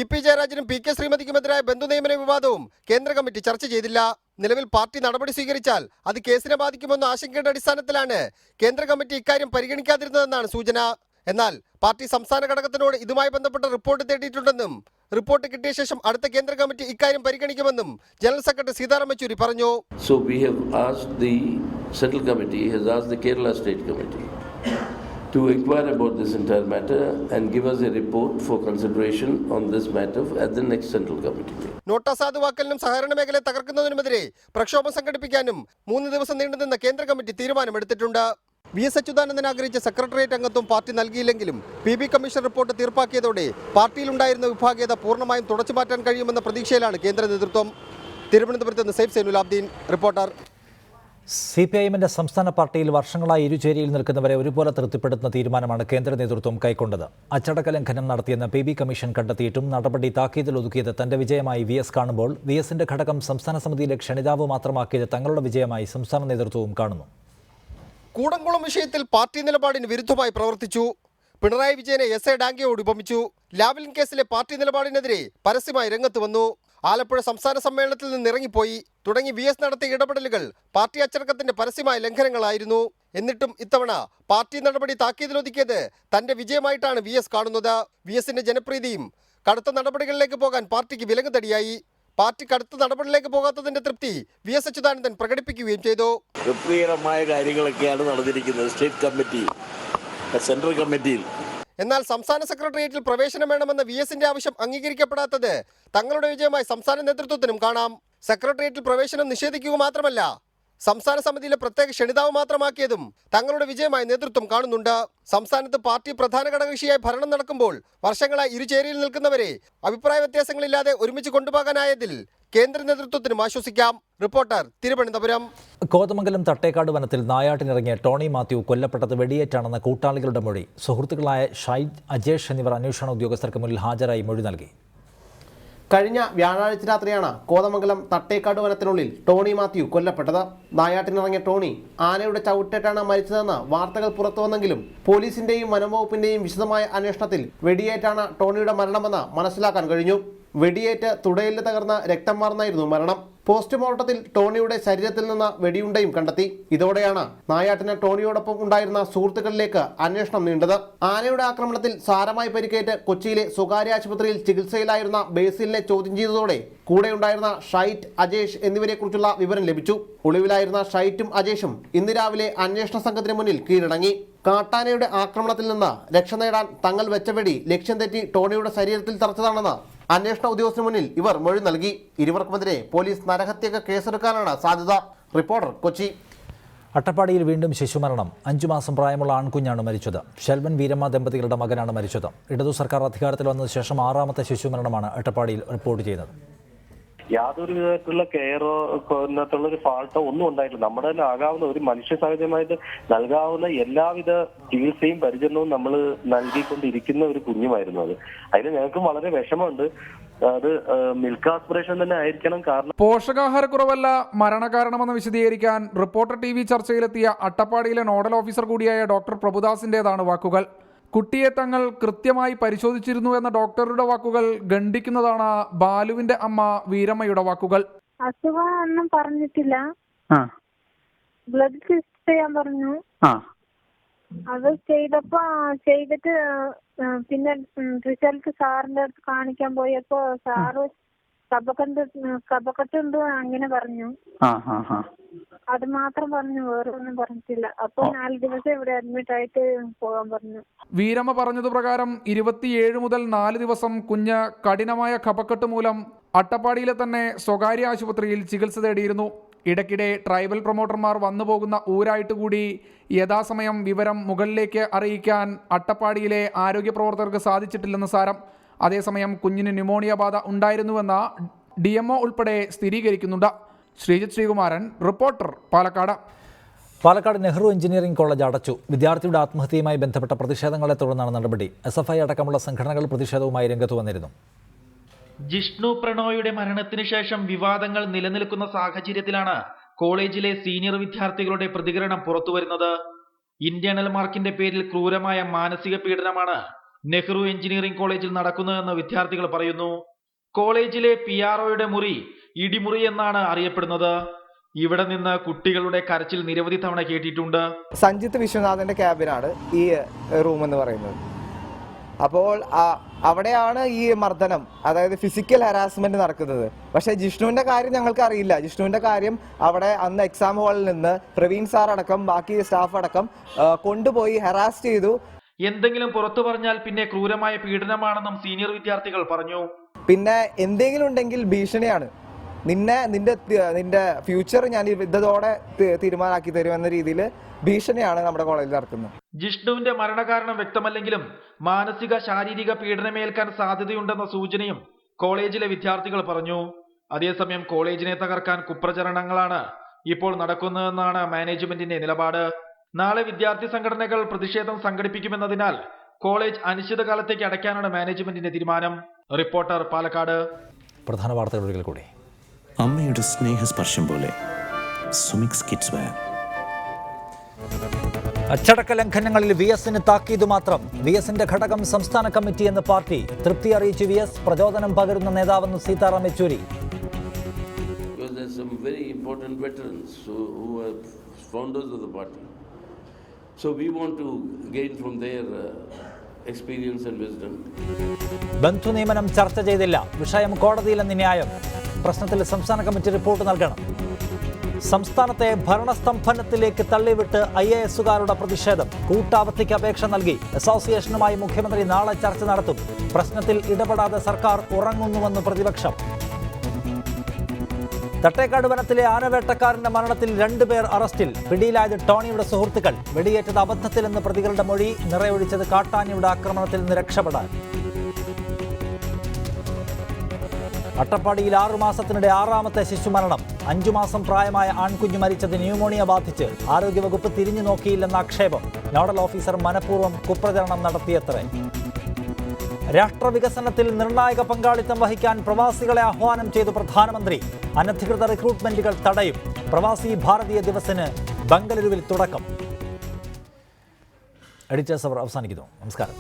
EP ജയരാജനും PK ശ്രീമതിക്കുമെതിരായ ബന്ധുനിയമന വിവാദവും കേന്ദ്ര കമ്മിറ്റി ചർച്ച ചെയ്തില്ല. നിലവിൽ പാർട്ടി നടപടി സ്വീകരിച്ചാൽ അത് കേസിനെ ബാധിക്കുമെന്ന ആശങ്കയുടെ അടിസ്ഥാനത്തിലാണ് കേന്ദ്ര കമ്മിറ്റി ഇക്കാര്യം പരിഗണിക്കാതിരുന്നതെന്നാണ് സൂചന. എന്നാൽ പാർട്ടി സംസ്ഥാന ഘടകത്തിനോട് ഇതുമായി ബന്ധപ്പെട്ട റിപ്പോർട്ട് തേടിയിട്ടുണ്ടെന്നും റിപ്പോർട്ട് കിട്ടിയ ശേഷം അടുത്ത കേന്ദ്ര കമ്മിറ്റി ഇക്കാര്യം പരിഗണിക്കുമെന്നും ജനറൽ സെക്രട്ടറി സീതാറാം യെച്ചൂരി പറഞ്ഞു. So we have asked the Central Committee, has asked the Kerala State Committee to inquire about this entire matter and give us a report for consideration on this matter at the next Central Committee meeting. Note അസാധുവാക്കലിനും സഹകരണ മേഖലയെ തകർക്കുന്നതിനുമെതിരെ പ്രക്ഷോഭം സംഘടിപ്പിക്കാനും 3 ദിവസം നീണ്ടുനിന്ന കേന്ദ്ര committee തീരുമാനമെടുത്തിട്ടുണ്ട്. VS Achuthanandan ആഗ്രഹിച്ച secretariat അംഗത്വം party നൽകിയില്ലെങ്കിലും PB commission report തീർപ്പാക്കിയതോടെ പാർട്ടിയിലുണ്ടായിരുന്ന വിഭാഗീയത പൂർണ്ണമായും തുടച്ചുമാറ്റാൻ കഴിയുമെന്ന പ്രതീക്ഷയിലാണ് കേന്ദ്ര നേതൃത്വം. തിരുവനന്തപുരത്ത് നിന്ന് സൈഫ് സൈനുലാബ്ദീൻ, റിപ്പോർട്ടർ. CPIMന്റെ സംസ്ഥാന പാർട്ടിയിൽ വർഷങ്ങളായി ഇരുചേരിയിൽ നിൽക്കുന്നവരെ ഒരുപോലെ തൃപ്തിപ്പെടുത്തുന്ന തീരുമാനമാണ് കേന്ദ്ര നേതൃത്വം കൈക്കൊണ്ടത്. അച്ചടക്ക ലംഘനം നടത്തിയെന്ന് PB കമ്മീഷൻ കണ്ടെത്തിയിട്ടും നടപടി താക്കീതിൽ ഒതുക്കിയത് തന്റെ വിജയമായി VS കാണുമ്പോൾ VSന്റെ ഘടകം സംസ്ഥാന സമിതിയിലെ ക്ഷണിതാവ് മാത്രമാക്കിയത് തങ്ങളുടെ വിജയമായി സംസ്ഥാന നേതൃത്വവും കാണുന്നു. കൂടംകുളം വിഷയത്തിൽ പാർട്ടി നിലപാടിന് വിരുദ്ധമായി പ്രവർത്തിച്ചു. പിണറായി വിജയനെ SA ഡാംഗയോട് ഉപമിച്ചു. ലാവ്ലിൻ കേസിലെ പാർട്ടി നിലപാടിനെതിരെ പരസ്യമായി രംഗത്ത് വന്നു. ആലപ്പുഴ സംസ്ഥാന സമ്മേളനത്തിൽ നിന്ന് ഇറങ്ങിപ്പോയി തുടങ്ങി VS നടത്തിയ ഇടപെടലുകൾ പാർട്ടി അച്ചടക്കത്തിന്റെ പരസ്യമായ ലംഘനങ്ങളായിരുന്നു. എന്നിട്ടും ഇത്തവണ പാർട്ടി നടപടി താക്കീതിലൊതുക്കിയത് തന്റെ വിജയമായിട്ടാണ് VS കാണുന്നത്. VSന്റെ ജനപ്രീതിയും കടുത്ത നടപടികളിലേക്ക് പോകാൻ പാർട്ടിക്ക് വിലങ്ങുതടിയായി. പാർട്ടി കടുത്ത നടപടിയിലേക്ക് പോകാത്തതിന്റെ തൃപ്തി VS അച്യുതാനന്ദൻ പ്രകടിപ്പിക്കുകയും ചെയ്തു. തൃപ്തികരമായ കാര്യങ്ങളൊക്കെയാണ് നടന്നിരിക്കുന്നത് സ്റ്റേറ്റ് കമ്മിറ്റി, സെൻട്രൽ കമ്മിറ്റിയിൽ. എന്നാൽ സംസ്ഥാന സെക്രട്ടേറിയറ്റിൽ പ്രവേശനം വേണമെന്ന VSന്റെ ആവശ്യം അംഗീകരിക്കപ്പെടാത്തത് തങ്ങളുടെ വിജയമായി സംസ്ഥാന നേതൃത്വത്തിനും കാണാം. സെക്രട്ടേറിയറ്റിൽ പ്രവേശനം നിഷേധിക്കുക മാത്രമല്ല സംസ്ഥാന സമിതിയിലെ പ്രത്യേക ക്ഷണിതാവ് മാത്രമാക്കിയതും തങ്ങളുടെ വിജയമായി നേതൃത്വം കാണുന്നുണ്ട്. സംസ്ഥാനത്ത് പാർട്ടി പ്രധാന ഘടകകക്ഷിയായി ഭരണം നടക്കുമ്പോൾ വർഷങ്ങളായി ഇരുചേരിയിൽ നിൽക്കുന്നവരെ അഭിപ്രായ വ്യത്യാസങ്ങളില്ലാതെ ഒരുമിച്ച് കൊണ്ടുപോകാനായതിൽ കേന്ദ്ര നേതൃത്വത്തിനും ആശ്വസിക്കാം. റിപ്പോർട്ടർ, തിരുവനന്തപുരം. കോതമംഗലം തട്ടേക്കാട് വനത്തിൽ നായാട്ടിനിറങ്ങിയ ടോണി മാത്യു കൊല്ലപ്പെട്ടത് വെടിയേറ്റാണെന്ന കൂട്ടാളികളുടെ മൊഴി. സുഹൃത്തുക്കളായ ഷൈജ്, അജേഷ് എന്നിവർ അന്വേഷണ ഉദ്യോഗസ്ഥർക്ക് മുന്നിൽ ഹാജരായി മൊഴി നൽകി. കഴിഞ്ഞ വ്യാഴാഴ്ച രാത്രിയാണ് കോതമംഗലം തട്ടേക്കാട് വനത്തിനുള്ളിൽ ടോണി മാത്യു കൊല്ലപ്പെട്ടത്. നായാട്ടിനിറങ്ങിയ ടോണി ആനയുടെ ചവിട്ടേറ്റാണ് മരിച്ചതെന്ന് വാർത്തകൾ പുറത്തുവന്നെങ്കിലും പോലീസിന്റെയും വനംവകുപ്പിന്റെയും വിശദമായ അന്വേഷണത്തിൽ വെടിയേറ്റാണ് ടോണിയുടെ മരണമെന്ന് മനസ്സിലാക്കാൻ കഴിഞ്ഞു. വെടിയേറ്റ് തുടയിൽ തകർന്ന രക്തം വാർന്നായിരുന്നു മരണം. പോസ്റ്റ്മോർട്ടത്തിൽ ടോണിയുടെ ശരീരത്തിൽ നിന്ന് വെടിയുണ്ടയും കണ്ടെത്തി. ഇതോടെയാണ് നായാട്ടിന് ടോണിയോടൊപ്പം ഉണ്ടായിരുന്ന സുഹൃത്തുക്കളിലേക്ക് അന്വേഷണം നീണ്ടത്. ആനയുടെ ആക്രമണത്തിൽ സാരമായി പരിക്കേറ്റ് കൊച്ചിയിലെ സ്വകാര്യ ആശുപത്രിയിൽ ചികിത്സയിലായിരുന്ന ബേസിലിനെ ചോദ്യം ചെയ്തതോടെ കൂടെയുണ്ടായിരുന്ന ഷൈറ്റ്, അജേഷ് എന്നിവരെക്കുറിച്ചുള്ള വിവരം ലഭിച്ചു. ഒളിവിലായിരുന്ന ഷൈറ്റും അജേഷും ഇന്ന് രാവിലെ അന്വേഷണ സംഘത്തിന് മുന്നിൽ കീഴടങ്ങി. കാട്ടാനയുടെ ആക്രമണത്തിൽ നിന്ന് രക്ഷ നേടാൻ തങ്ങൾ വെച്ച വെടി ലക്ഷ്യം തെറ്റി ടോണിയുടെ ശരീരത്തിൽ തറച്ചതാണെന്ന് അന്വേഷണ ഉദ്യോഗസ്ഥന് മുന്നിൽ ഇവർ മൊഴി നൽകി. ഇരുവർക്കുമെതിരെ പോലീസ് നരഹത്യക്ക് കേസെടുക്കാനാണ് സാധ്യത. റിപ്പോർട്ടർ, കൊച്ചി. അട്ടപ്പാടിയിൽ വീണ്ടും ശിശുമരണം. 5 മാസം പ്രായമുള്ള ആൺകുഞ്ഞാണ് മരിച്ചത്. ഷെൽവൻ വീരമ്മ ദമ്പതികളുടെ മകനാണ് മരിച്ചത്. ഇടതു സർക്കാർ അധികാരത്തിൽ വന്നതിന് ശേഷം 6ാമത്തെ ശിശുമരണമാണ് അട്ടപ്പാടിയിൽ റിപ്പോർട്ട് ചെയ്തത്. യാതൊരു വിധത്തിലുള്ള കെയറോ ഒരു ഫാൾട്ടോ ഒന്നും ഉണ്ടായിട്ടില്ല. നമ്മുടെ തന്നെ ആകാവുന്ന ഒരു മനുഷ്യ സഹജമായിട്ട് നൽകാവുന്ന എല്ലാവിധ ചികിത്സയും പരിചരണവും നമ്മൾ നൽകിക്കൊണ്ടിരിക്കുന്ന ഒരു കുഞ്ഞുമായിരുന്നു അത്. അതിന് ഞങ്ങൾക്ക് വളരെ വിഷമമുണ്ട്. അത് മിൽക്ക് ആസ്പിറേഷൻ തന്നെ ആയിരിക്കണം. കാരണം പോഷകാഹാരക്കുറവല്ല മരണകാരണമെന്ന് വിശദീകരിക്കാൻ റിപ്പോർട്ടർ TV ചർച്ചയിലെത്തിയ അട്ടപ്പാടിയിലെ നോഡൽ ഓഫീസർ കൂടിയായ ഡോക്ടർ പ്രഭുദാസിൻ്റെതാണ് വാക്കുകൾ. കുട്ടിയെ തങ്ങൾ കൃത്യമായി പരിശോധിച്ചിരുന്നു എന്ന ഡോക്ടറുടെ വാക്കുകൾ ഖണ്ഡിക്കുന്നതാണ് ബാലുവിന്റെ അമ്മ വീരമ്മയുടെ വാക്കുകൾ. അസുഖം ഒന്നും പറഞ്ഞിട്ടില്ല. ബ്ലഡ് ടെസ്റ്റ് ചെയ്യാൻ പറഞ്ഞു. അത് ചെയ്തിട്ട് പിന്നെ റിസൾട്ട് സാറിന്റെ അടുത്ത് കാണിക്കാൻ പോയപ്പോ സാറ് കഫക്കെട്ടുണ്ട് അങ്ങനെ പറഞ്ഞു. അത് മാത്രം പറഞ്ഞു, വേറെ ഒന്നും പറഞ്ഞിട്ടില്ല. അപ്പൊ 4 ദിവസം ഇവിടെ അഡ്മിറ്റ് ആയിട്ട് പോകാൻ പറഞ്ഞു. വീരമ്മ പറഞ്ഞത് പ്രകാരം 27 മുതൽ 4 ദിവസം കുഞ്ഞ് കഠിനമായ കഫക്കെട്ട് മൂലം അട്ടപ്പാടിയിലെ തന്നെ സ്വകാര്യ ആശുപത്രിയിൽ ചികിത്സ തേടിയിരുന്നു. ഇടയ്ക്കിടെ ട്രൈബൽ പ്രൊമോട്ടർമാർ വന്നു പോകുന്ന ഊരായിട്ട് കൂടി യഥാസമയം വിവരം മുകളിലേക്ക് അറിയിക്കാൻ അട്ടപ്പാടിയിലെ ആരോഗ്യ പ്രവർത്തകർക്ക് സാധിച്ചിട്ടില്ലെന്ന് സാരം. അതേസമയം കുഞ്ഞിന് ന്യൂമോണിയ ബാധ ഉണ്ടായിരുന്നുവെന്ന DMO ഉൾപ്പെടെ സ്ഥിരീകരിക്കുന്നുണ്ട്. Sreejith Sreekumaran, reporter, Palakkad. Palakkad Nehru engineering college അടച്ചു. വിദ്യാർത്ഥിയുടെ ആത്മഹത്യയുമായി ബന്ധപ്പെട്ട പ്രതിഷേധങ്ങളെ തുടർന്നാണ് നടപടി. SFI അടക്കമുള്ള സംഘടനകൾ പ്രതിഷേധവുമായി രംഗത്ത് വന്നിരുന്നു. ജിഷ്ണു പ്രണോയുടെ മരണത്തിന് ശേഷം വിവാദങ്ങൾ നിലനിൽക്കുന്ന സാഹചര്യത്തിലാണ് കോളേജിലെ സീനിയർ വിദ്യാർത്ഥികളുടെ പ്രതികരണം പുറത്തുവരുന്നത്. ഇന്റേണൽ മാർക്കിന്റെ പേരിൽ ക്രൂരമായ മാനസിക പീഡനമാണ് നെഹ്റു എഞ്ചിനീയറിംഗ് കോളേജിൽ നടക്കുന്നതെന്ന് വിദ്യാർത്ഥികൾ പറയുന്നു. കോളേജിലെ PROയുടെ മുറി ഇടിമുറി എന്നാണ് അറിയപ്പെടുന്നത്. ഇവിടെ നിന്ന് കുട്ടികളുടെ കരച്ചിൽ നിരവധി തവണ കേട്ടിട്ടുണ്ട്. സഞ്ജിത്ത് വിശ്വനാഥന്റെ ക്യാബിനാണ് ഈ റൂം എന്ന് പറയുന്നത്. അപ്പോൾ അവിടെയാണ് ഈ മർദ്ദനം, അതായത് ഫിസിക്കൽ ഹരാസ്മെന്റ് നടക്കുന്നത്. പക്ഷേ ജിഷ്ണുവിന്റെ കാര്യം ഞങ്ങൾക്ക് അറിയില്ല. ജിഷ്ണുവിന്റെ കാര്യം അവിടെ അന്ന് എക്സാം ഹാളിൽ നിന്ന് പ്രവീൺ സാർ അടക്കം ബാക്കി സ്റ്റാഫ് അടക്കം കൊണ്ടുപോയി ഹരാസ് ചെയ്തു. എന്തെങ്കിലും പുറത്തു പറഞ്ഞാൽ പിന്നെ ക്രൂരമായ പീഡനമാണെന്നും സീനിയർ വിദ്യാർത്ഥികൾ പറഞ്ഞു. പിന്നെ എന്തെങ്കിലും ഉണ്ടെങ്കിൽ ഭീഷണിയാണ്. നിന്റെ ഫ്യൂച്ചർ ഞാൻ ഇതോടെ തീരുമാനാക്കി തരുമെന്ന രീതിയിൽ ഭീഷണിയാണ് നമ്മുടെ കോളേജിൽ നടക്കുന്നത്. ജിഷ്ണുവിന്റെ മരണകാരണം വ്യക്തമല്ലെങ്കിലും മാനസിക ശാരീരിക പീഡനമേൽക്കാൻ സാധ്യതയുണ്ടെന്ന സൂചനയും കോളേജിലെ വിദ്യാർത്ഥികൾ പറഞ്ഞു. അതേസമയം കോളേജിനെ തകർക്കാൻ കുപ്രചരണങ്ങളാണ് ഇപ്പോൾ നടക്കുന്നതെന്നാണ് മാനേജ്മെന്റിന്റെ നിലപാട്. നാളെ വിദ്യാർത്ഥി സംഘടനകൾ പ്രതിഷേധം സംഘടിപ്പിക്കുമെന്നതിനാൽ കോളേജ് അനിശ്ചിതകാലത്തേക്ക് അടയ്ക്കാനാണ് മാനേജ്മെന്റിന്റെ തീരുമാനം. റിപ്പോർട്ടർ, പാലക്കാട്. പ്രധാന വാർത്തകൾ കൂടി. അമ്മയുടെ സ്നേഹസ്പർശം പോലെ സുമിക്സ് കിഡ്സ് വെയർ. അച്ചടക്ക ലംഘനങ്ങളിൽ VSന് താക്കീത് മാത്രം. VSന്റെ ഘടകം സംസ്ഥാന കമ്മിറ്റി എന്ന് പാർട്ടി. തൃപ്തി അറിയിച്ച് VS. പ്രചോദനം പകരുന്ന നേതാവെന്ന് സീതാറാം യെച്ചൂരി. ബന്ധു നിയമനം ചർച്ച ചെയ്തില്ല. വിഷയം കോടതിയിലെന്ന് ന്യായം. പ്രശ്നത്തിൽ സംസ്ഥാന കമ്മിറ്റി റിപ്പോർട്ട് നൽകണം. സംസ്ഥാനത്തെ ഭരണസ്തംഭനത്തിലേക്ക് തള്ളിവിട്ട് IASകാരുടെ പ്രതിഷേധം. കൂട്ടവധിക്ക് അപേക്ഷ നൽകി. അസോസിയേഷനുമായി മുഖ്യമന്ത്രി നാളെ ചർച്ച നടത്തും. പ്രശ്നത്തിൽ ഇടപെടാതെ സർക്കാർ ഉറങ്ങുന്നുവെന്ന് പ്രതിപക്ഷം. തട്ടേക്കാട് വനത്തിലെ ആനവേട്ടക്കാരന്റെ മരണത്തിൽ 2 പേർ അറസ്റ്റിൽ. പിടിയിലായത് ടോണിയുടെ സുഹൃത്തുക്കൾ. വെടിയേറ്റത് അബദ്ധത്തിലെന്ന് പ്രതികളുടെ മൊഴി. നിറയൊഴിച്ചത് കാട്ടാനയുടെ ആക്രമണത്തിൽ നിന്ന് രക്ഷപ്പെടാൻ. അട്ടപ്പാടിയിൽ 6 മാസത്തിനിടെ 6ാമത്തെ ശിശുമരണം. 5 മാസം പ്രായമായ ആൺകുഞ്ഞ് മരിച്ചത് ന്യൂമോണിയ ബാധിച്ച്. ആരോഗ്യവകുപ്പ് തിരിഞ്ഞു നോക്കിയില്ലെന്ന ആക്ഷേപം. നോഡൽ ഓഫീസർ മനഃപൂർവ്വം കുപ്രചരണം നടത്തിയത്രേ. രാഷ്ട്രവികസനത്തിൽ നിർണായക പങ്കാളിത്തം വഹിക്കാൻ പ്രവാസികളെ ആഹ്വാനം ചെയ്തു പ്രധാനമന്ത്രി. അനധികൃത റിക്രൂട്ട്മെന്റുകൾ തടയും. പ്രവാസി ഭാരതീയ ദിവസിന് ബംഗളൂരുവിൽ തുടക്കം. എഡിറ്റേഴ്സ് അവർ അവസാനിക്കുന്നു. നമസ്കാരം.